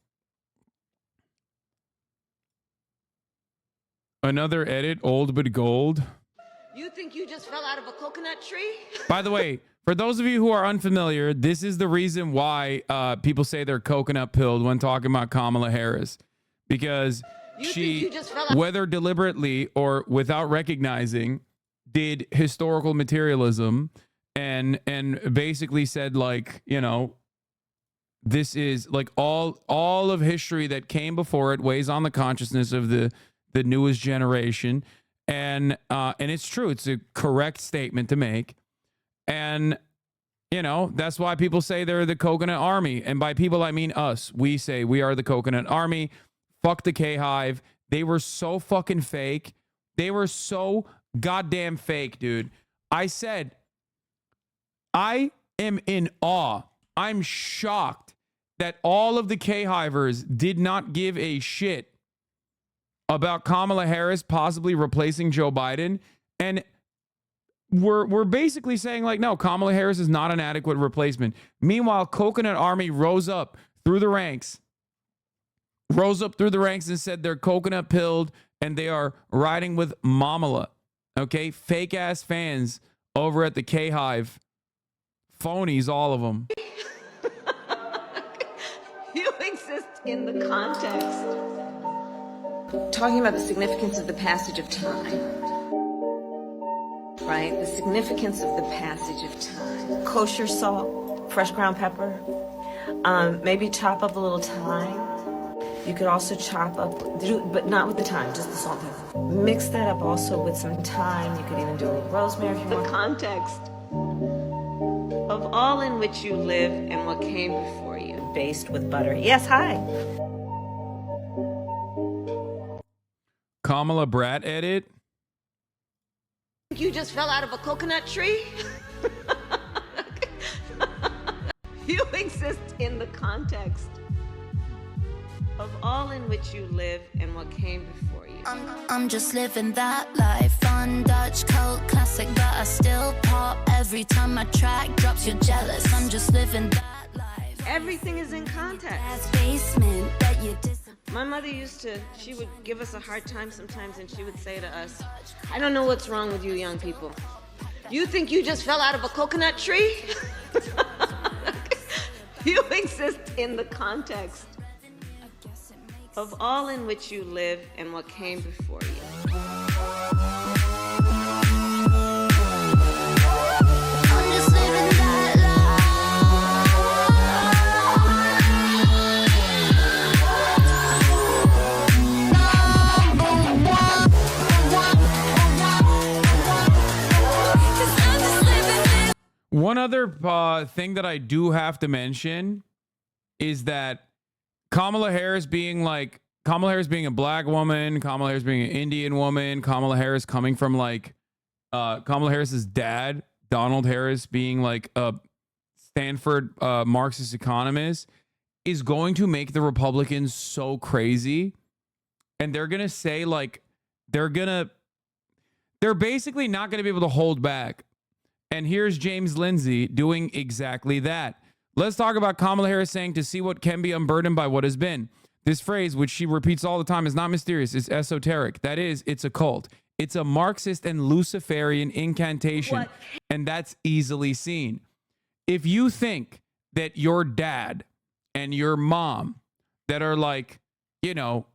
another edit, old but gold. You think you just fell out of a coconut tree? By the way, for those of you who are unfamiliar, this is the reason why people say they're coconut pilled when talking about Kamala Harris. Because she, whether deliberately or without recognizing, did historical materialism and basically said, like, you know, this is like all of history that came before it weighs on the consciousness of the newest generation. And it's true. It's a correct statement to make. And, you know, that's why people say they're the coconut army. And by people, I mean us. We say we are the coconut army. Fuck the K-Hive. They were so fucking fake. They were so goddamn fake, dude. I said, I am in awe. I'm shocked that all of the K-Hivers did not give a shit about Kamala Harris possibly replacing Joe Biden. And we're basically saying, like, no, Kamala Harris is not an adequate replacement. Meanwhile, Coconut Army rose up through the ranks and said they're coconut pilled and they are riding with Mamala. Okay, fake ass fans over at the K-Hive. Phonies, all of them. You exist in the context. Talking about the significance of the passage of time. Right? The significance of the passage of time. Kosher salt, fresh ground pepper. Maybe chop up a little thyme. You could also chop up, but not with the thyme, just the salt and pepper. Mix that up also with some thyme. You could even do a little rosemary if you want. The context of all in which you live and what came before you, based with butter. Yes, hi. Kamala Brat edit. You just fell out of a coconut tree? You exist in the context of all in which you live and what came before you. I'm just living that life on Dutch cult classic, but I still pop every time my track drops. You're jealous. I'm just living that life. Everything is in context. Basement that you My mother she would give us a hard time sometimes, and she would say to us, I don't know what's wrong with you young people. You think you just fell out of a coconut tree? You exist in the context of all in which you live and what came before you. I'm just living that One other thing that I do have to mention is that Kamala Harris being a black woman, Kamala Harris being an Indian woman, Kamala Harris coming from like Kamala Harris's dad, Donald Harris, being like a Stanford Marxist economist, is going to make the Republicans so crazy. And they're going to say, like, they're basically not going to be able to hold back. And here's James Lindsay doing exactly that. Let's talk about Kamala Harris saying to see what can be unburdened by what has been. This phrase, which she repeats all the time, is not mysterious. It's esoteric. That is, it's a cult. It's a Marxist and Luciferian incantation. And that's easily seen. If you think that your dad and your mom that are like, you know,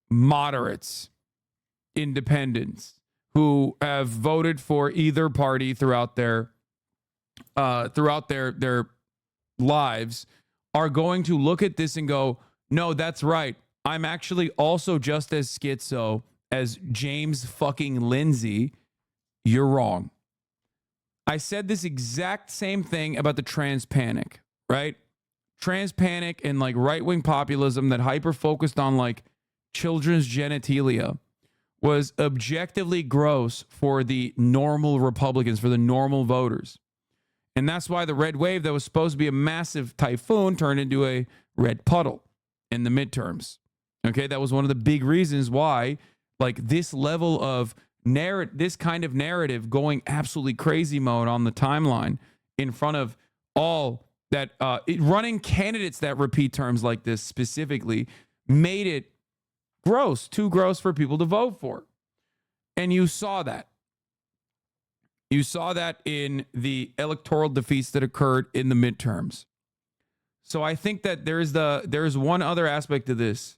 moderates, independents, who have voted for either party throughout their lives, are going to look at this and go, no, that's right. I'm actually also just as schizo as James fucking Lindsay. You're wrong. I said this exact same thing about the trans panic, right? Trans panic and like right-wing populism that hyper-focused on like children's genitalia was objectively gross for the normal Republicans, for the normal voters. And that's why the red wave that was supposed to be a massive typhoon turned into a red puddle in the midterms. Okay, that was one of the big reasons why, like, this level of this kind of narrative going absolutely crazy mode on the timeline in front of all that running candidates that repeat terms like this specifically made it gross, too gross for people to vote for. And you saw that. You saw that in the electoral defeats that occurred in the midterms. So I think that there's one other aspect to this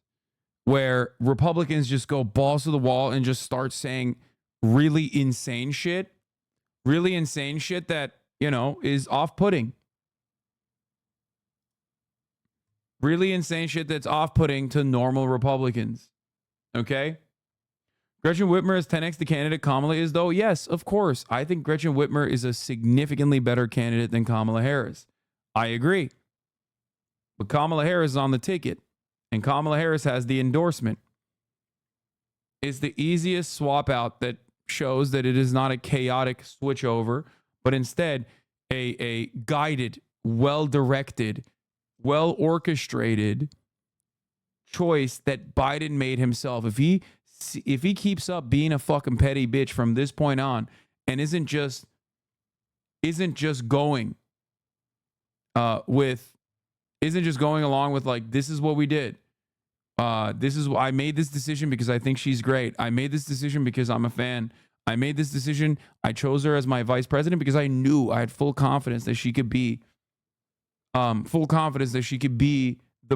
where Republicans just go balls to the wall and just start saying really insane shit that, is off-putting. Really insane shit that's off-putting to normal Republicans. Okay? Gretchen Whitmer is 10x the candidate Kamala is, though? Yes, of course. I think Gretchen Whitmer is a significantly better candidate than Kamala Harris. I agree. But Kamala Harris is on the ticket, and Kamala Harris has the endorsement. It's the easiest swap out that shows that it is not a chaotic switchover, but instead a guided, well-directed, well-orchestrated choice that Biden made himself. If he keeps up being a fucking petty bitch from this point on and isn't just going along with like, this is what we did. I made this decision because I think she's great. I made this decision because I'm a fan. I made this decision. I chose her as my vice president because I knew I had full confidence that she could be the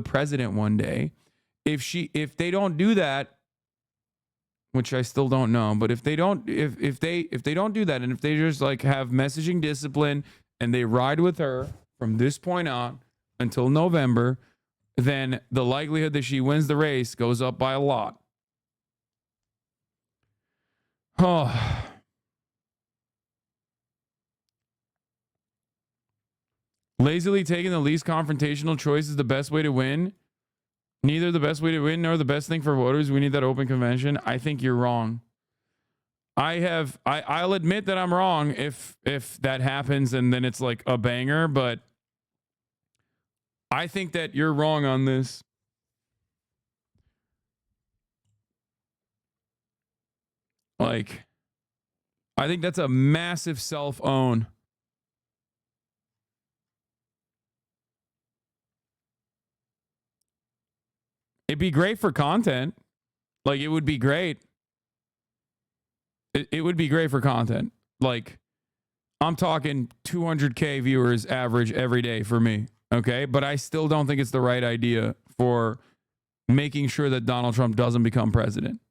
president one day. If they don't do that, which I still don't know, but if they don't do that, and if they just like have messaging discipline and they ride with her from this point on until November, then the likelihood that she wins the race goes up by a lot. Oh. Lazily taking the least confrontational choice is the best way to win. Neither the best way to win nor the best thing for voters. We need that open convention. I think you're wrong. I'll admit that I'm wrong if that happens and then it's like a banger, but I think that you're wrong on this. Like, I think that's a massive self-own. It'd be great for content. Like, it would be great. It would be great for content. Like, I'm talking 200K viewers average every day for me. Okay? But I still don't think it's the right idea for making sure that Donald Trump doesn't become president.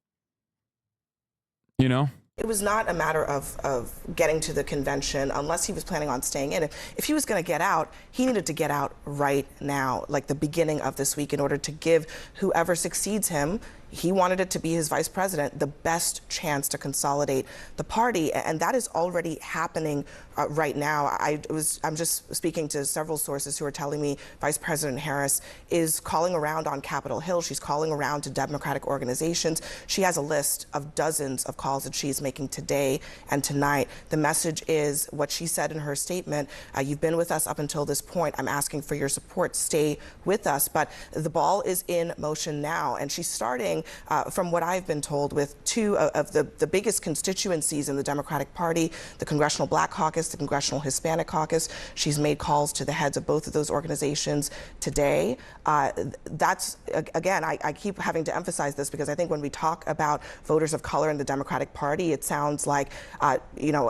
You know? It was not a matter of getting to the convention unless he was planning on staying in. If he was going to get out, he needed to get out right now, like the beginning of this week, in order to give whoever succeeds him, he wanted it to be his vice president, the best chance to consolidate the party. And that is already happening right now. I'm just speaking to several sources who are telling me Vice President Harris is calling around on Capitol Hill. She's calling around to Democratic organizations. She has a list of dozens of calls that she's making today and tonight. The message is what she said in her statement. You've been with us up until this point. I'm asking for your support. Stay with us. But the ball is in motion now. And she's starting, from what I've been told, with two of the biggest constituencies in the Democratic Party, the Congressional Black Caucus, the Congressional Hispanic Caucus. She's made calls to the heads of both of those organizations today. That's, again, I keep having to emphasize this because I think when we talk about voters of color in the Democratic Party, it sounds like, a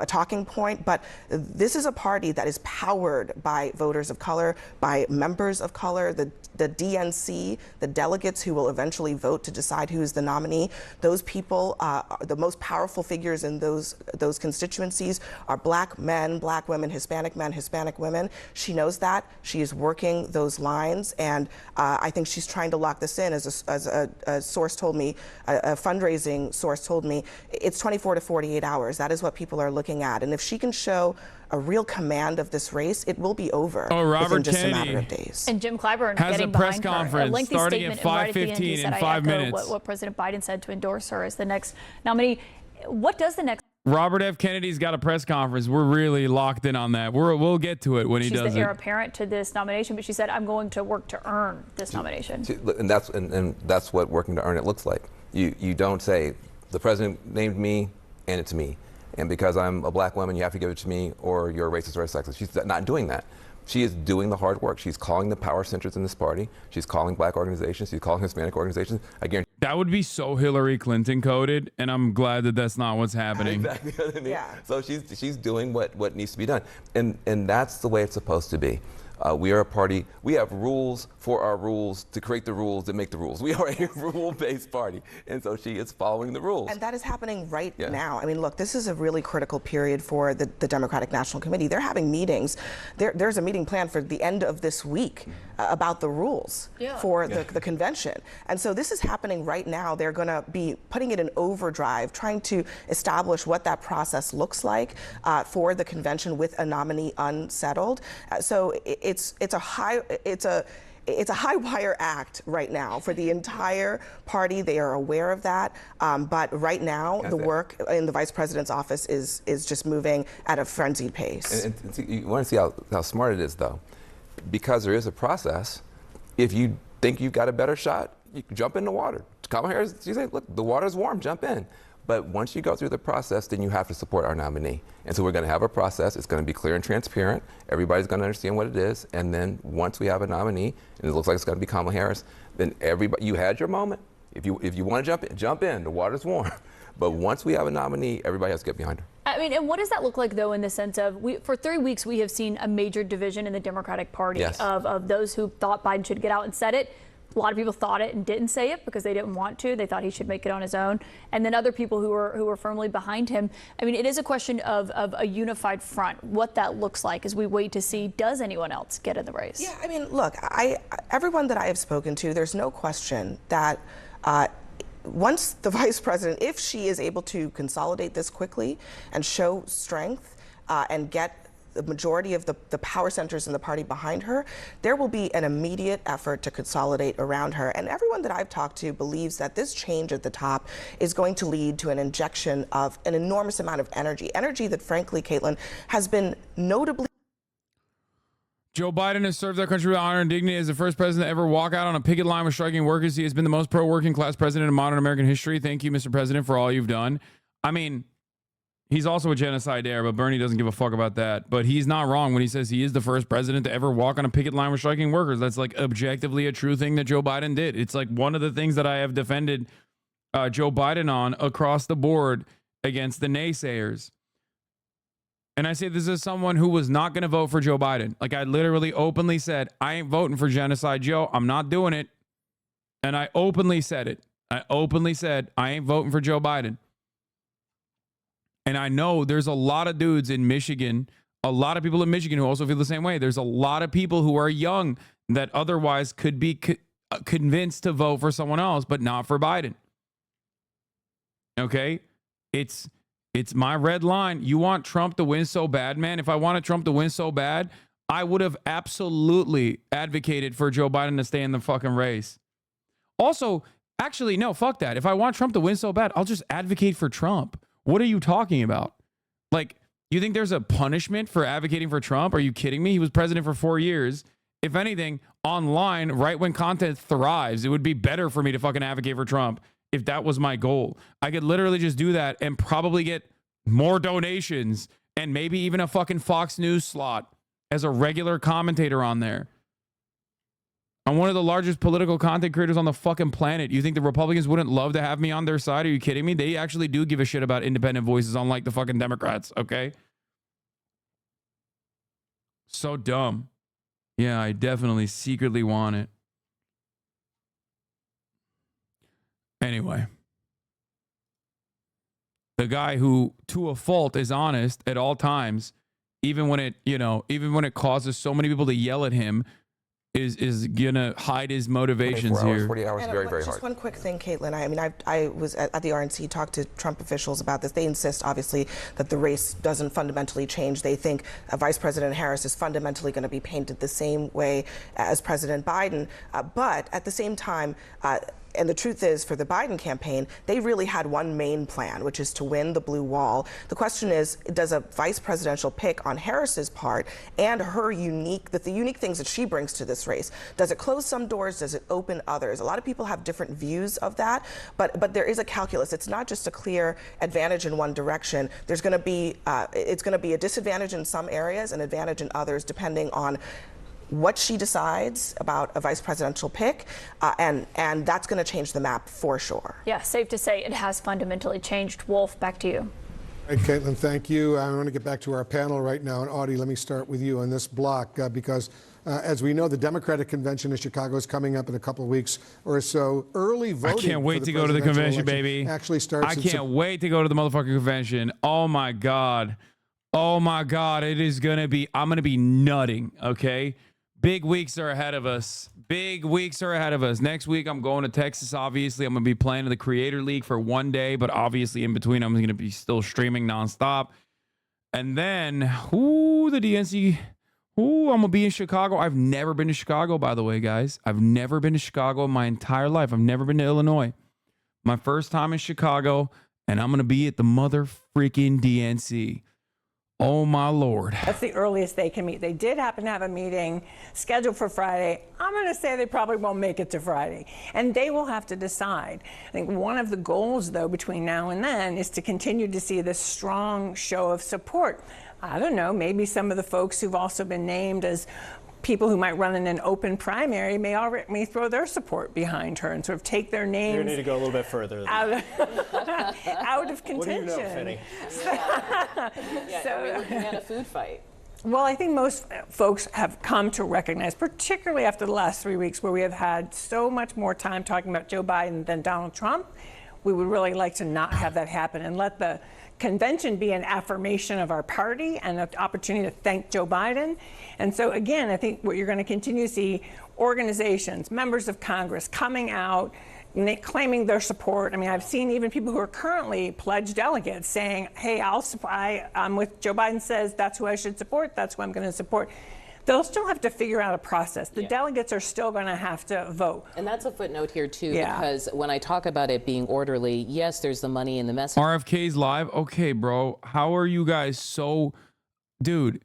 talking point, but this is a party that is powered by voters of color, by members of color, the DNC, the delegates who will eventually vote to decide who's the nominee. Those people, the most powerful figures in those constituencies are black men, black women, Hispanic men, Hispanic women. She knows that. She is working those lines, and I think she's trying to lock this in. As a source told me, a fundraising source told me, it's 24 to 48 hours. That is what people are looking at. And if she can show a real command of this race, it will be over within just a matter of days. And Jim Clyburn has getting a press behind conference her. A lengthy starting statement, at 5:15 in 5 minutes. What President Biden said to endorse her as the next nominee. What does the next? Robert F. Kennedy's got a press conference. We're really locked in on that. We'll get to it when he does it. She's the heir apparent to this nomination, but she said, "I'm going to work to earn this nomination." And that's what working to earn it looks like. You don't say the president named me, and it's me. And because I'm a black woman, you have to give it to me, or you're a racist or a sexist. She's not doing that. She is doing the hard work. She's calling the power centers in this party. She's calling black organizations. She's calling Hispanic organizations. I guarantee. That would be so Hillary Clinton coded, and I'm glad that that's not what's happening. Exactly. Yeah. So she's doing what needs to be done, and that's the way it's supposed to be. We are a party. We have rules for our rules to create the rules that make the rules. We are a rule-based party, and so she is following the rules. And that is happening right now. I mean, look, this is a really critical period for the Democratic National Committee. They're having meetings. There's a meeting planned for the end of this week about the rules for the convention. And so this is happening right now. They're going to be putting it in overdrive, trying to establish what that process looks like for the convention with a nominee unsettled. So it's a high wire act right now for the entire party. They are aware of that. But right now, the work in the vice president's office is just moving at a frenzied pace. And you want to see how smart it is, though. Because there is a process, if you think you've got a better shot, you can jump in the water. Kamala Harris, she said, look, the water's warm, jump in. But once you go through the process, then you have to support our nominee. And so we're going to have a process. It's going to be clear and transparent. Everybody's going to understand what it is. And then once we have a nominee, and it looks like it's going to be Kamala Harris, then everybody, you had your moment. If you want to jump in. The water's warm. But once we have a nominee, everybody has to get behind her. I mean, and what does that look like, though, in the sense of, for 3 weeks, we have seen a major division in the Democratic Party of those who thought Biden should get out and said it. A lot of people thought it and didn't say it because they didn't want to. They thought he should make it on his own. And then other people who were firmly behind him. I mean, it is a question of a unified front, what that looks like as we wait to see, does anyone else get in the race? Yeah, I mean, look, everyone that I have spoken to, there's no question that once the vice president, if she is able to consolidate this quickly and show strength and get the majority of the power centers in the party behind her, there will be an immediate effort to consolidate around her. And everyone that I've talked to believes that this change at the top is going to lead to an injection of an enormous amount of energy that, frankly, Caitlin, has been notably. Joe Biden has served our country with honor and dignity as the first president to ever walk out on a picket line with striking workers. He has been the most pro-working class president in modern American history. Thank you, Mr. President, for all you've done. I mean, he's also a genocidaire, but Bernie doesn't give a fuck about that. But he's not wrong when he says he is the first president to ever walk on a picket line with striking workers. That's like objectively a true thing that Joe Biden did. It's like one of the things that I have defended Joe Biden on across the board against the naysayers. And I say this is someone who was not going to vote for Joe Biden. Like, I literally openly said, I ain't voting for Genocide Joe. I'm not doing it. And I openly said it. I openly said, I ain't voting for Joe Biden. And I know there's a lot of dudes in Michigan, a lot of people in Michigan who also feel the same way. There's a lot of people who are young that otherwise could be convinced to vote for someone else, but not for Biden. Okay? It's my red line. You want Trump to win so bad, man? If I wanted Trump to win so bad, I would have absolutely advocated for Joe Biden to stay in the fucking race. Also, actually, no, fuck that. If I want Trump to win so bad, I'll just advocate for Trump. What are you talking about? Like, you think there's a punishment for advocating for Trump? Are you kidding me? He was president for 4 years. If anything, online, right when content thrives, it would be better for me to fucking advocate for Trump if that was my goal. I could literally just do that and probably get more donations and maybe even a fucking Fox News slot as a regular commentator on there. I'm one of the largest political content creators on the fucking planet. You think the Republicans wouldn't love to have me on their side? Are you kidding me? They actually do give a shit about independent voices, unlike the fucking Democrats, okay? So dumb. Yeah, I definitely secretly want it. Anyway. The guy who, to a fault, is honest at all times, even when it causes so many people to yell at him, is gonna hide his motivations here. 40 hours, very, very hard. Just one quick thing, Caitlin. I mean, I was at the RNC, talked to Trump officials about this. They insist, obviously, that the race doesn't fundamentally change. They think Vice President Harris is fundamentally going to be painted the same way as President Biden. But at the same time, And the truth is, for the Biden campaign, they really had one main plan, which is to win the blue wall. The question is, does a vice presidential pick on Harris's part and her the unique things that she brings to this race, does it close some doors? Does it open others? A lot of people have different views of that, but there is a calculus. It's not just a clear advantage in one direction. There's going to be it's going to be a disadvantage in some areas, an advantage in others, depending on what she decides about a vice presidential pick, and that's going to change the map for sure. Yeah, safe to say it has fundamentally changed. Wolf, back to you. All right, Caitlin, thank you. I want to get back to our panel right now. And Audie, let me start with you on this block because as we know, the Democratic convention in Chicago is coming up in a couple of weeks or so. Early voting. I can't wait to go to the convention, baby. Actually starts. I can't wait to go to the motherfucking convention. Oh my God. Oh my God. It is going to be, I'm going to be nutting. Okay. Big weeks are ahead of us. Big weeks are ahead of us. Next week, I'm going to Texas, obviously. I'm going to be playing in the Creator League for one day, but obviously in between, I'm going to be still streaming nonstop. And then, the DNC, I'm going to be in Chicago. I've never been to Chicago, by the way, guys. I've never been to Chicago in my entire life. I've never been to Illinois. My first time in Chicago, and I'm going to be at the mother freaking DNC. Oh, my Lord. That's the earliest they can meet. They did happen to have a meeting scheduled for Friday. I'm going to say they probably won't make it to Friday. And they will have to decide. I think one of the goals, though, between now and then is to continue to see this strong show of support. I don't know, maybe some of the folks who've also been named as people who might run in an open primary may throw their support behind her and sort of take their names. You need to go a little bit further. Out of contention. What do you know, Finny? Are we looking at a food fight? Well, I think most folks have come to recognize, particularly after the last 3 weeks where we have had so much more time talking about Joe Biden than Donald Trump, we would really like to not have that happen and let the convention be an affirmation of our party and an opportunity to thank Joe Biden. And so, again, I think what you're going to continue to see organizations, members of Congress coming out, claiming their support. I mean, I've seen even people who are currently pledged delegates saying, hey, I'm with Joe Biden says that's who I should support. That's who I'm going to support. They'll still have to figure out a process. The delegates are still going to have to vote. And that's a footnote here, too, because when I talk about it being orderly, yes, there's the money in the message. RFK's live? Okay, bro. How are you guys so... Dude,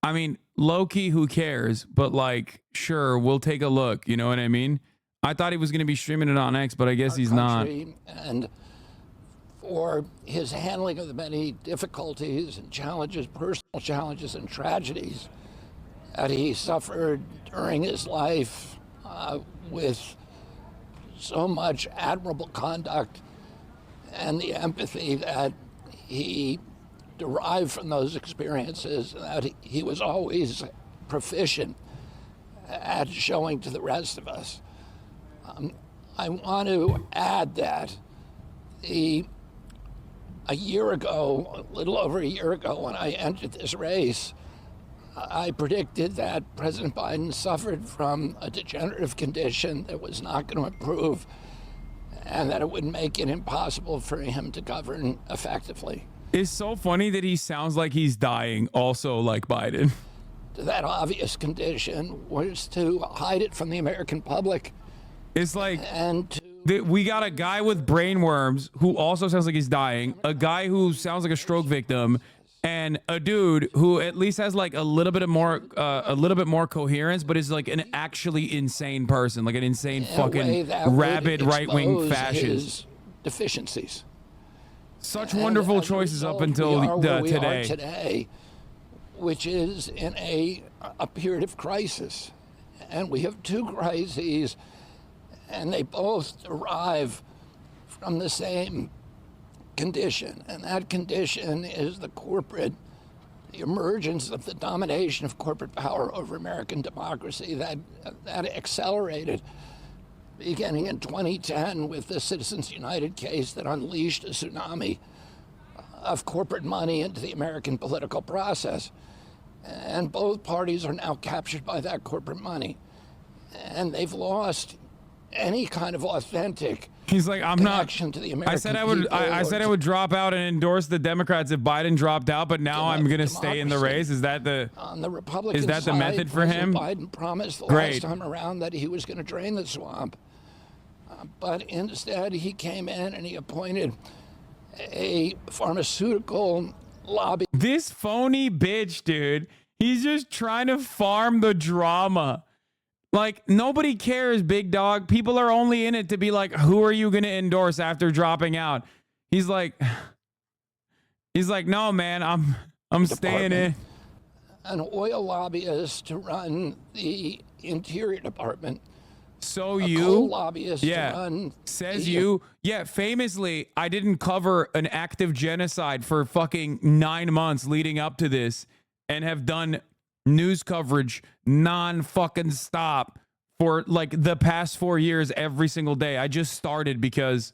I mean, low-key, who cares? But, like, sure, we'll take a look. You know what I mean? I thought he was going to be streaming it on X, but I guess he's not. And for his handling of the many difficulties and challenges, personal challenges and tragedies that he suffered during his life with so much admirable conduct and the empathy that he derived from those experiences, that he was always proficient at showing to the rest of us. I want to add that a little over a year ago, when I entered this race, I predicted that President Biden suffered from a degenerative condition that was not going to improve and that it would make it impossible for him to govern effectively. It's so funny that he sounds like he's dying, also like Biden. That obvious condition was to hide it from the American public. It's like we got a guy with brain worms who also sounds like he's dying, a guy who sounds like a stroke victim, and a dude who at least has like a little bit more coherence, but is like an actually insane person, like an insane fucking rabid right-wing fascist. Deficiencies. Such wonderful choices up until today. Today, which is in a period of crisis, and we have two crises, and they both derive from the same condition, and that condition is the emergence of the domination of corporate power over American democracy that accelerated beginning in 2010 with the Citizens United case that unleashed a tsunami of corporate money into the American political process. And both parties are now captured by that corporate money. And they've lost any kind of authentic He's like, I'm not. To the American I said I would drop out and endorse the Democrats if Biden dropped out, but now I'm going to stay in the race. Is that the on the Republican is that the side, method for him? Biden promised the last time around that he was going to drain the swamp. But instead, he came in and he appointed a pharmaceutical lobby. This phony bitch, dude. He's just trying to farm the drama. Like, nobody cares, big dog. People are only in it to be like, who are you going to endorse after dropping out? He's like, no, man, I'm staying in. An oil lobbyist to run the Interior Department. So a you, coal lobbyist yeah, to run says the, you, yeah, famously, I didn't cover an active genocide for fucking 9 months leading up to this and have done news coverage non-fucking stop for like the past 4 years every single day. I just started because,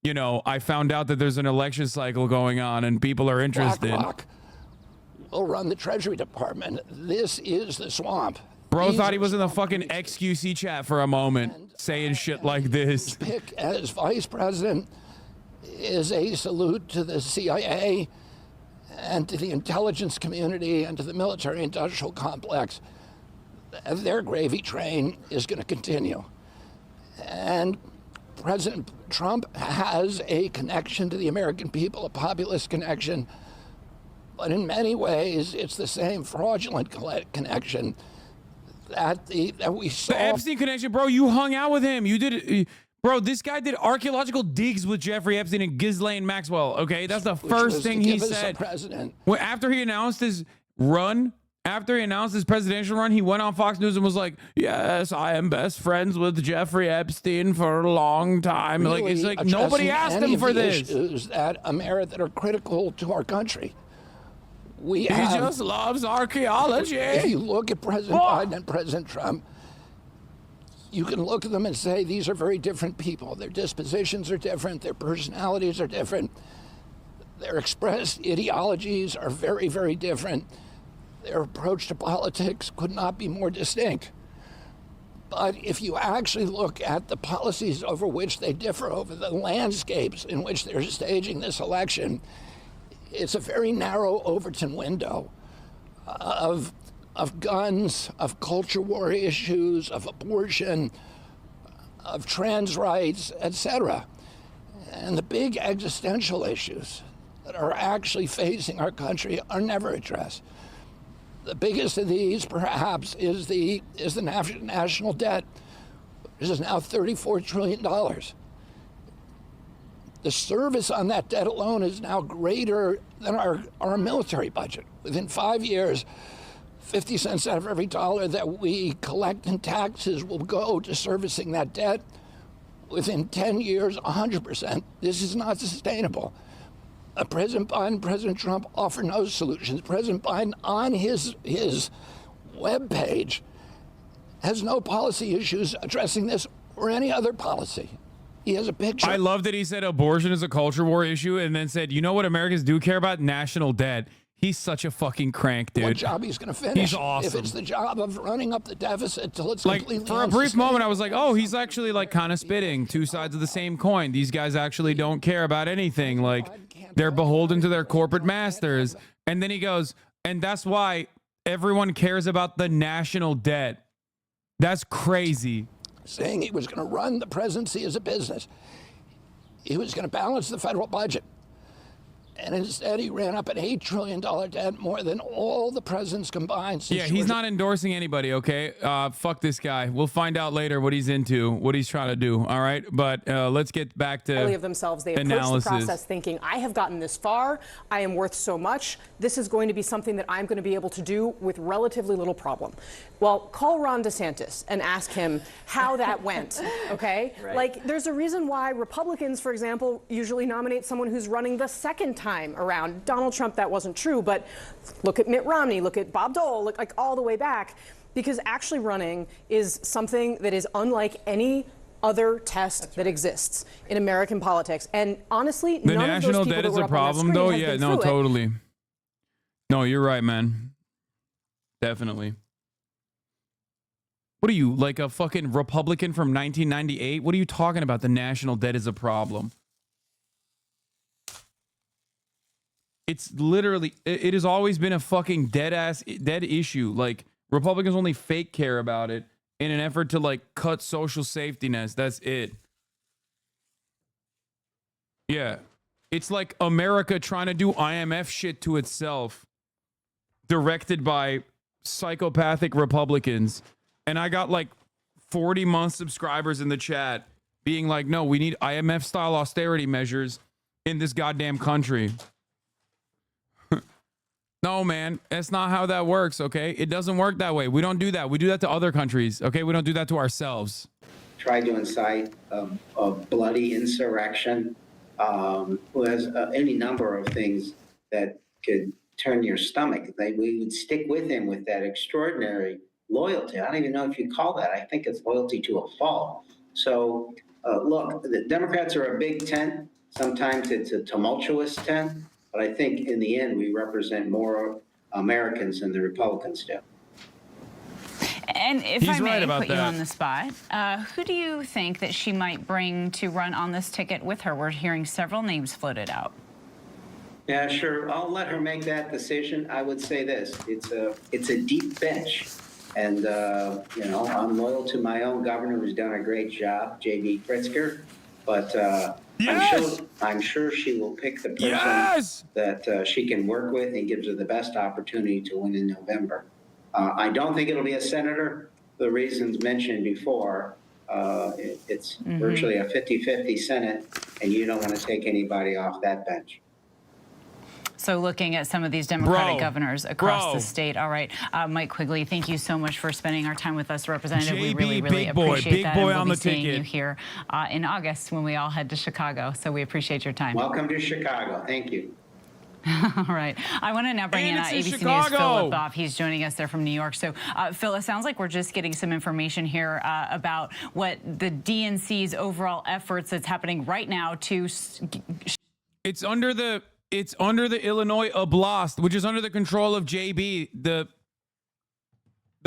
you know, I found out that there's an election cycle going on and people are interested. BlackRock will run the Treasury Department. This is the swamp. Bro These thought he are was in the fucking XQC chat for a moment saying shit like this. Pick as vice president is a salute to the CIA and to the intelligence community and to the military industrial complex. Their gravy train is going to continue. And President Trump has a connection to the American people, a populist connection, but in many ways it's the same fraudulent connection that we saw. The Epstein connection, bro, you hung out with him. You did, bro, this guy did archaeological digs with Jeffrey Epstein and Ghislaine Maxwell, okay? That's the first thing he said. Well, after he announced his run, after he announced his presidential run, he went on Fox News and was like, yes, I am best friends with Jeffrey Epstein for a long time. Really, like, it's like nobody asked him for this. Issues that are critical to our country. He just loves archaeology. If you look at President Biden and President Trump, you can look at them and say these are very different people. Their dispositions are different. Their personalities are different. Their expressed ideologies are very, very different. Their approach to politics could not be more distinct. But if you actually look at the policies over which they differ, over the landscapes in which they're staging this election, it's a very narrow Overton window of guns, of culture war issues, of abortion, of trans rights, etc. And the big existential issues that are actually facing our country are never addressed. The biggest of these, perhaps, is the national debt, which is now $34 trillion. The service on that debt alone is now greater than our military budget. Within 5 years, 50 cents out of every dollar that we collect in taxes will go to servicing that debt. Within 10 years, 100%. This is not sustainable. President Biden, President Trump offer no solutions. President Biden, on his webpage, has no policy issues addressing this or any other policy. He has a picture. I love that he said abortion is a culture war issue and then said, you know what Americans do care about? National debt. He's such a fucking crank, dude. What job he's going to finish? He's awesome. If it's the job of running up the deficit till it's like, completely for a brief moment, I was like, oh, he's actually like kind of spitting two sides of the same coin. These guys actually don't care about anything. Like, they're beholden to their corporate masters. And then he goes, and that's why everyone cares about the national debt. That's crazy. Saying he was going to run the presidency as a business. He was going to balance the federal budget. And instead, he ran up an $8 trillion debt, more than all the presidents combined. Yeah, he's not endorsing anybody, okay? Fuck this guy. We'll find out later what he's into, what he's trying to do, all right? But let's get back to of themselves. They approach analysis. the process thinking, I have gotten this far. I am worth so much. This is going to be something that I'm going to be able to do with relatively little problem. Well, call Ron DeSantis and ask him how that went, okay? Right. Like, there's a reason why Republicans, for example, usually nominate someone who's running the second time around. Donald Trump, that wasn't true, but look at Mitt Romney, look at Bob Dole, look like all the way back, because actually running is something that is unlike any other test that exists in American politics. And honestly, the none of those national people debt that is were a up on that problem, screen though. have Yeah, been no, through it. totally. No, you're right, man. Definitely. What are you, like a fucking Republican from 1998? What are you talking about? The national debt is a problem. It's literally, it has always been a fucking dead issue. Like, Republicans only fake care about it in an effort to like cut social safety nets. That's it. Yeah. It's like America trying to do IMF shit to itself, directed by psychopathic Republicans. And I got like 40-month subscribers in the chat being like, no, we need IMF-style austerity measures in this goddamn country. No, man, that's not how that works, okay? It doesn't work that way. We don't do that. We do that to other countries, okay? We don't do that to ourselves. Tried to incite a bloody insurrection, who has any number of things that could turn your stomach. We would stick with him with that extraordinary loyalty. I don't even know if you call that. I think it's loyalty to a fault. So, look, the Democrats are a big tent. Sometimes it's a tumultuous tent. But I think in the end, we represent more Americans than the Republicans do. And if He's I may right put you that. on the spot, who do you think that she might bring to run on this ticket with her? We're hearing several names floated out. Yeah, sure. I'll let her make that decision. I would say this: it's a deep bench, and you know, I'm loyal to my own governor, who's done a great job, J.B. Pritzker, but. Yes! I'm sure she will pick the person that she can work with and gives her the best opportunity to win in November. I don't think it'll be a senator. The reasons mentioned before, it's virtually a 50-50 Senate, and you don't want to take anybody off that bench. So looking at some of these Democratic governors across the state. All right, Mike Quigley, thank you so much for spending our time with us, Representative. We really, really appreciate that. Boy and we'll on be the seeing ticket. you here in August when we all head to Chicago. So we appreciate your time. Welcome to Chicago. Thank you. All right. I want to now bring in ABC News' Philip Boff. He's joining us there from New York. So, Phil, it sounds like we're just getting some information here about what the DNC's overall efforts that's happening right now to... It's under the Illinois Oblast, which is under the control of JB, the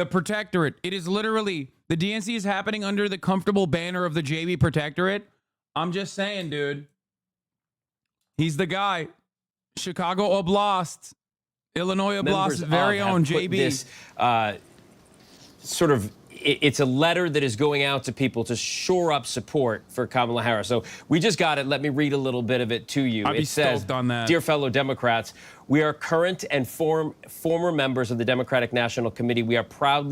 protectorate. It is literally, the DNC is happening under the comfortable banner of the JB protectorate. I'm just saying, dude. He's the guy. Chicago Oblast, Illinois Oblast's very own JB. This, sort of, it's a letter that is going out to people to shore up support for Kamala Harris. So we just got it. Let me read a little bit of it to you. I'd be stoked on that. Dear fellow Democrats, we are current and former members of the Democratic National Committee. We are proud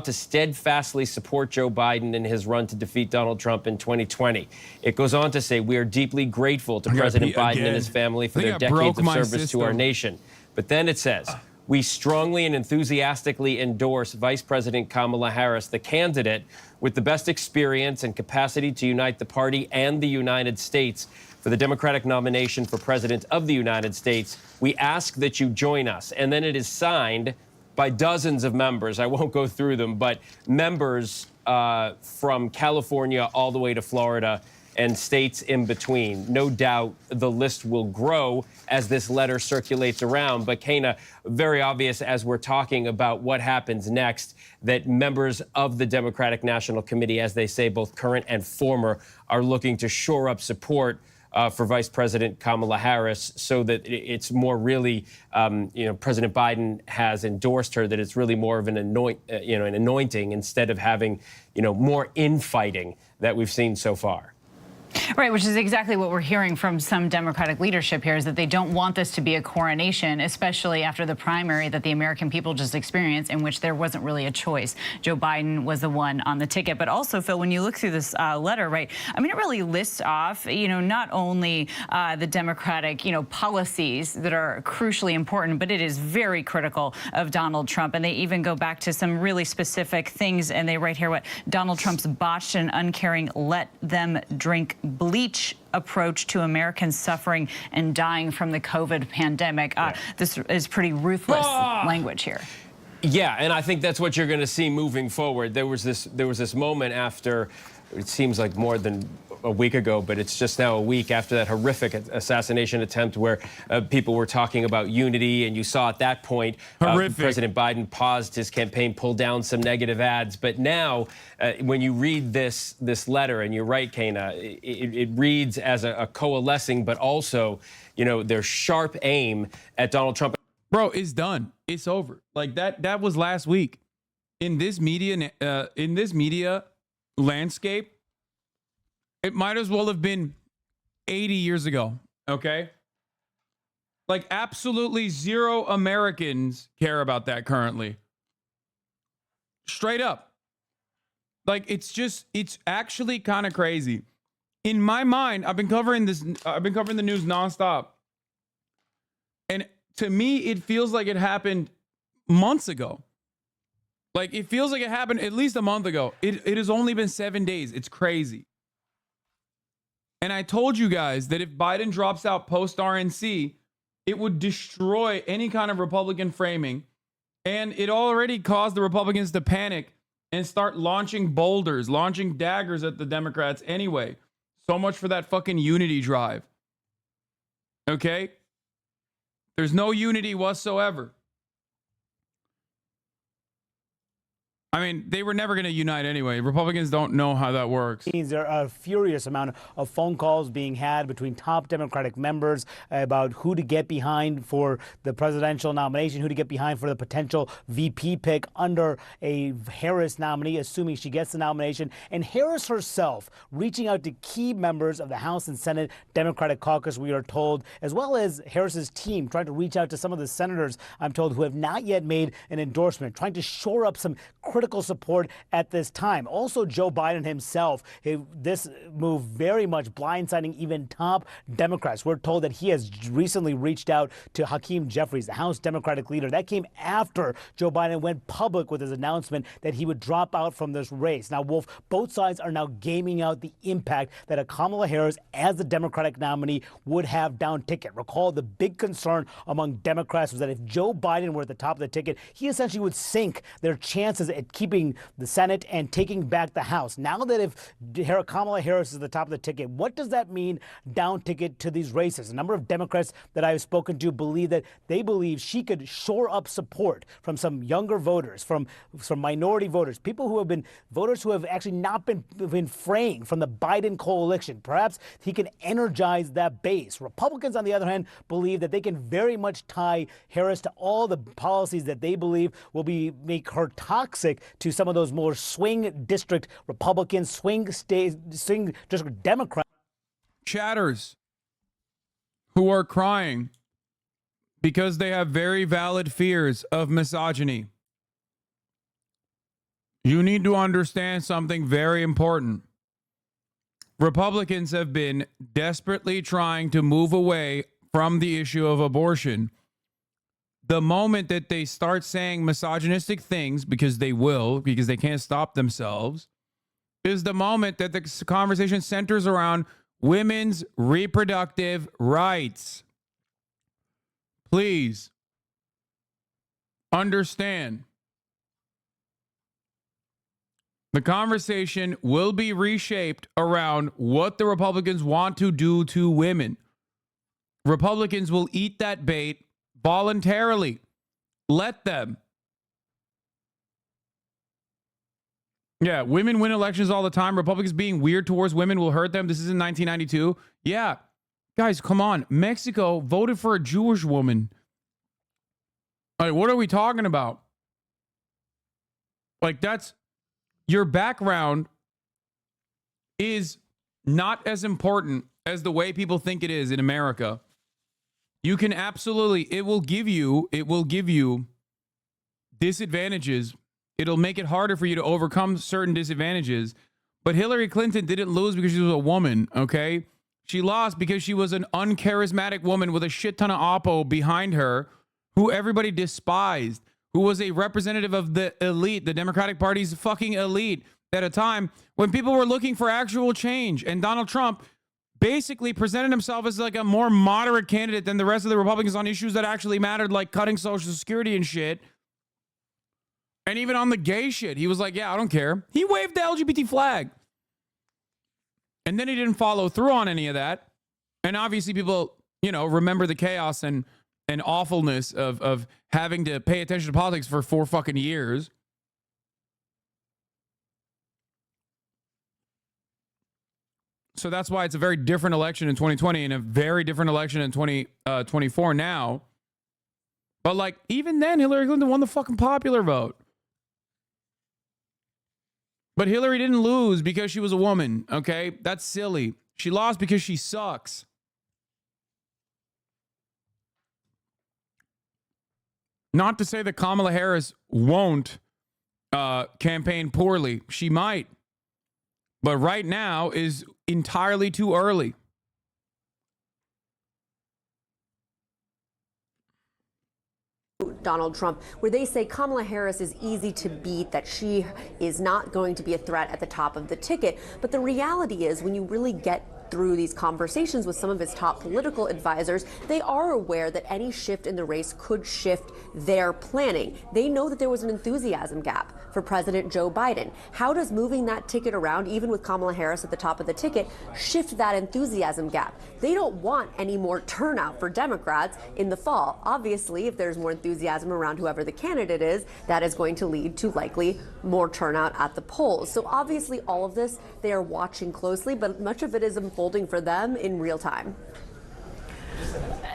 to steadfastly support Joe Biden in his run to defeat Donald Trump in 2020. It goes on to say, we are deeply grateful to President Biden and his family for their decades of service to our nation. But then it says, we strongly and enthusiastically endorse Vice President Kamala Harris, the candidate with the best experience and capacity to unite the party and the United States for the Democratic nomination for President of the United States. We ask that you join us. And then it is signed by dozens of members. I won't go through them, but members from California all the way to Florida and states in between. No doubt the list will grow as this letter circulates around. But Kana, very obvious as we're talking about what happens next, that members of the Democratic National Committee, as they say, both current and former, are looking to shore up support for Vice President Kamala Harris so that it's more really, President Biden has endorsed her, that it's really more of an anointing instead of having, more infighting that we've seen so far. Right, which is exactly what we're hearing from some Democratic leadership here, is that they don't want this to be a coronation, especially after the primary that the American people just experienced, in which there wasn't really a choice. Joe Biden was the one on the ticket. But also, Phil, when you look through this letter, right, I mean, it really lists off, not only the Democratic, policies that are crucially important, but it is very critical of Donald Trump. And they even go back to some really specific things. And they write here what Donald Trump's botched and uncaring let them drink bleach approach to Americans suffering and dying from the COVID pandemic. This is pretty ruthless language here. Yeah, and I think that's what you're going to see moving forward. There was this moment after, it seems like more than a week ago, but it's just now a week after that horrific assassination attempt where people were talking about unity, and you saw at that point President Biden paused his campaign, pulled down some negative ads. But now, when you read this letter, and you're right, Kana, it reads as a coalescing, but also, their sharp aim at Donald Trump. Bro, it's done. It's over. Like that was last week. In this media landscape, it might as well have been 80 years ago, okay? Like, absolutely zero Americans care about that currently. Straight up. Like, it's actually kind of crazy. In my mind, I've been covering the news nonstop. And to me, it feels like it happened months ago. Like, it feels like it happened at least a month ago. It has only been 7 days. It's crazy. And I told you guys that if Biden drops out post RNC, it would destroy any kind of Republican framing. And it already caused the Republicans to panic and start launching boulders, launching daggers at the Democrats anyway. So much for that fucking unity drive. Okay? There's no unity whatsoever. I mean, they were never going to unite anyway. Republicans don't know how that works. There are a furious amount of phone calls being had between top Democratic members about who to get behind for the presidential nomination, who to get behind for the potential VP pick under a Harris nominee, assuming she gets the nomination. And Harris herself reaching out to key members of the House and Senate Democratic caucus, we are told, as well as Harris's team trying to reach out to some of the senators, I'm told, who have not yet made an endorsement, trying to shore up some critical support at this time. Also, Joe Biden himself, this move very much blindsiding even top Democrats. We're told that he has recently reached out to Hakeem Jeffries, the House Democratic leader. That came after Joe Biden went public with his announcement that he would drop out from this race. Now, Wolf, both sides are now gaming out the impact that a Kamala Harris as the Democratic nominee would have down ticket. Recall, the big concern among Democrats was that if Joe Biden were at the top of the ticket, he essentially would sink their chances at keeping the Senate and taking back the House. Now that if Kamala Harris is at the top of the ticket, what does that mean down ticket to these races? A number of Democrats that I have spoken to believe that they believe she could shore up support from some younger voters, from minority voters, people who have been voters who have actually not been fraying from the Biden coalition. Perhaps he can energize that base. Republicans, on the other hand, believe that they can very much tie Harris to all the policies that they believe will make her toxic to some of those more swing district Republicans, swing district Democrats. Chatters who are crying because they have very valid fears of misogyny. You need to understand something very important. Republicans have been desperately trying to move away from the issue of abortion. The moment that they start saying misogynistic things, because they will, because they can't stop themselves, is the moment that the conversation centers around women's reproductive rights. Please understand. The conversation will be reshaped around what the Republicans want to do to women. Republicans will eat that bait voluntarily. Let them. Yeah, women win elections all the time. Republicans being weird towards women will hurt them. This is in 1992. Yeah. Guys, come on. Mexico voted for a Jewish woman. Like, what are we talking about? Like, that's your background is not as important as the way people think it is in America. You can absolutely, it will give you disadvantages. It'll make it harder for you to overcome certain disadvantages. But Hillary Clinton didn't lose because she was a woman, okay? She lost because she was an uncharismatic woman with a shit ton of oppo behind her who everybody despised, who was a representative of the elite, the Democratic Party's fucking elite at a time when people were looking for actual change. And Donald Trump basically presented himself as like a more moderate candidate than the rest of the Republicans on issues that actually mattered, like cutting Social Security and shit. And even on the gay shit, he was like, yeah, I don't care. He waved the LGBT flag. And then he didn't follow through on any of that. And obviously people, remember the chaos and awfulness of having to pay attention to politics for 4 fucking years. So that's why it's a very different election in 2020 and a very different election in 2024 now. But like, even then, Hillary Clinton won the fucking popular vote. But Hillary didn't lose because she was a woman, okay? That's silly. She lost because she sucks. Not to say that Kamala Harris won't campaign poorly. She might. But right now is entirely too early. Donald Trump, where they say Kamala Harris is easy to beat, that she is not going to be a threat at the top of the ticket. But the reality is, when you really get through these conversations with some of his top political advisors, they are aware that any shift in the race could shift their planning. They know that there was an enthusiasm gap for President Joe Biden. How does moving that ticket around, even with Kamala Harris at the top of the ticket, shift that enthusiasm gap? They don't want any more turnout for Democrats in the fall. Obviously, if there's more enthusiasm around whoever the candidate is, that is going to lead to likely more turnout at the polls. So obviously all of this they are watching closely, but much of it is unfolding for them in real time.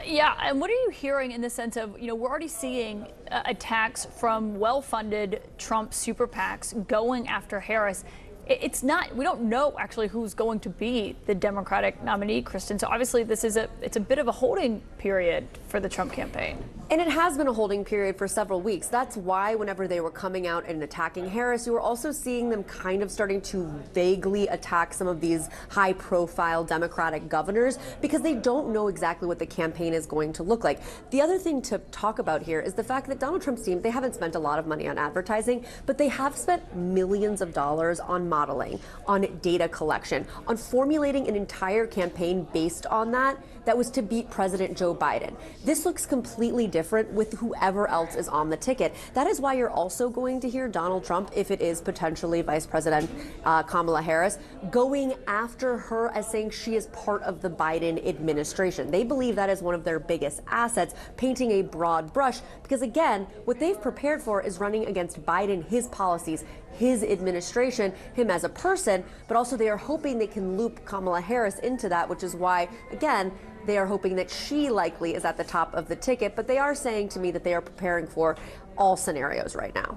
Yeah, and what are you hearing in the sense of, we're already seeing attacks from well-funded Trump super PACs going after Harris. It's not, we don't know actually who's going to be the Democratic nominee, Kristen. So obviously it's a bit of a holding period for the Trump campaign. And it has been a holding period for several weeks. That's why whenever they were coming out and attacking Harris, you were also seeing them kind of starting to vaguely attack some of these high-profile Democratic governors because they don't know exactly what the campaign is going to look like. The other thing to talk about here is the fact that Donald Trump's team, they haven't spent a lot of money on advertising, but they have spent millions of dollars on modeling, on data collection, on formulating an entire campaign based on that was to beat President Joe Biden. This looks completely different with whoever else is on the ticket. That is why you're also going to hear Donald Trump, if it is potentially Vice President Kamala Harris, going after her as saying she is part of the Biden administration. They believe that is one of their biggest assets, painting a broad brush, because again, what they've prepared for is running against Biden, his policies, his administration, him as a person, but also they are hoping they can loop Kamala Harris into that, which is why, again, they are hoping that she likely is at the top of the ticket, but they are saying to me that they are preparing for all scenarios right now.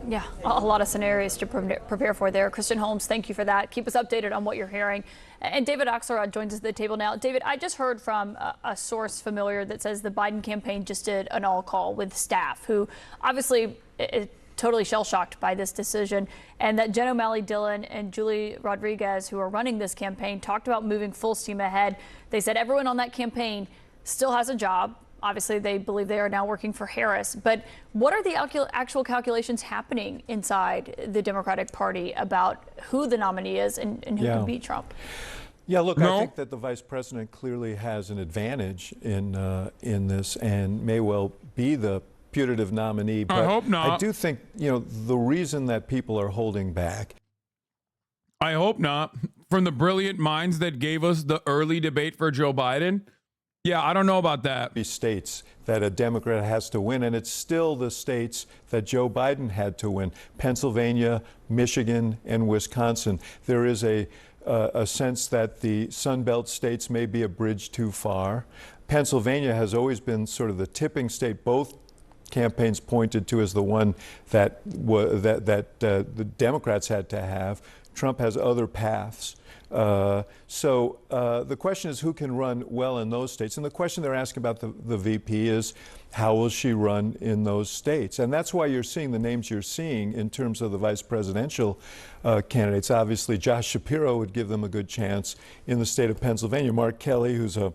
Yeah, a lot of scenarios to prepare for there. Kristen Holmes, thank you for that. Keep us updated on what you're hearing. And David Axelrod joins us at the table now. David, I just heard from a source familiar that says the Biden campaign just did an all call with staff who obviously totally shell-shocked by this decision, and that Jen O'Malley Dillon and Julie Rodriguez, who are running this campaign, talked about moving full steam ahead. They said everyone on that campaign still has a job. Obviously, they believe they are now working for Harris. But what are the actual calculations happening inside the Democratic Party about who the nominee is and who can beat Trump? Yeah, look, I think that the vice president clearly has an advantage in this and may well be the putative nominee, but I hope not. I do think, the reason that people are holding back. I hope not. From the brilliant minds that gave us the early debate for Joe Biden. Yeah, I don't know about that. States that a Democrat has to win, and it's still the states that Joe Biden had to win. Pennsylvania, Michigan, and Wisconsin. There is a sense that the Sun Belt states may be a bridge too far. Pennsylvania has always been sort of the tipping state. Both campaigns pointed to as the one that the Democrats had to have. Trump has other paths. So the question is who can run well in those states. And the question they're asking about the VP is how will she run in those states? And that's why you're seeing the names you're seeing in terms of the vice presidential candidates. Obviously, Josh Shapiro would give them a good chance in the state of Pennsylvania. Mark Kelly, who's a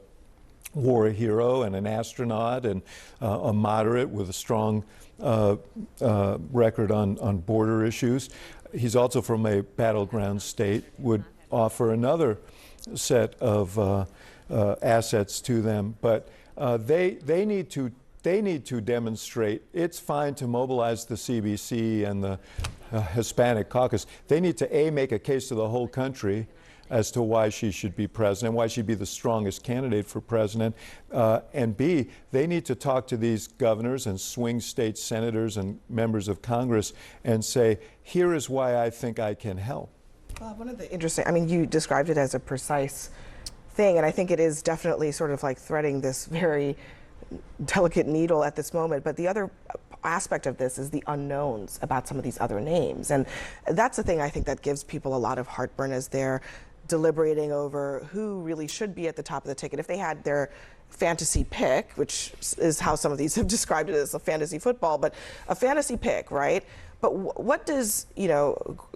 war hero and an astronaut and a moderate with a strong record on border issues. He's also from a battleground state, would offer another set of assets to them. But they need to demonstrate it's fine to mobilize the CBC and the Hispanic caucus. They need to, make a case to the whole country as to why she should be president, why she'd be the strongest candidate for president. And B, they need to talk to these governors and swing state senators and members of Congress and say, here is why I think I can help. Well, one of the interesting, you described it as a precise thing, and I think it is definitely sort of like threading this very delicate needle at this moment. But the other aspect of this is the unknowns about some of these other names. And that's the thing I think that gives people a lot of heartburn as they're deliberating over who really should be at the top of the ticket. If they had their fantasy pick, which is how some of these have described it as a fantasy football, but a fantasy pick, right? But what does,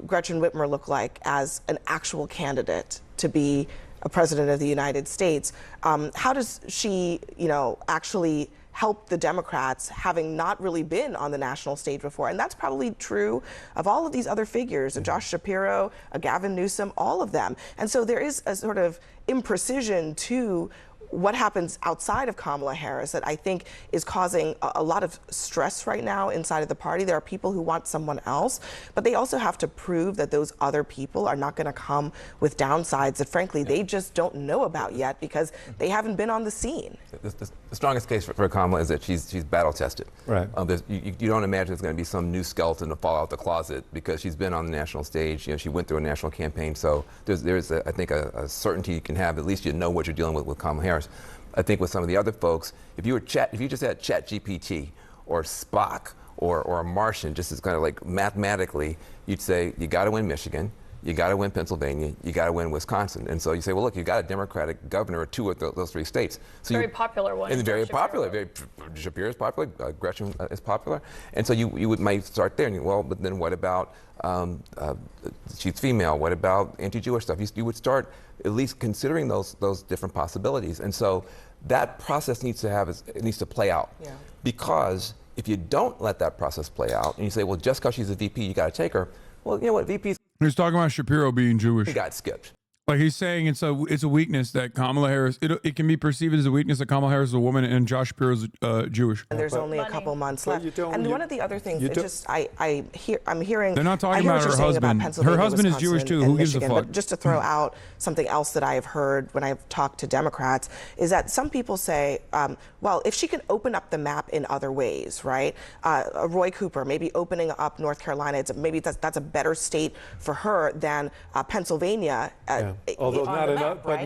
Gretchen Whitmer look like as an actual candidate to be a president of the United States? How does she, actually help the Democrats, having not really been on the national stage before? And that's probably true of all of these other figures, a Josh Shapiro, a Gavin Newsom, all of them. And so there is a sort of imprecision to what happens outside of Kamala Harris that I think is causing a lot of stress right now inside of the party. There are people who want someone else, but they also have to prove that those other people are not going to come with downsides that, frankly, they just don't know about yet because they haven't been on the scene. The strongest case for Kamala is that she's battle tested. Right. You don't imagine there's going to be some new skeleton to fall out the closet because she's been on the national stage. She went through a national campaign. So there's I think a certainty you can have. At least you know what you're dealing with Kamala Harris. I think with some of the other folks, if you just had ChatGPT or Spock or a Martian, just as kind of like mathematically, you'd say you got to win Michigan. You got to win Pennsylvania. You got to win Wisconsin. And so you say, well, look, you got a Democratic governor or two of those three states. So very popular one. And very popular. Shapiro is popular. Gretchen is popular. And so you might start there. And well, but then what about she's female? What about anti-Jewish stuff? You would start at least considering those different possibilities. And so that process needs to play out. Yeah. Because if you don't let that process play out, and you say, well, just because she's a VP, you got to take her. Well, you know what, VPs. He's talking about Shapiro being Jewish. He got skipped. Like he's saying it's a weakness that Kamala Harris, it can be perceived as a weakness that Kamala Harris is a woman and Josh Shapiro is Jewish. And there's only a couple months left. And one of the other things, I'm hearing. They're not talking about her husband. Her husband is Jewish too. Who gives a fuck? But just to throw out something else that I have heard when I've talked to Democrats is that some people say, well, if she can open up the map in other ways, right? Roy Cooper, maybe opening up North Carolina, maybe that's a better state for her than Pennsylvania. Although not enough, right?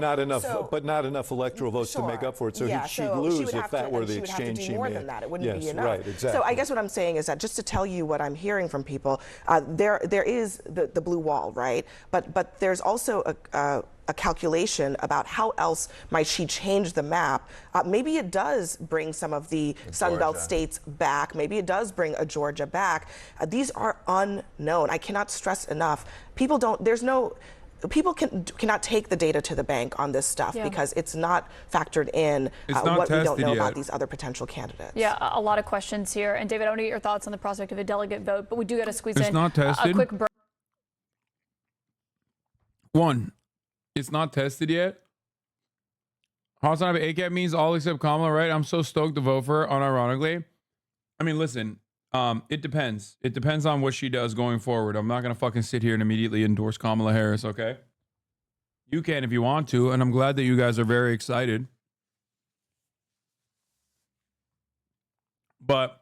but not enough electoral votes to make up for it. So she'd lose if that were the exchange she made. More than that. It wouldn't be enough. Right, exactly. So I guess what I'm saying is that just to tell you what I'm hearing from people, there is the blue wall, right? But there's also a calculation about how else might she change the map. Maybe it does bring some of the Sunbelt states back. Maybe it does bring a Georgia back. These are unknown. I cannot stress enough. People cannot take the data to the bank on this stuff because it's not factored in what we don't know about these other potential candidates. Yeah, a lot of questions here. And David, I want to get your thoughts on the prospect of a delegate vote, but we do got to squeeze in a quick break. One, it's not tested yet. Hasanabi ACAP means all except Kamala, right? I'm so stoked to vote for her, unironically. I mean, listen, it depends. It depends on what she does going forward. I'm not going to fucking sit here and immediately endorse Kamala Harris, okay? You can if you want to, and I'm glad that you guys are very excited. But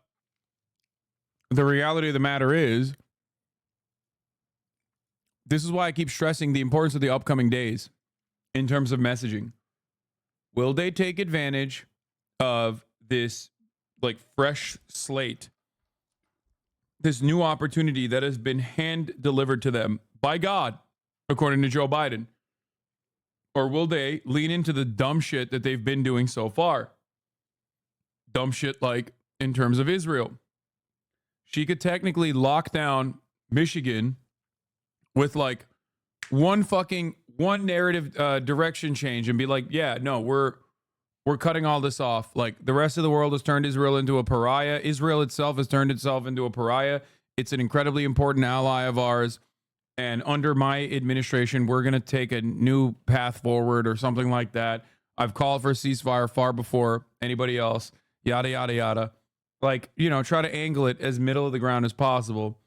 the reality of the matter is, this is why I keep stressing the importance of the upcoming days in terms of messaging. Will they take advantage of this like fresh slate, this new opportunity that has been hand delivered to them by God, according to Joe Biden? Or will they lean into the dumb shit that they've been doing so far? Dumb shit like in terms of Israel. She could technically lock down Michigan with like one narrative direction change and be like, yeah, no, we're cutting all this off. Like the rest of the world has turned Israel into a pariah. Israel itself has turned itself into a pariah. It's an incredibly important ally of ours. And under my administration, we're going to take a new path forward or something like that. I've called for a ceasefire far before anybody else, yada, yada, yada. Like, you know, try to angle it as middle of the ground as possible.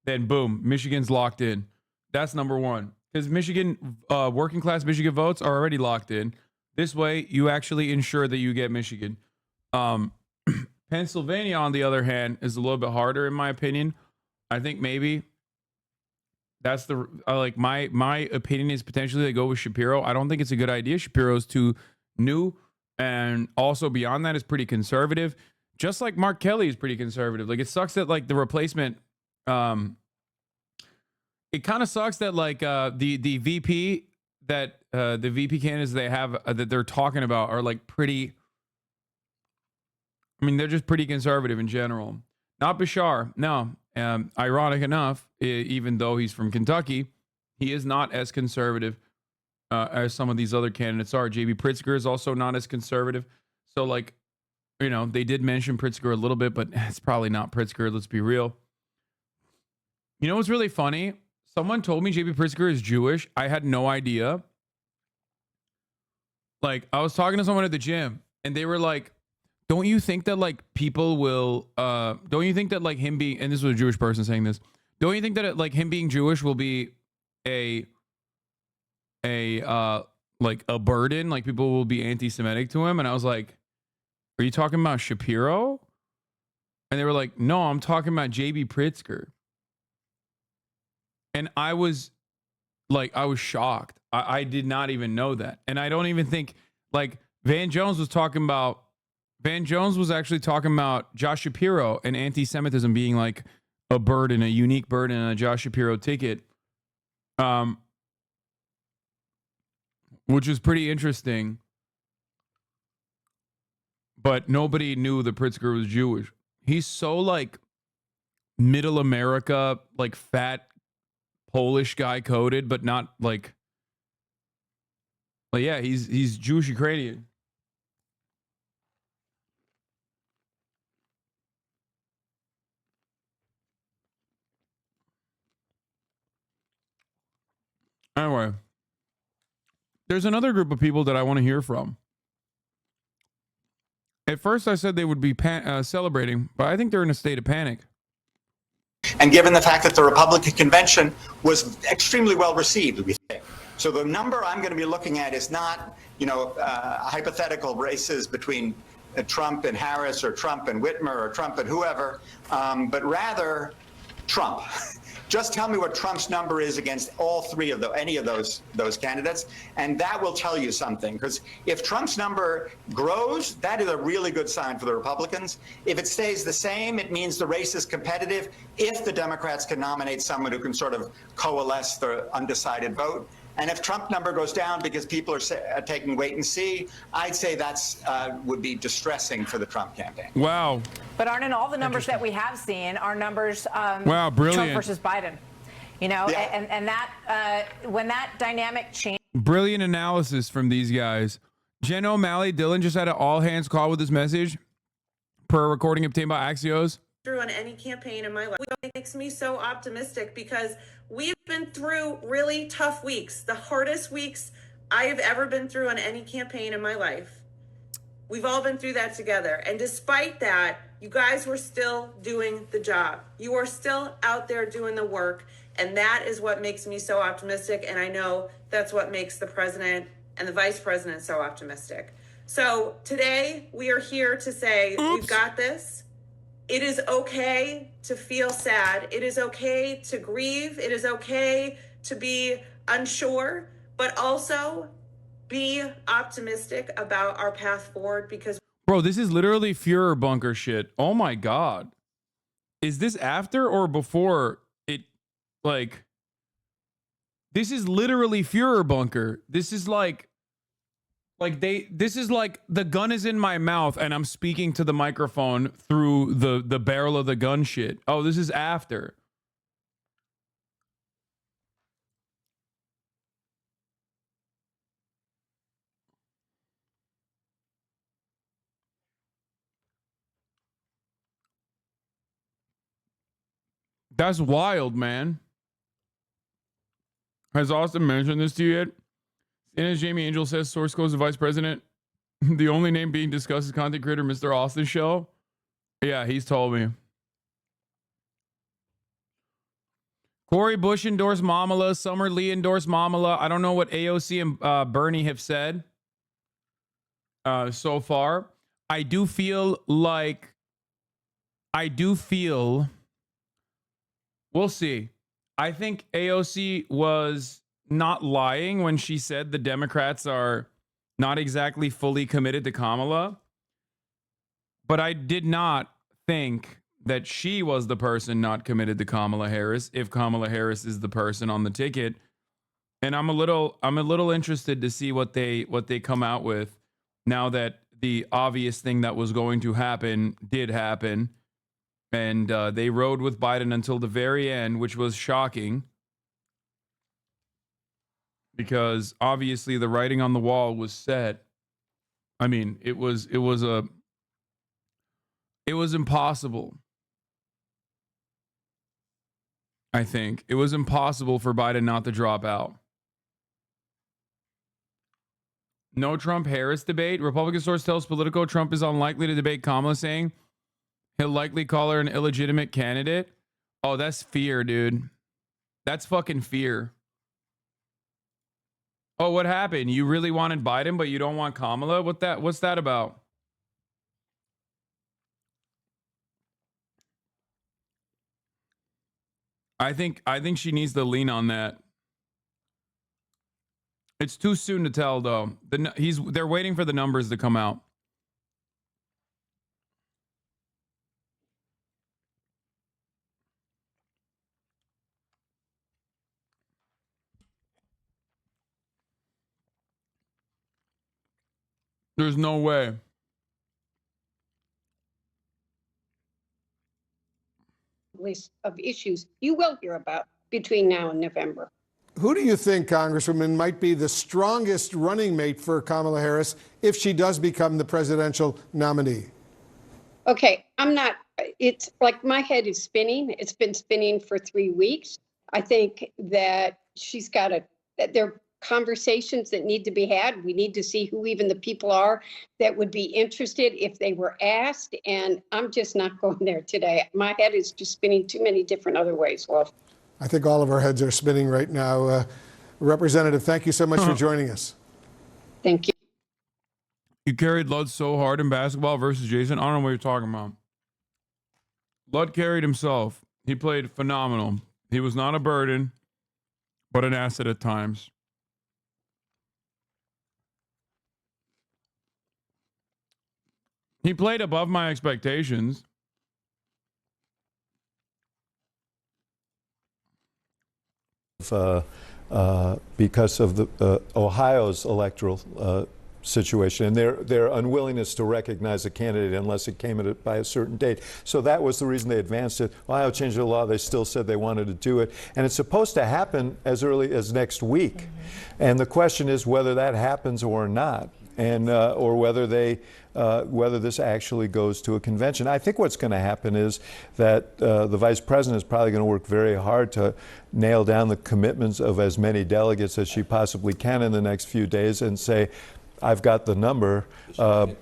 Then boom, Michigan's locked in. That's number one. Because Michigan, working class Michigan votes are already locked in. This way, you actually ensure that you get Michigan. Pennsylvania, on the other hand, is a little bit harder, in my opinion. I think maybe that's the my opinion is potentially to go with Shapiro. I don't think it's a good idea. Shapiro's too new, and also beyond that is pretty conservative. Just like Mark Kelly is pretty conservative. Like it sucks that like the replacement. It kind of sucks that like the VP that the VP candidates they have that they're talking about are like pretty. I mean, they're just pretty conservative in general. Not Bashar. No. Ironic enough, even though he's from Kentucky, he is not as conservative as some of these other candidates are. JB Pritzker is also not as conservative. So, like, you know, they did mention Pritzker a little bit, but it's probably not Pritzker. Let's be real. You know what's really funny? Someone told me JB Pritzker is Jewish. I had no idea. Like, I was talking to someone at the gym, and they were like, don't you think that, like, people will, don't you think that, like, him being, and this was a Jewish person saying this, don't you think that, like, him being Jewish will be like, a burden? Like, people will be anti-Semitic to him? And I was like, are you talking about Shapiro? And they were like, no, I'm talking about JB Pritzker. And I was shocked. I did not even know that. And I don't even think, like, Van Jones was actually talking about Josh Shapiro and anti-Semitism being like a burden, a unique burden on a Josh Shapiro ticket. Which is pretty interesting. But nobody knew that Pritzker was Jewish. He's so like middle America, like fat Polish guy coded, but not like yeah, he's Jewish Ukrainian. Anyway, there's another group of people that I want to hear from. At first, I said they would be celebrating, but I think they're in a state of panic. And given the fact that the Republican convention was extremely well received, we think. So the number I'm going to be looking at is not, hypothetical races between Trump and Harris or Trump and Whitmer or Trump and whoever, but rather Trump. Just tell me what Trump's number is against all three of any of those candidates, and that will tell you something. Because if Trump's number grows, that is a really good sign for the Republicans. If it stays the same, it means the race is competitive. If the Democrats can nominate someone who can sort of coalesce the undecided vote. And if Trump number goes down because people are taking wait and see, I'd say that's would be distressing for the Trump campaign. Wow. But aren't in all the numbers that we have seen are numbers wow, brilliant. Trump versus Biden. You know, yeah. and that when that dynamic changed. Brilliant analysis from these guys. Jen O'Malley, Dylan just had an all hands call with this message per recording obtained by Axios. Through on any campaign in my life. It makes me so optimistic because we've been through really tough weeks, the hardest weeks I have ever been through on any campaign in my life. We've all been through that together. And despite that, you guys were still doing the job. You are still out there doing the work. And that is what makes me so optimistic. And I know that's what makes the president and the vice president so optimistic. So today we are here to say, we've got this. It is okay to feel sad. It is okay to grieve. It is okay to be unsure, but also be optimistic about our path forward because. Bro, this is literally Führer bunker shit. Oh my God. Is this after or before it, like, this is literally Führer bunker. This is like this is like the gun is in my mouth and I'm speaking to the microphone through the barrel of the gun shit. Oh, this is after. That's wild, man. Has Austin mentioned this to you yet? And as Jamie Angel says, source code is the vice president. The only name being discussed is content creator Mr. Austin Show. Yeah, he's told me. Cori Bush endorsed Kamala. Summer Lee endorsed Kamala. I don't know what AOC and Bernie have said so far. I do feel we'll see. I think AOC was not lying when she said the Democrats are not exactly fully committed to Kamala. But I did not think that she was the person not committed to Kamala Harris if Kamala Harris is the person on the ticket. And I'm a little interested to see what they come out with now that the obvious thing that was going to happen did happen. And they rode with Biden until the very end, which was shocking. Because obviously the writing on the wall was set. I mean, it was impossible. I think it was impossible for Biden not to drop out. No Trump-Harris debate. Republican source tells Politico Trump is unlikely to debate Kamala, saying he'll likely call her an illegitimate candidate. Oh, that's fear, dude. That's fucking fear. Oh, what happened? You really wanted Biden, but you don't want Kamala? What's that about? I think she needs to lean on that. It's too soon to tell, though. They're waiting for the numbers to come out. There's no way. List of issues you will hear about between now and November. Who do you think, Congresswoman, might be the strongest running mate for Kamala Harris if she does become the presidential nominee? Okay, it's like my head is spinning. It's been spinning for 3 weeks. I think that there are conversations that need to be had. We need to see who even the people are that would be interested if they were asked. And I'm just not going there today. My head is just spinning too many different other ways, Wolf. I think all of our heads are spinning right now. Representative, thank you so much for joining us. Thank you. You carried Ludd so hard in basketball versus Jason. I don't know what you're talking about. Ludd carried himself. He played phenomenal. He was not a burden, but an asset at times. He played above my expectations. Because of the Ohio's electoral situation and their unwillingness to recognize a candidate unless it came by a certain date. So that was the reason they advanced it. Ohio changed the law. They still said they wanted to do it. And it's supposed to happen as early as next week. Mm-hmm. And the question is whether that happens or not, and or whether this actually goes to a convention. I think what's going to happen is that the vice president is probably going to work very hard to nail down the commitments of as many delegates as she possibly can in the next few days and say, I've got the number. I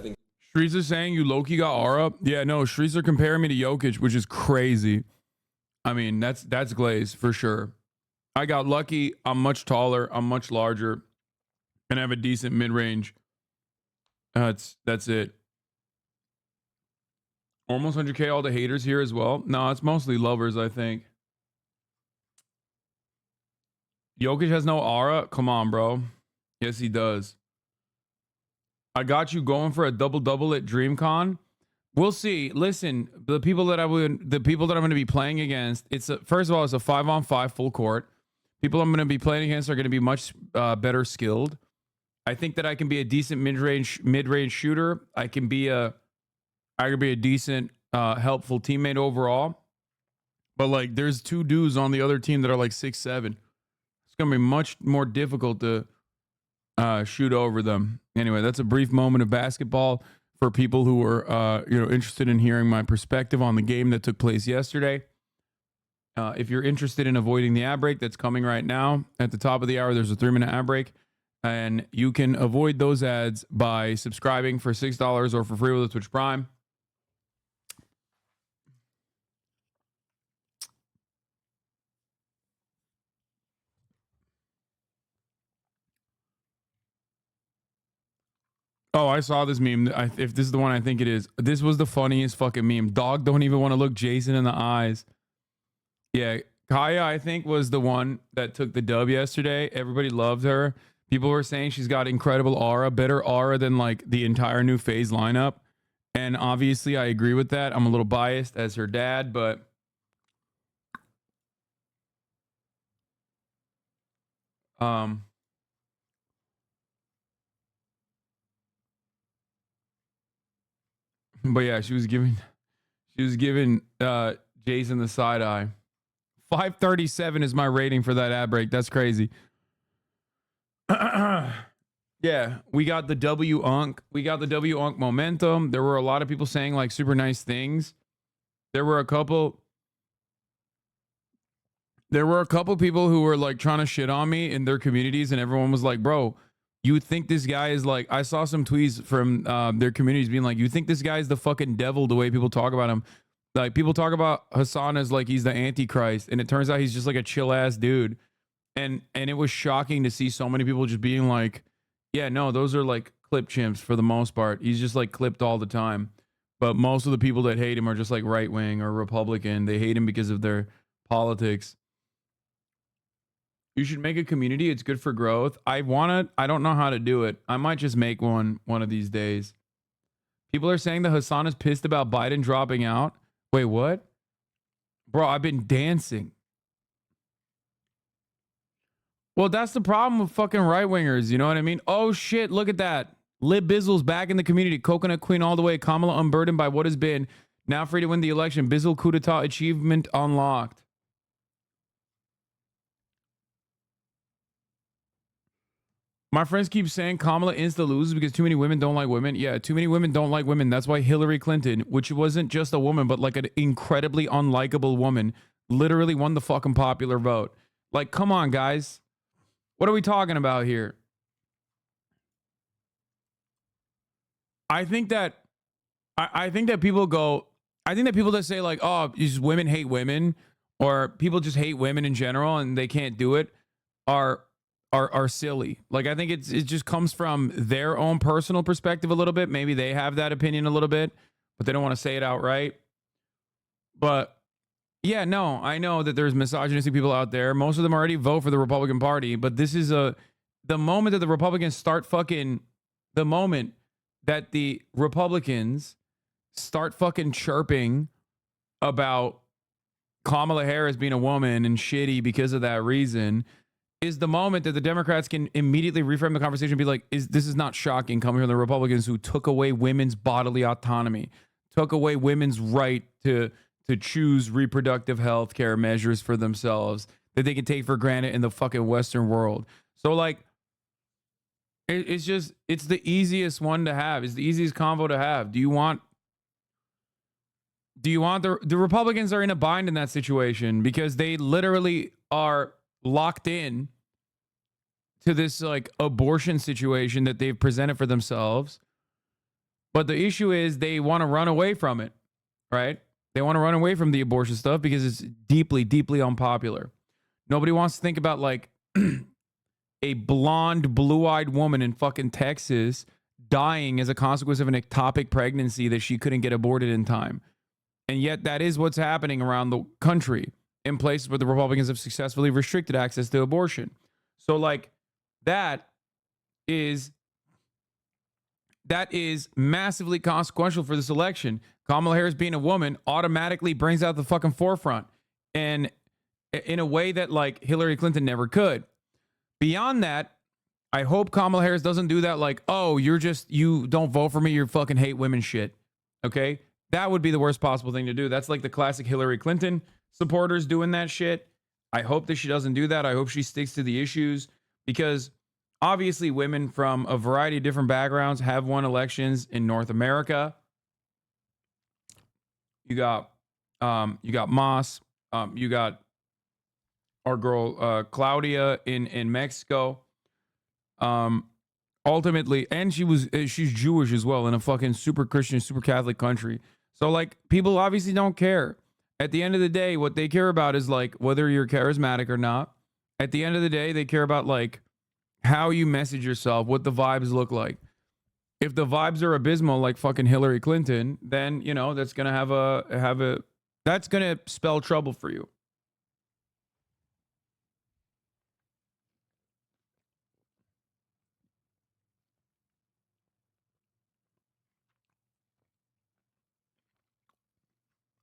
think Shree's is saying you low-key got Aura. Yeah, no, Shree's are comparing me to Jokic, which is crazy. I mean, that's glaze for sure. I got lucky. I'm much taller. I'm much larger. And I have a decent mid-range. That's it. Almost 100K all the haters here as well. No, it's mostly lovers, I think. Jokic has no aura? Come on, bro. Yes, he does. I got you going for a double-double at DreamCon. We'll see. Listen, the people that I'm going to be playing against, first of all, it's a 5-on-5 full court. People I'm going to be playing against are going to be much better skilled. I think that I can be a decent mid-range shooter. I can be a decent, helpful teammate overall. But like, there's two dudes on the other team that are like 6'7". It's gonna be much more difficult to shoot over them. Anyway, that's a brief moment of basketball for people who are interested in hearing my perspective on the game that took place yesterday. If you're interested in avoiding the ad break that's coming right now, at the top of the hour, there's a 3-minute ad break. And you can avoid those ads by subscribing for $6 or for free with a Twitch Prime. Oh, I saw this meme. If this is the one I think it is, this was the funniest fucking meme. Dog don't even want to look Jason in the eyes. Yeah, Kaya, I think, was the one that took the dub yesterday. Everybody loved her. People were saying she's got incredible aura, better aura than like the entire new phase lineup. And obviously I agree with that. I'm a little biased as her dad, but Um, but yeah, she was giving Jason the side eye. 537 is my rating for that ad break. That's crazy. Yeah, we got the W-Unk. We got the W-Unk momentum. There were a lot of people saying like super nice things. There were a couple people who were like trying to shit on me in their communities, and everyone was like, bro, you would think this guy is like, I saw some tweets from their communities being like, you think this guy is the fucking devil the way people talk about him. Like people talk about Hassan as like he's the Antichrist, and it turns out he's just like a chill ass dude. And it was shocking to see so many people just being like, yeah, no, those are like clip chimps for the most part. He's just like clipped all the time. But most of the people that hate him are just like right wing or Republican. They hate him because of their politics. You should make a community. It's good for growth. I don't know how to do it. I might just make one of these days. People are saying that Hassan is pissed about Biden dropping out. Wait, what? Bro, I've been dancing. Well, that's the problem with fucking right wingers. You know what I mean? Oh shit, look at that. Lib Bizzle's back in the community. Coconut Queen all the way. Kamala unburdened by what has been. Now free to win the election. Bizzle coup d'etat achievement unlocked. My friends keep saying Kamala insta loses because too many women don't like women. Yeah, too many women don't like women. That's why Hillary Clinton, which wasn't just a woman, but like an incredibly unlikable woman, literally won the fucking popular vote. Like, come on, guys. What are we talking about here? I think that people that say like, oh, these women hate women, or people just hate women in general and they can't do it, are silly. Like, I think it just comes from their own personal perspective a little bit. Maybe they have that opinion a little bit, but they don't want to say it outright. But yeah, no, I know that there's misogynistic people out there. Most of them already vote for the Republican Party, but this is the moment that the Republicans start fucking chirping about Kamala Harris being a woman and shitty because of that reason, is the moment that the Democrats can immediately reframe the conversation and be like, this is not shocking coming from the Republicans who took away women's bodily autonomy, took away women's right to choose reproductive health care measures for themselves that they can take for granted in the fucking Western world. So like, it's the easiest one to have. It's the easiest convo to have. Do you want the Republicans are in a bind in that situation because they literally are locked in to this like abortion situation that they've presented for themselves. But the issue is they want to run away from it, right? They want to run away from the abortion stuff because it's deeply, deeply unpopular. Nobody wants to think about like a blonde, blue-eyed woman in fucking Texas dying as a consequence of an ectopic pregnancy that she couldn't get aborted in time. And yet that is what's happening around the country in places where the Republicans have successfully restricted access to abortion. So like that is massively consequential for this election. Kamala Harris being a woman automatically brings out the fucking forefront, and in a way that like Hillary Clinton never could. Beyond that, I hope Kamala Harris doesn't do that like, oh, you don't vote for me, you fucking hate women shit. Okay? That would be the worst possible thing to do. That's like the classic Hillary Clinton supporters doing that shit. I hope that she doesn't do that. I hope she sticks to the issues, because obviously women from a variety of different backgrounds have won elections in North America. You got Moss, you got our girl Claudia in Mexico. Ultimately, and she's Jewish as well in a fucking super Christian, super Catholic country. So like people obviously don't care. At the end of the day, what they care about is like whether you're charismatic or not. At the end of the day, they care about like how you message yourself, what the vibes look like. If the vibes are abysmal like fucking Hillary Clinton, then you know that's gonna that's gonna spell trouble for you.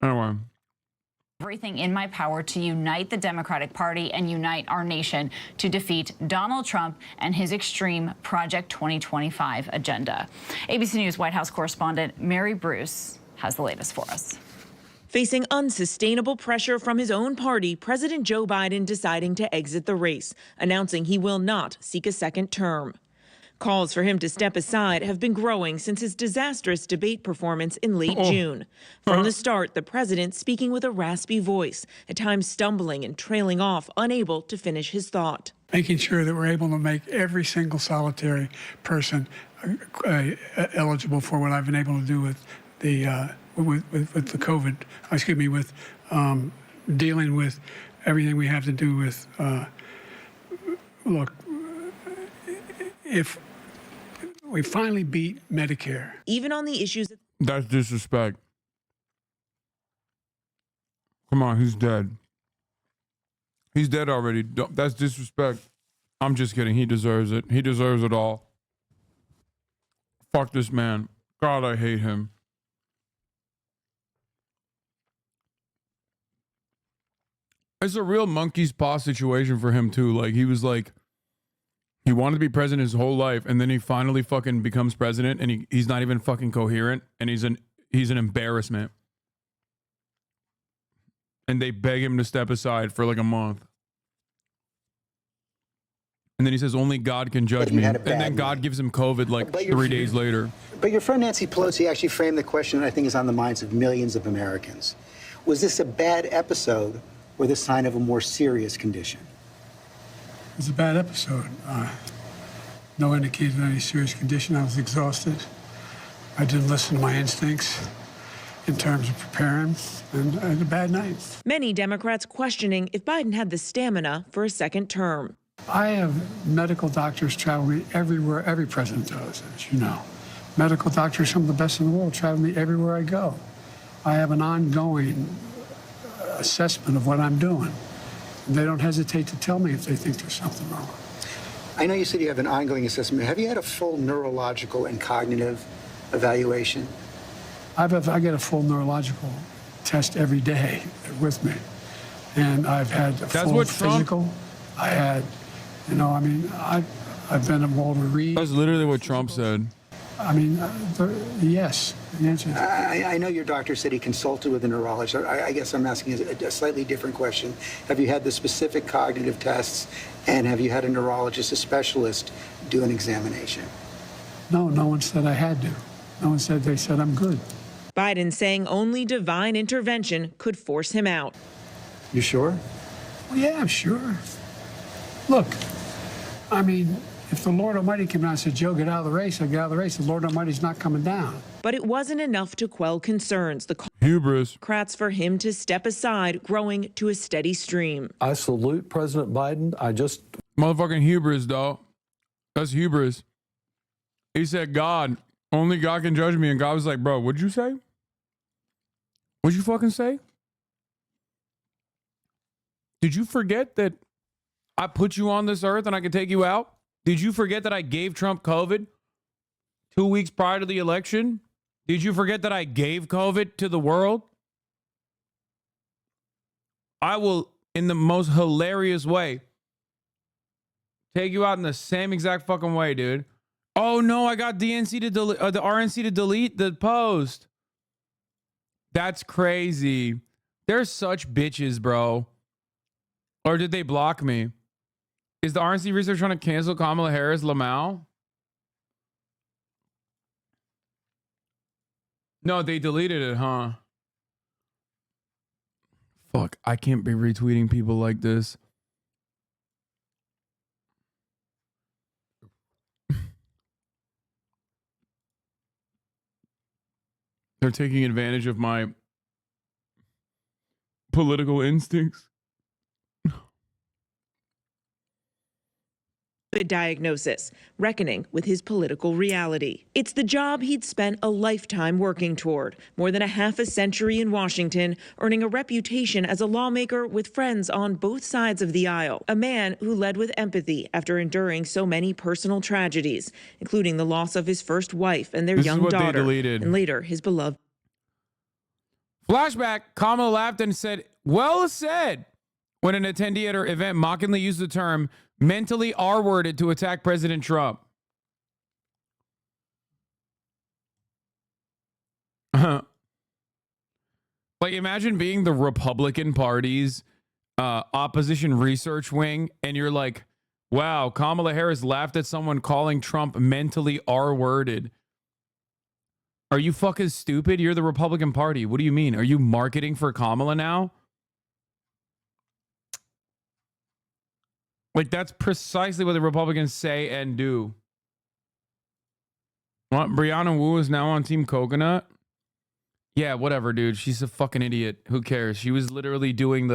Anyway, everything in my power to unite the Democratic Party and unite our nation to defeat Donald Trump and his extreme Project 2025 agenda. ABC News White House correspondent Mary Bruce has the latest for us. Facing unsustainable pressure from his own party, President Joe Biden deciding to exit the race, announcing he will not seek a second term. Calls for him to step aside have been growing since his disastrous debate performance in late June. From the start, the president speaking with a raspy voice, at times stumbling and trailing off, unable to finish his thought. Making sure that we're able to make every single solitary person eligible for what I've been able to do with the with the COVID, with dealing with everything we have to do with, look, if we finally beat Medicare. Even on the issues. That's disrespect. Come on, he's dead. He's dead already. That's disrespect. I'm just kidding. He deserves it. He deserves it all. Fuck this man. God, I hate him. It's a real monkey's paw situation for him, too. Like, he was like, he wanted to be president his whole life, and then he finally fucking becomes president, and he's not even fucking coherent, and he's an embarrassment. And they beg him to step aside for like a month. And then he says, only God can judge me. And then God gives him COVID like 3 days later. But your friend Nancy Pelosi actually framed the question that I think is on the minds of millions of Americans. Was this a bad episode or the sign of a more serious condition? It was a bad episode. No indication of any serious condition. I was exhausted. I didn't listen to my instincts in terms of preparing, and I had a bad night. Many Democrats questioning if Biden had the stamina for a second term. I have medical doctors traveling everywhere, every president does, as you know. Medical doctors, some of the best in the world, travel me everywhere I go. I have an ongoing assessment of what I'm doing. They don't hesitate to tell me if they think there's something wrong. I know you said you have an ongoing assessment. Have you had a full neurological and cognitive evaluation? I get a full neurological test every day with me. And I've had a full physical. I had, I've been at Walter Reed. That's literally what Trump said. Yes. The answer is I know your doctor said he consulted with a neurologist. I guess I'm asking a slightly different question. Have you had the specific cognitive tests, and have you had a neurologist, a specialist, do an examination? No one said I had to. No one said, they said I'm good. Biden saying only divine intervention could force him out. You sure? Well, yeah, I'm sure. Look, if the Lord Almighty came down and said, Joe, get out of the race, I'd get out of the race. The Lord Almighty's not coming down. But it wasn't enough to quell concerns. The hubris. Democrats for him to step aside, growing to a steady stream. I salute President Biden. Motherfucking hubris, dog. That's hubris. He said, God, only God can judge me. And God was like, bro, what'd you say? What'd you fucking say? Did you forget that I put you on this earth and I could take you out? Did you forget that I gave Trump COVID 2 weeks prior to the election? Did you forget that I gave COVID to the world? I will, in the most hilarious way, take you out in the same exact fucking way, dude. Oh no, I got the RNC to delete the post. That's crazy. They're such bitches, bro. Or did they block me? Is the RNC research trying to cancel Kamala Harris Lamau? No, they deleted it, huh? Fuck, I can't be retweeting people like this. They're taking advantage of my political instincts. A diagnosis, reckoning with his political reality. It's the job he'd spent a lifetime working toward, more than a half a century in Washington, earning a reputation as a lawmaker with friends on both sides of the aisle. A man who led with empathy after enduring so many personal tragedies, including the loss of his first wife and their young daughter, and later his beloved. Flashback, Kamala laughed and said, well said, when an attendee at her event mockingly used the term mentally R-worded to attack President Trump. Like, imagine being the Republican Party's opposition research wing, and you're like, wow, Kamala Harris laughed at someone calling Trump mentally R-worded. Are you fucking stupid? You're the Republican Party. What do you mean? Are you marketing for Kamala now? Like, that's precisely what the Republicans say and do. What? Brianna Wu is now on Team Coconut? Yeah, whatever, dude. She's a fucking idiot. Who cares? She was literally doing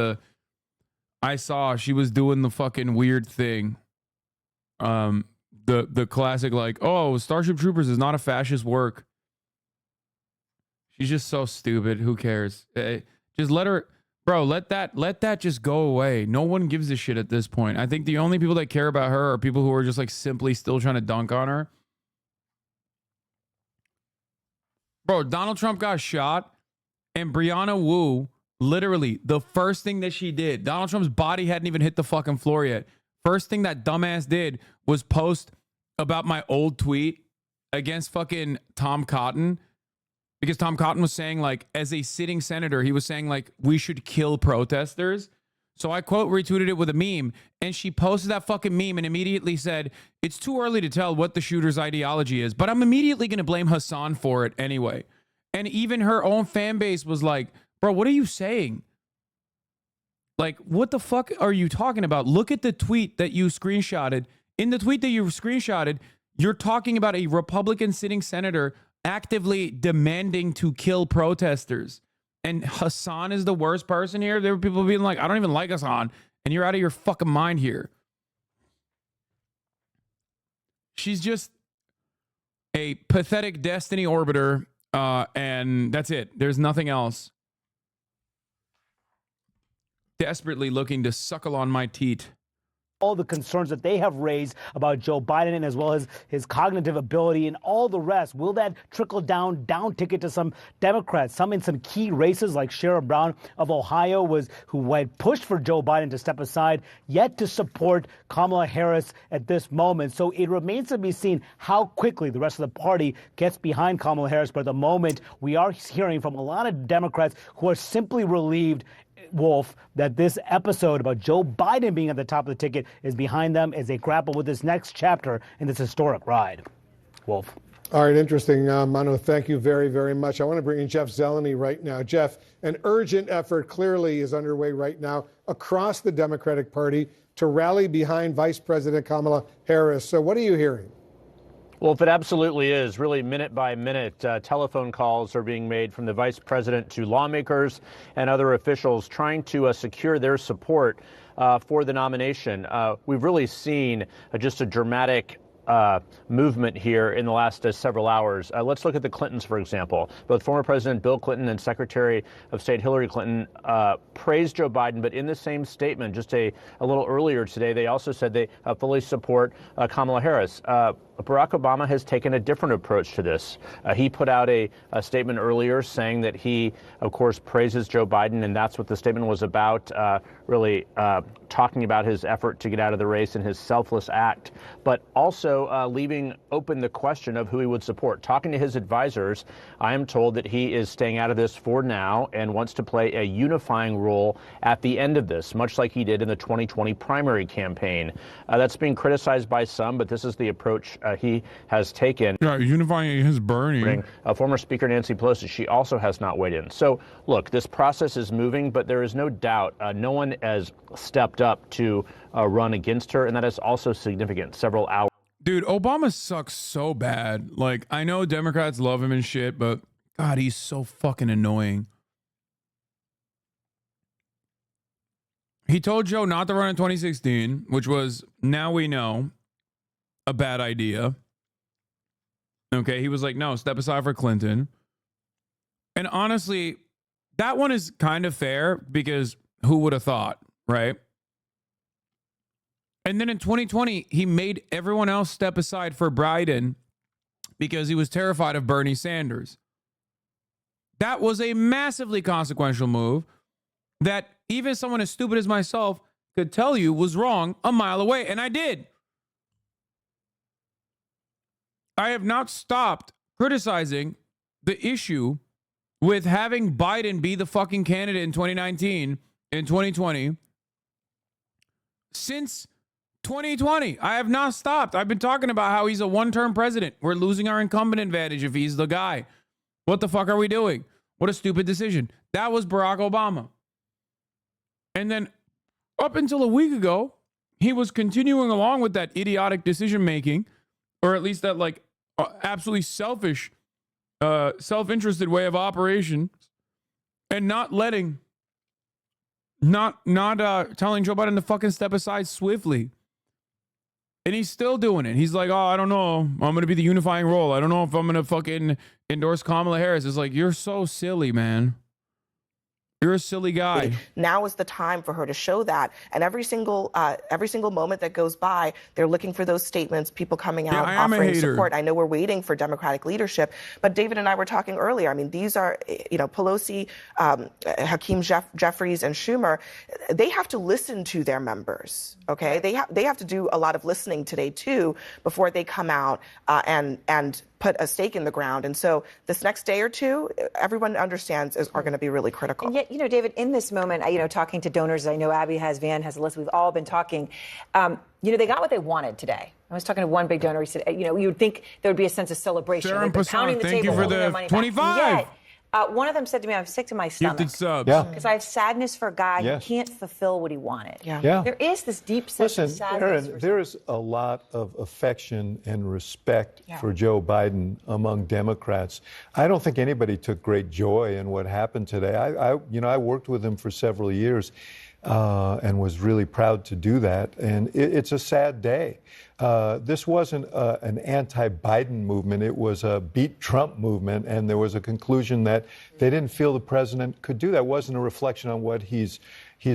she was doing the fucking weird thing. The classic, like, oh, Starship Troopers is not a fascist work. She's just so stupid. Who cares? Just let her, bro, let that just go away. No one gives a shit at this point. I think the only people that care about her are people who are just like simply still trying to dunk on her. Bro, Donald Trump got shot, and Brianna Wu, literally, the first thing that she did, Donald Trump's body hadn't even hit the fucking floor yet. First thing that dumbass did was post about my old tweet against fucking Tom Cotton, because Tom Cotton was saying, like, as a sitting senator, he was saying, like, we should kill protesters. So I quote retweeted it with a meme, and she posted that fucking meme and immediately said, it's too early to tell what the shooter's ideology is, but I'm immediately going to blame Hassan for it anyway. And even her own fan base was like, bro, what are you saying? Like, what the fuck are you talking about? Look at the tweet that you screenshotted. In the tweet that you screenshotted, you're talking about a Republican sitting senator actively demanding to kill protesters. And Hassan is the worst person here. There were people being like, I don't even like Hassan. And you're out of your fucking mind here. She's just a pathetic destiny orbiter. And that's it. There's nothing else. Desperately looking to suckle on my teat. All the concerns that they have raised about Joe Biden, and as well as his cognitive ability and all the rest. Will that trickle down ticket to some Democrats? Some in some key races, like Sherrod Brown of Ohio, who had pushed for Joe Biden to step aside, yet to support Kamala Harris at this moment. So it remains to be seen how quickly the rest of the party gets behind Kamala Harris. But at the moment, we are hearing from a lot of Democrats who are simply relieved, Wolf, that this episode about Joe Biden being at the top of the ticket is behind them as they grapple with this next chapter in this historic ride. Wolf. All right, interesting. Mano, thank you very, very much. I want to bring in Jeff Zeleny right now. Jeff, an urgent effort clearly is underway right now across the Democratic Party to rally behind Vice President Kamala Harris. So what are you hearing? Well, if it absolutely is, really minute by minute, telephone calls are being made from the vice president to lawmakers and other officials trying to secure their support for the nomination. We've really seen just a dramatic movement here in the last several hours. Let's look at the Clintons, for example. Both former President Bill Clinton and Secretary of State Hillary Clinton praised Joe Biden, but in the same statement just a little earlier today, they also said they fully support Kamala Harris. Barack Obama has taken a different approach to this. He put out a statement earlier saying that he, of course, praises Joe Biden, and that's what the statement was about, really talking about his effort to get out of the race and his selfless act, but also leaving open the question of who he would support. Talking to his advisors, I am told that he is staying out of this for now and wants to play a unifying role at the end of this, much like he did in the 2020 primary campaign. That's being criticized by some, but this is the approach he has taken. Yeah, unifying his Bernie. Former Speaker Nancy Pelosi, she also has not weighed in. So, look, this process is moving, but there is no doubt no one has stepped up to run against her, and that is also significant. Several hours. Dude, Obama sucks so bad. Like, I know Democrats love him and shit, but God, he's so fucking annoying. He told Joe not to run in 2016, which was, now we know, a bad idea. Okay, he was like, no, step aside for Clinton. And honestly, that one is kind of fair because who would have thought, right? And then in 2020, he made everyone else step aside for Biden because he was terrified of Bernie Sanders. That was a massively consequential move that even someone as stupid as myself could tell you was wrong a mile away. And I did. I have not stopped criticizing the issue with having Biden be the fucking candidate in 2019 and 2020 since 2020. I have not stopped. I've been talking about how he's a one-term president. We're losing our incumbent advantage if he's the guy. What the fuck are we doing? What a stupid decision. That was Barack Obama. And then up until a week ago, he was continuing along with that idiotic decision making, or at least that like absolutely selfish, self-interested way of operation, and not telling Joe Biden to fucking step aside swiftly. And he's still doing it. He's like, oh, I don't know. I'm going to be the unifying role. I don't know if I'm going to fucking endorse Kamala Harris. It's like, you're so silly, man. You're a silly guy. Now is the time for her to show that. And every single moment that goes by, they're looking for those statements, people coming out, offering support. I know we're waiting for Democratic leadership, but David and I were talking earlier. I mean, these are, Pelosi, Hakeem Jeffries, and Schumer. They have to listen to their members. Okay, they have to do a lot of listening today too before they come out and put a stake in the ground. And so this next day or two, everyone understands are going to be really critical. And yet, David, in this moment, talking to donors, I know Abby has, Van has, Alyssa, we've all been talking. They got what they wanted today. I was talking to one big donor. He said, you would think there would be a sense of celebration. Sharon Passan, thank you for the 25. Yet, one of them said to me, I'm sick to my stomach. Gifted subs. Because I have sadness for a guy who can't fulfill what he wanted. There is this deep sense of sadness. Aaron, there is a lot of affection and respect for Joe Biden among Democrats. I don't think anybody took great joy in what happened today. I worked with him for several years and was really proud to do that. And it's a sad day. This wasn't an anti-Biden movement. It was a beat Trump movement. And there was a conclusion that they didn't feel the president could do that. It wasn't a reflection on what he's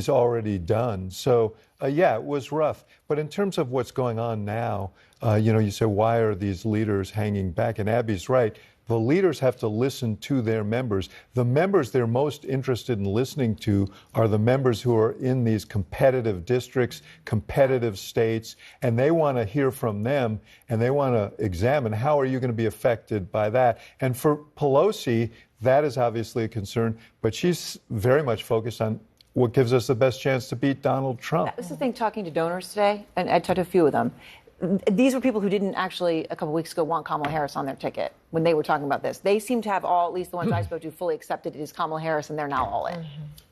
already done. So, it was rough. But in terms of what's going on now, you say, why are these leaders hanging back? And Abby's right. The leaders have to listen to their members. The members they're most interested in listening to are the members who are in these competitive districts, competitive states, and they want to hear from them, and they want to examine how are you going to be affected by that. And for Pelosi, that is obviously a concern, but she's very much focused on what gives us the best chance to beat Donald Trump. That was the thing, talking to donors today, and I talked to a few of them. These were people who didn't actually, a couple weeks ago, want Kamala Harris on their ticket when they were talking about this. They seem to have all, at least the ones I spoke to, fully accepted it as Kamala Harris, and they're now all in.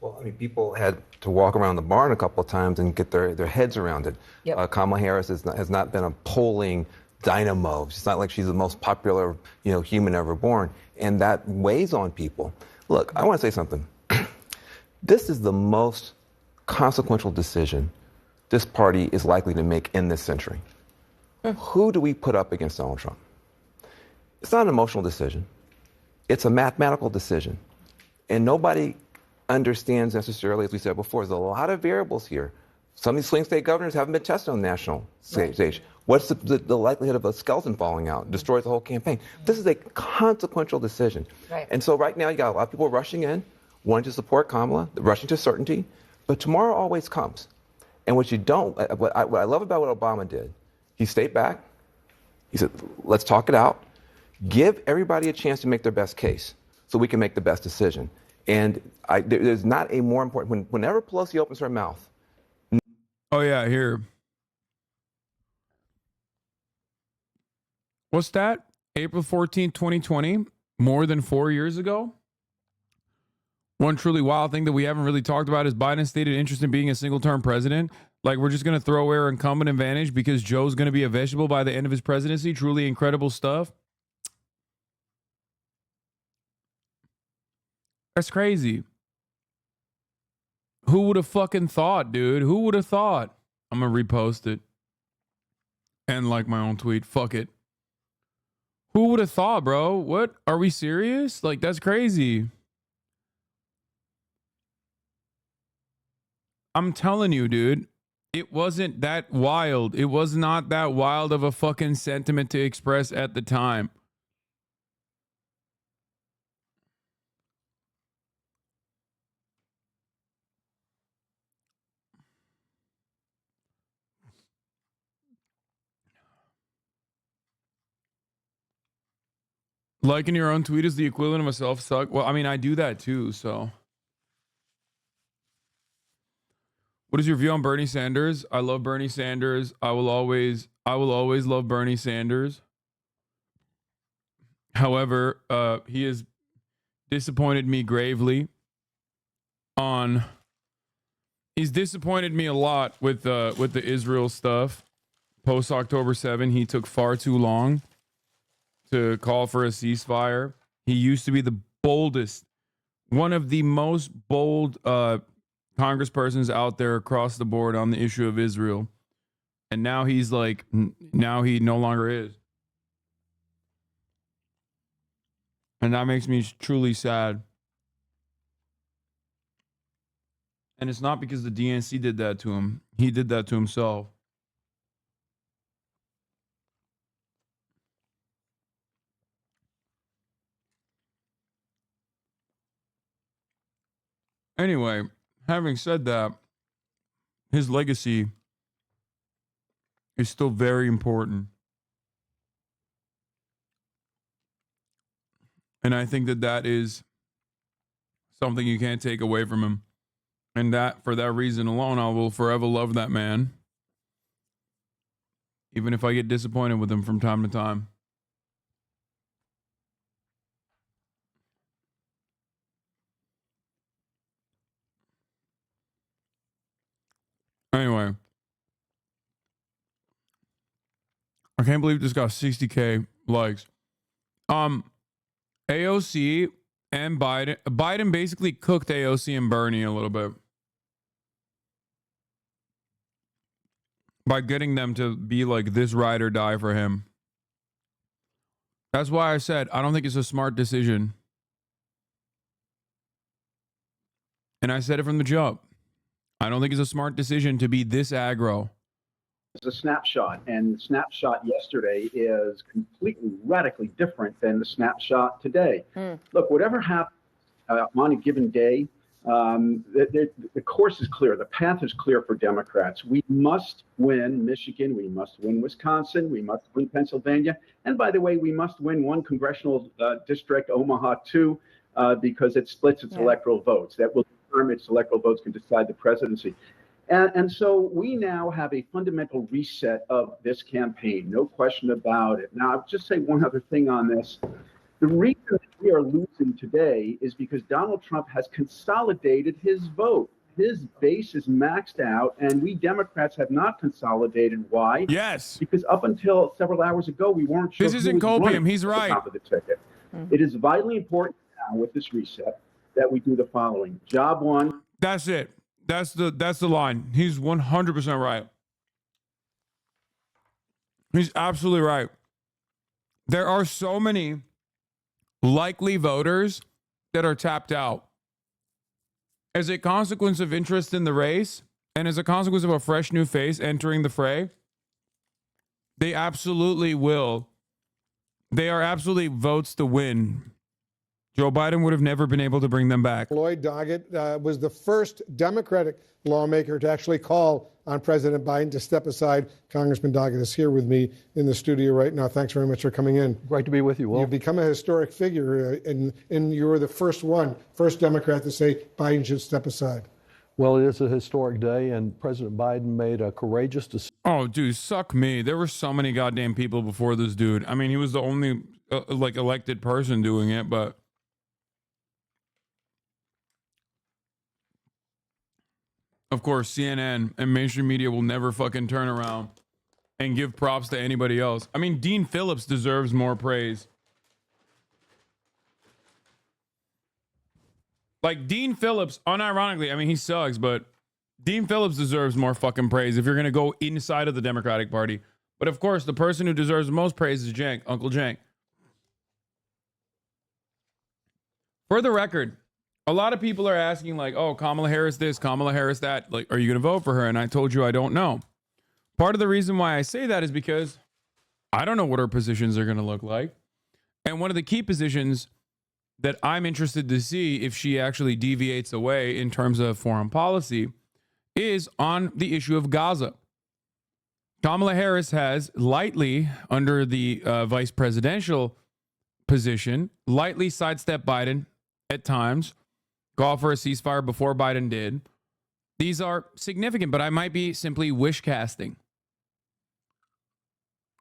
Well, people had to walk around the barn a couple of times and get their heads around it. Yep. Kamala Harris has not been a polling dynamo. It's not like she's the most popular, human ever born, and that weighs on people. Look, I want to say something. This is the most consequential decision this party is likely to make in this century. Who do we put up against Donald Trump? It's not an emotional decision. It's a mathematical decision. And nobody understands necessarily, as we said before, there's a lot of variables here. Some of these swing state governors haven't been tested on the national stage. What's the likelihood of a skeleton falling out? Destroys the whole campaign. This is a consequential decision. Right. And so right now you got a lot of people rushing in, wanting to support Kamala, rushing to certainty. But tomorrow always comes. And what I love about what Obama did, he stayed back. He said, let's talk it out. Give everybody a chance to make their best case so we can make the best decision. And there's not a more important, whenever Pelosi opens her mouth. Oh, yeah, here. What's that? April 14th, 2020, more than 4 years ago? One truly wild thing that we haven't really talked about is Biden's stated interest in being a single-term president. Like, we're just going to throw away our incumbent advantage because Joe's going to be a vegetable by the end of his presidency. Truly incredible stuff. That's crazy. Who would have fucking thought, dude? Who would have thought? I'm going to repost it. And like my own tweet. Fuck it. Who would have thought, bro? What? Are we serious? Like, that's crazy. I'm telling you, dude. It wasn't that wild. It was not that wild of a fucking sentiment to express at the time. Liking your own tweet is the equivalent of a self-suck. Well, I mean, I do that too, so. What is your view on Bernie Sanders? I love Bernie Sanders. I will always love Bernie Sanders. However, he has disappointed me gravely he's disappointed me a lot with the Israel stuff. Post October 7, he took far too long to call for a ceasefire. He used to be the boldest, one of the most bold congresspersons out there across the board on the issue of Israel. And now he's like, now he no longer is. And that makes me truly sad. And it's not because the DNC did that to him. He did that to himself. Anyway, having said that, his legacy is still very important. And I think that is something you can't take away from him. And that, for that reason alone, I will forever love that man. Even if I get disappointed with him from time to time. Anyway. I can't believe this got 60K likes. AOC and Biden basically cooked AOC and Bernie a little bit by getting them to be like this ride or die for him. That's why I said I don't think it's a smart decision. And I said it from the jump. I don't think it's a smart decision to be this aggro. It's a snapshot, and the snapshot yesterday is completely radically different than the snapshot today. Look, whatever happens on a given day, the course is clear. The path is clear for Democrats. We must win Michigan. We must win Wisconsin. We must win Pennsylvania. And by the way, we must win one congressional district, Omaha 2, because it splits its electoral votes. That will determine its electoral votes can decide the presidency. And so we now have a fundamental reset of this campaign, no question about it. Now, I'll just say one other thing on this. The reason that we are losing today is because Donald Trump has consolidated his vote. His base is maxed out, and we Democrats have not consolidated. Why? Yes. Because up until several hours ago, we weren't sure. This isn't copium. He's right. Top of the ticket. It is vitally important now with this reset that we do the following. Job one. That's it. That's the line. He's 100% right. He's absolutely right. There are so many likely voters that are tapped out. As a consequence of interest in the race and as a consequence of a fresh new face entering the fray, they absolutely will. They are absolutely votes to win. Joe Biden would have never been able to bring them back. Lloyd Doggett was the first Democratic lawmaker to actually call on President Biden to step aside. Congressman Doggett is here with me in the studio right now. Thanks very much for coming in. Great to be with you, Will. You've become a historic figure, and you were the first Democrat to say Biden should step aside. Well, it is a historic day, and President Biden made a courageous decision. Oh, dude, suck me. There were so many goddamn people before this dude. I mean, he was the only elected person doing it, but of course, CNN and mainstream media will never fucking turn around and give props to anybody else. I mean, Dean Phillips deserves more praise. Like, Dean Phillips, unironically, I mean, he sucks, but Dean Phillips deserves more fucking praise if you're going to go inside of the Democratic Party. But of course, the person who deserves the most praise is Cenk, Uncle Cenk. For the record, a lot of people are asking, like, oh, Kamala Harris this, Kamala Harris that. Like, are you going to vote for her? And I told you I don't know. Part of the reason why I say that is because I don't know what her positions are going to look like. And one of the key positions that I'm interested to see if she actually deviates away in terms of foreign policy is on the issue of Gaza. Kamala Harris has lightly, under the vice presidential position, lightly sidestep Biden at times, call for a ceasefire before Biden did. These are significant, but I might be simply wish casting.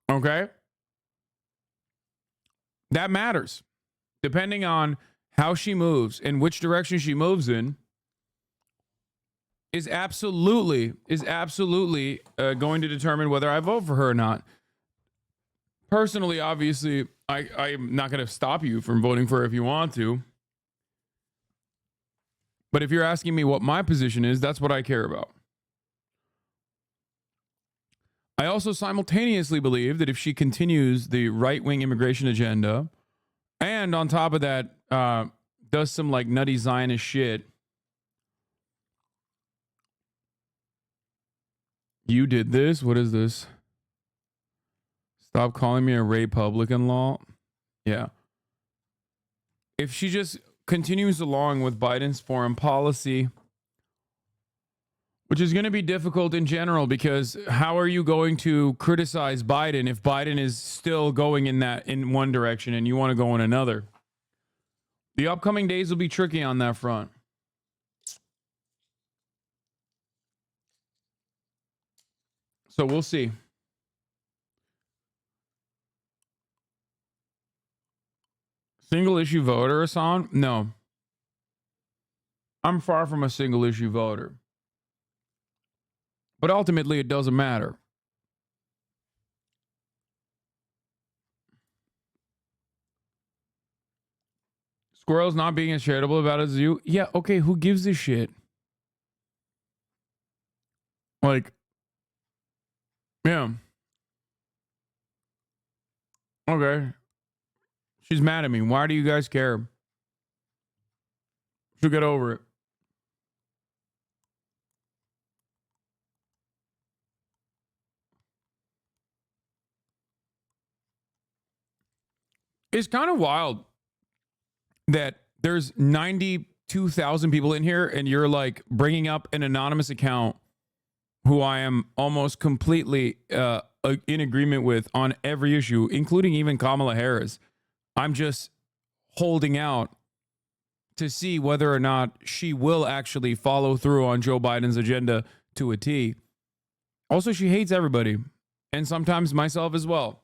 Okay? That matters. Depending on how she moves and which direction she moves in is absolutely going to determine whether I vote for her or not. Personally, obviously, I'm not going to stop you from voting for her if you want to. But if you're asking me what my position is, that's what I care about. I also simultaneously believe that if she continues the right-wing immigration agenda, and on top of that, does some like nutty Zionist shit. You did this? What is this? Stop calling me a Republican law. Yeah. If she just continues along with Biden's foreign policy, which is going to be difficult in general, because how are you going to criticize Biden if Biden is still going in one direction and you want to go in another? The upcoming days will be tricky on that front. So we'll see. Single issue voter, Hassan? No. I'm far from a single issue voter. But ultimately, it doesn't matter. Squirrel's not being as charitable about it as you. Yeah, okay, who gives a shit? Like, yeah. Okay. She's mad at me. Why do you guys care? She'll get over it. It's kind of wild that there's 92,000 people in here and you're like bringing up an anonymous account who I am almost completely in agreement with on every issue, including even Kamala Harris. I'm just holding out to see whether or not she will actually follow through on Joe Biden's agenda to a T. Also, she hates everybody, and sometimes myself as well.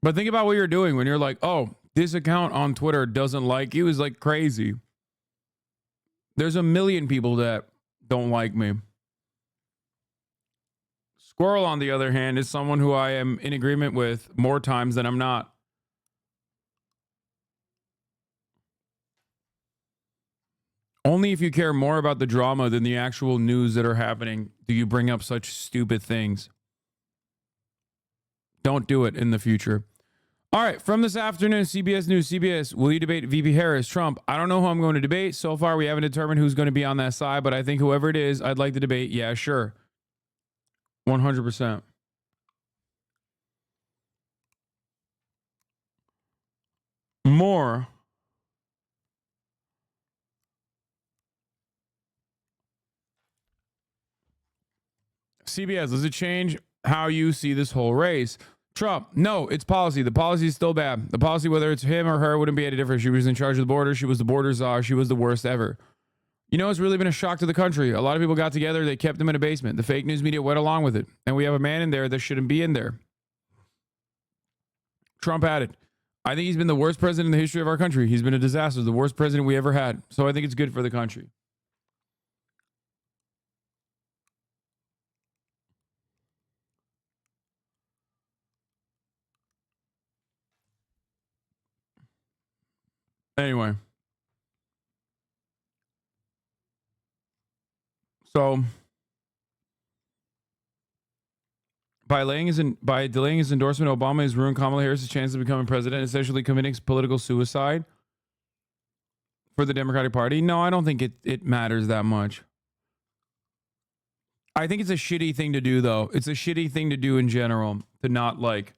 But think about what you're doing when you're like, oh, this account on Twitter doesn't like you, is like crazy. There's a million people that don't like me. Squirrel, on the other hand, is someone who I am in agreement with more times than I'm not. Only if you care more about the drama than the actual news that are happening do you bring up such stupid things. Don't do it in the future. All right, from this afternoon, CBS News, CBS, will you debate VP Harris, Trump? I don't know who I'm going to debate. So far, we haven't determined who's going to be on that side, but I think whoever it is, I'd like to debate. Yeah, sure. 100%. More. CBS, does it change how you see this whole race? Trump, no, it's policy. The policy is still bad. The policy, whether it's him or her, wouldn't be any different. She was in charge of the border. She was the border czar. She was the worst ever. You know, it's really been a shock to the country. A lot of people got together. They kept them in a basement. The fake news media went along with it. And we have a man in there that shouldn't be in there. Trump added, I think he's been the worst president in the history of our country. He's been a disaster, the worst president we ever had. So I think it's good for the country. Anyway. So by delaying his endorsement, Obama has ruined Kamala Harris' chance of becoming president, essentially committing political suicide for the Democratic Party. No, I don't think it matters that much. I think it's a shitty thing to do, though. It's a shitty thing to do in general, to not like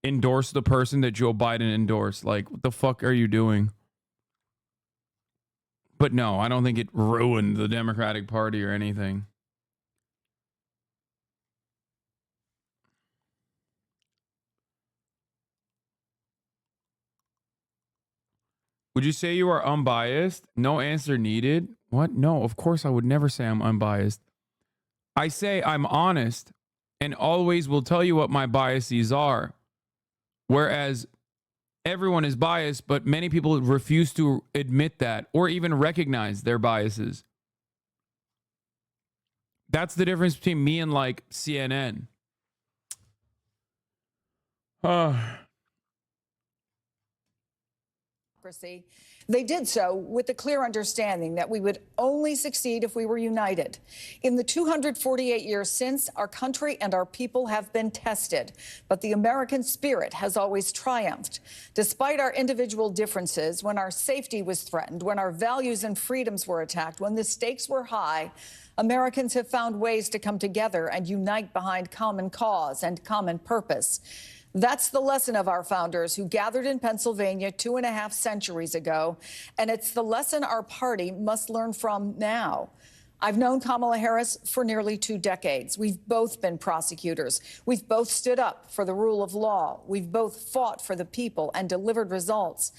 endorse the person that Joe Biden endorsed. Like, what the fuck are you doing? But no, I don't think it ruined the Democratic Party or anything. Would you say you are unbiased? No answer needed. What? No, of course I would never say I'm unbiased. I say I'm honest and always will tell you what my biases are. Whereas everyone is biased, but many people refuse to admit that or even recognize their biases. That's the difference between me and like CNN. They did so with the clear understanding that we would only succeed if we were united. In the 248 years since, our country and our people have been tested, but the American spirit has always triumphed. Despite our individual differences, when our safety was threatened, when our values and freedoms were attacked, when the stakes were high, Americans have found ways to come together and unite behind common cause and common purpose. That's the lesson of our founders who gathered in Pennsylvania 2.5 centuries ago, and it's the lesson our party must learn from now. I've known Kamala Harris for nearly 2 decades. We've both been prosecutors. We've both stood up for the rule of law. We've both fought for the people and delivered results.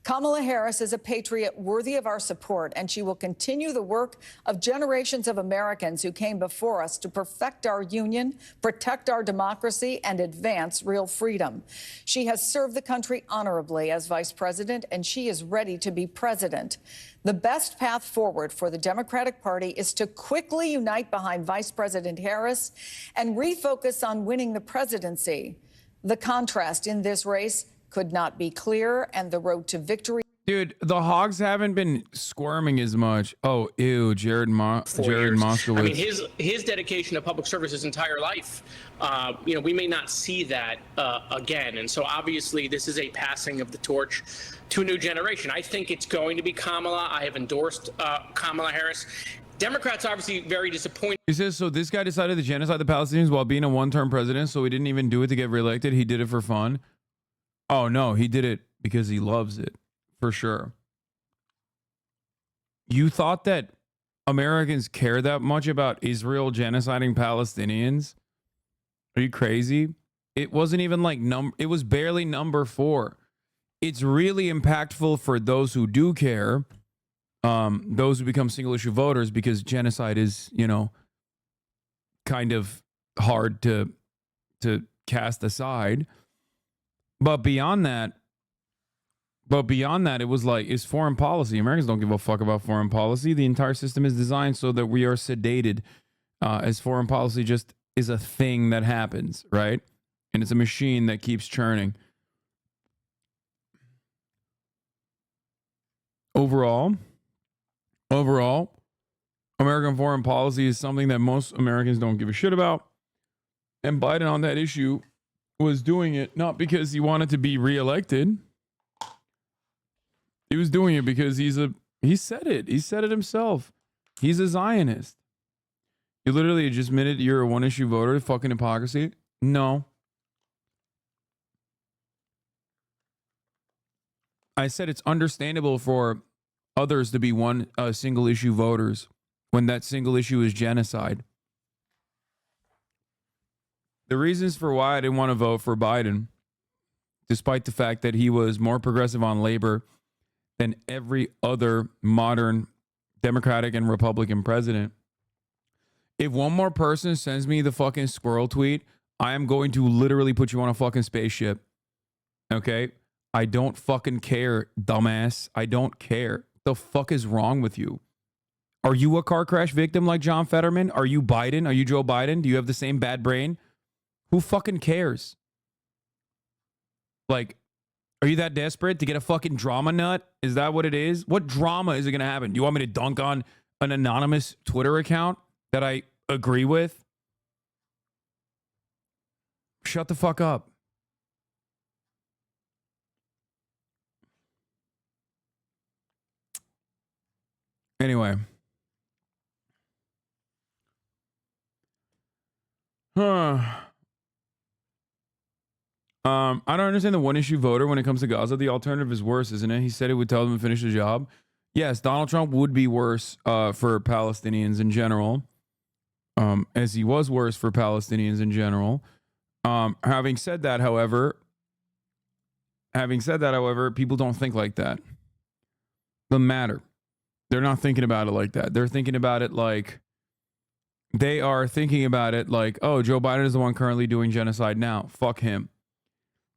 Kamala Harris is a patriot worthy of our support, and she will continue the work of generations of Americans who came before us to perfect our union, protect our democracy, and advance real freedom. She has served the country honorably as vice president, and she is ready to be president. The best path forward for the Democratic Party is to quickly unite behind Vice President Harris and refocus on winning the presidency. The contrast in this race could not be clearer, and the road to victory. Dude, the Hogs haven't been squirming as much. Oh, ew, Jared Moskowitz. I mean, his dedication to public service his entire life. We may not see that again, and so obviously this is a passing of the torch to a new generation. I think it's going to be Kamala. I have endorsed Kamala Harris. Democrats obviously very disappointed. He says, so this guy decided to genocide the Palestinians while being a one-term president, so he didn't even do it to get reelected. He did it for fun. Oh, no, he did it because he loves it, for sure. You thought that Americans care that much about Israel genociding Palestinians? Are you crazy? It wasn't even like it was barely number 4. It's really impactful for those who do care, those who become single issue voters, because genocide is, kind of hard to cast aside. But beyond that, it was like, it's foreign policy. Americans don't give a fuck about foreign policy. The entire system is designed so that we are sedated, as foreign policy just is a thing that happens, right? And it's a machine that keeps churning. Overall, American foreign policy is something that most Americans don't give a shit about. And Biden on that issue was doing it not because he wanted to be reelected. He was doing it because he said it himself. He's a Zionist. You literally just admitted you're a one-issue voter. Fucking hypocrisy. No. I said it's understandable for others to be single-issue voters when that single issue is genocide. The reasons for why I didn't want to vote for Biden, despite the fact that he was more progressive on labor than every other modern Democratic and Republican president. If one more person sends me the fucking squirrel tweet, I am going to literally put you on a fucking spaceship. Okay? I don't fucking care, dumbass. I don't care. The fuck is wrong with you? Are you a car crash victim like John Fetterman? Are you Biden? Are you Joe Biden? Do you have the same bad brain? Who fucking cares? Like, are you that desperate to get a fucking drama nut? Is that what it is? What drama is it going to happen? Do you want me to dunk on an anonymous Twitter account that I agree with? Shut the fuck up. Anyway. I don't understand the one-issue voter when it comes to Gaza. The alternative is worse, isn't it? He said it would tell them to finish the job. Yes, Donald Trump would be worse for Palestinians in general, as he was worse for Palestinians in general. Having said that, however, people don't think like that. Doesn't matter. They're not thinking about it like that. They're thinking about it like they are thinking about it like, oh, Joe Biden is the one currently doing genocide now. Fuck him.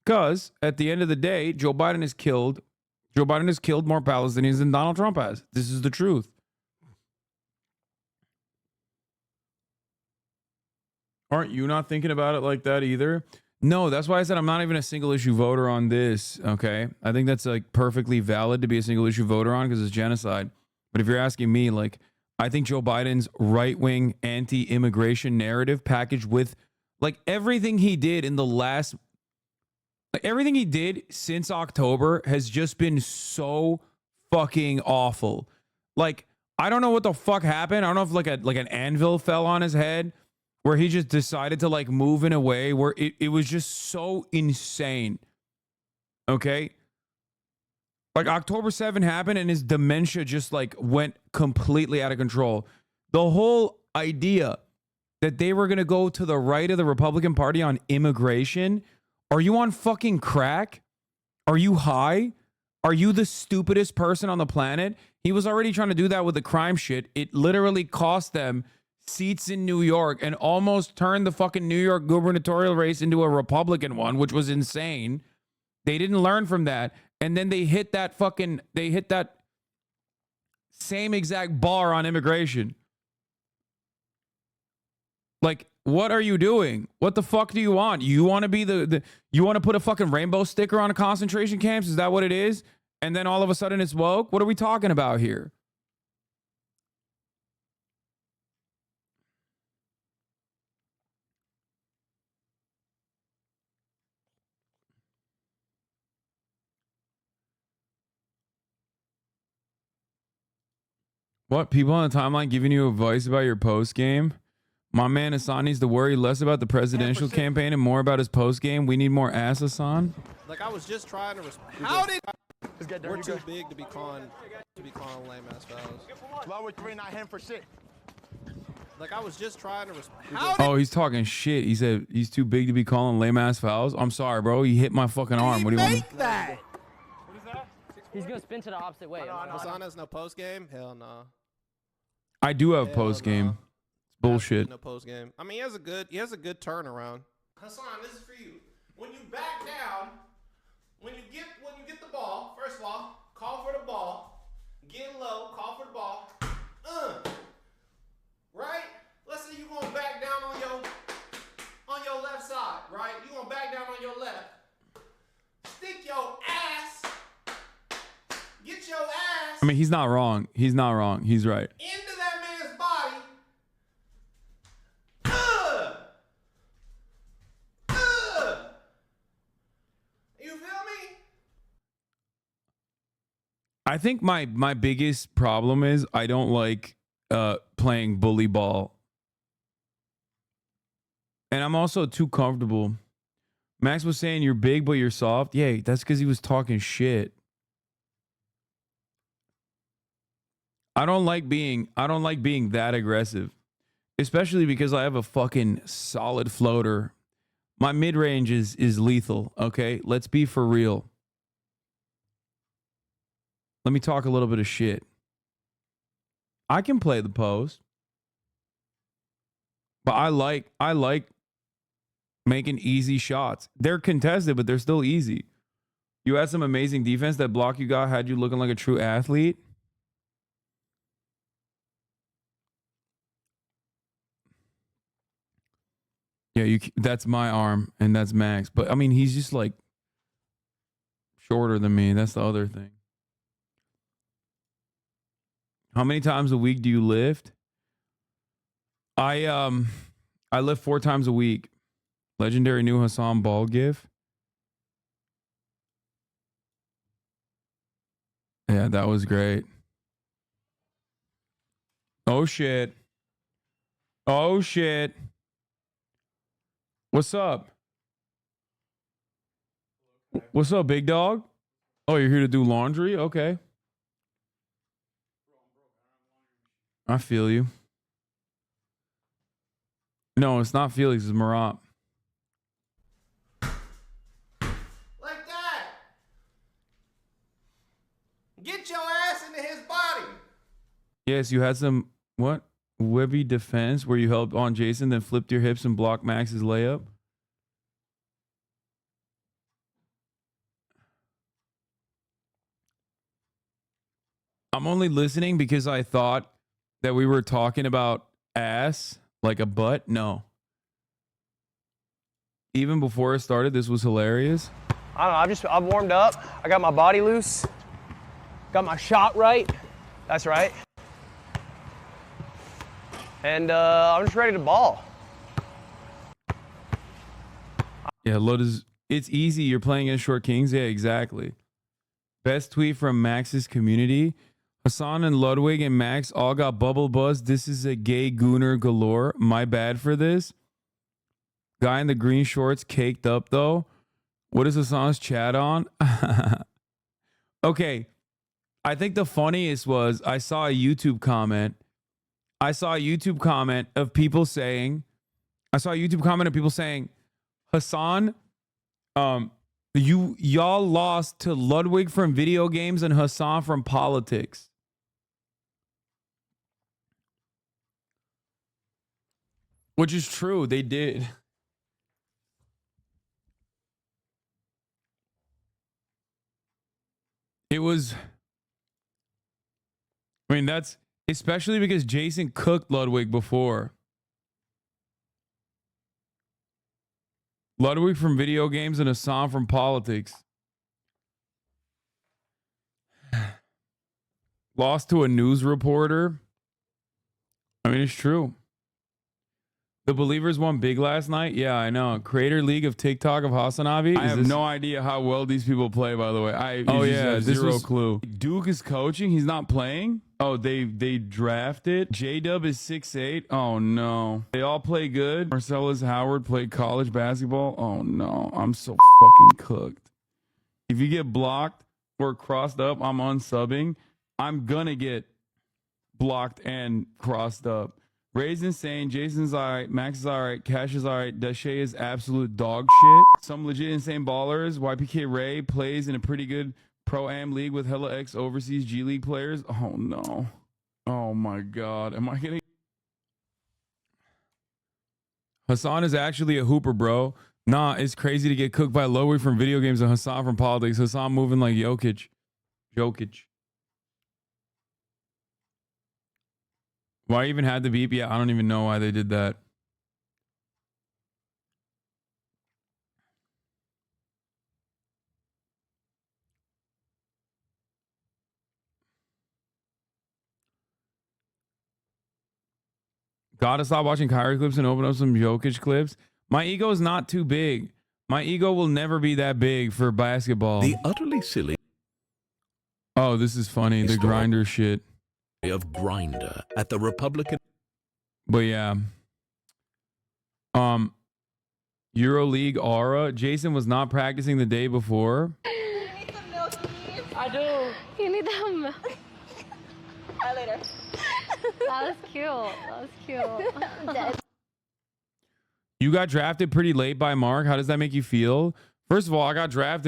Because at the end of the day, Joe Biden has killed more Palestinians than Donald Trump has. This is the truth. Aren't you not thinking about it like that either? No, that's why I said I'm not even a single issue voter on this. Okay. I think that's like perfectly valid to be a single issue voter on because it's genocide. But if you're asking me, like, I think Joe Biden's right-wing anti-immigration narrative packaged with like everything he did in the last, like everything he did since October has just been so fucking awful. Like, I don't know what the fuck happened. I don't know if like an anvil fell on his head where he just decided to like move in a way where it was just so insane. Okay. Like October 7 happened and his dementia just like went completely out of control. The whole idea that they were going to go to the right of the Republican Party on immigration. Are you on fucking crack? Are you high? Are you the stupidest person on the planet? He was already trying to do that with the crime shit. It literally cost them seats in New York and almost turned the fucking New York gubernatorial race into a Republican one, which was insane. They didn't learn from that. And then they hit that same exact bar on immigration. Like, what are you doing? What the fuck do you want? You want to be you want to put a fucking rainbow sticker on a concentration camps? Is that what it is? And then all of a sudden it's woke? What are we talking about here? What? People on the timeline giving you advice about your post game? My man Hassan needs to worry less about the presidential campaign and more about his post game. We need more ass, Hassan. Like I was just trying to. How did? We're too big to be calling lame ass fouls. Lower 3, not him for shit. Like I was just trying to. Oh, he's talking shit. He said he's too big to be calling lame ass fouls. I'm sorry, bro. He hit my fucking arm. What do you want? That. What is that? He's gonna spin to the opposite way. Hassan has no post game. Hell no. I do have post game. It's bullshit. No post game. I mean, he has a good turnaround. Hassan, this is for you. When you back down, when you get the ball, first of all, call for the ball. Get low, call for the ball. Right? Let's say you're gonna back down on your left side, right? You're gonna back down on your left. Stick your ass. Get your ass. I mean, he's not wrong. He's not wrong. He's right. Into that man's body. You feel me? I think my biggest problem is I don't like playing bully ball. And I'm also too comfortable. Max was saying you're big but you're soft. Yeah, that's because he was talking shit. I don't like being that aggressive, especially because I have a fucking solid floater. My mid-range is lethal, okay? Let's be for real. Let me talk a little bit of shit. I can play the post. But I like making easy shots. They're contested, but they're still easy. You had some amazing defense. That block you got had you looking like a true athlete. Yeah, that's my arm, and that's Max. But, I mean, he's just, like, shorter than me. That's the other thing. How many times a week do you lift? I lift 4 times a week. Legendary new Hassan ball gif. Yeah, that was great. Oh, shit. Oh, shit. What's up? What's up, big dog? Oh, you're here to do laundry? Okay. I feel you. No, it's not Felix, it's Marat. Like that. Get your ass into his Yes, you had some, what? Webby defense where you held on Jason, then flipped your hips and blocked Max's layup. I'm only listening because I thought that we were talking about ass, like a butt. No. Even before it started, this was hilarious. I don't know, I'm warmed up. I got my body loose. Got my shot right. That's right. And I'm just ready to ball. Yeah, it's easy. You're playing against Short Kings. Yeah, exactly. Best tweet from Max's community. Hassan and Ludwig and Max all got bubble buzz. This is a gay gooner galore. My bad for this. Guy in the green shorts caked up though. What is Hassan's chat on? Okay. I think the funniest was I saw a YouTube comment. Of people saying, Hassan, y'all lost to Ludwig from video games and Hassan from politics. Which is true, they did. It was, I mean, that's especially because Jason cooked Ludwig before. Ludwig from video games and Hassan from politics. Lost to a news reporter. I mean, it's true. The Believers won big last night. Yeah, I know. Creator League of TikTok of Hasanabi. I have no idea how well these people play, by the way. Zero clue. Duke is coaching. He's not playing. Oh, they drafted. J-Dub is 6'8". Oh, no. They all play good. Marcellus Howard played college basketball. Oh, no. I'm so fucking cooked. If you get blocked or crossed up, I'm unsubbing. I'm going to get blocked and crossed up. Ray's insane. Jason's all right. Max is all right. Cash is all right. Dashay is absolute dog shit. Some legit insane ballers. YPK Ray plays in a pretty good Pro-Am league with hella ex overseas G League players. Oh, no. Oh, my God. Am I getting... Hassan is actually a hooper, bro. Nah, it's crazy to get cooked by Lowy from video games and Hassan from politics. Hassan moving like Jokic. Why even had the beep? Yeah, I don't even know why they did that. Gotta stop watching Kyrie clips and open up some Jokic clips. My ego is not too big. My ego will never be that big for basketball. The utterly silly. Oh, this is funny. The grinder shit. Of Grinder at the Republican. But yeah. EuroLeague aura. Jason was not practicing the day before. You need some milk, please? I do. You need some milk. Bye later. That was cute. You got drafted pretty late by Mark. How does that make you feel? First of all, I got drafted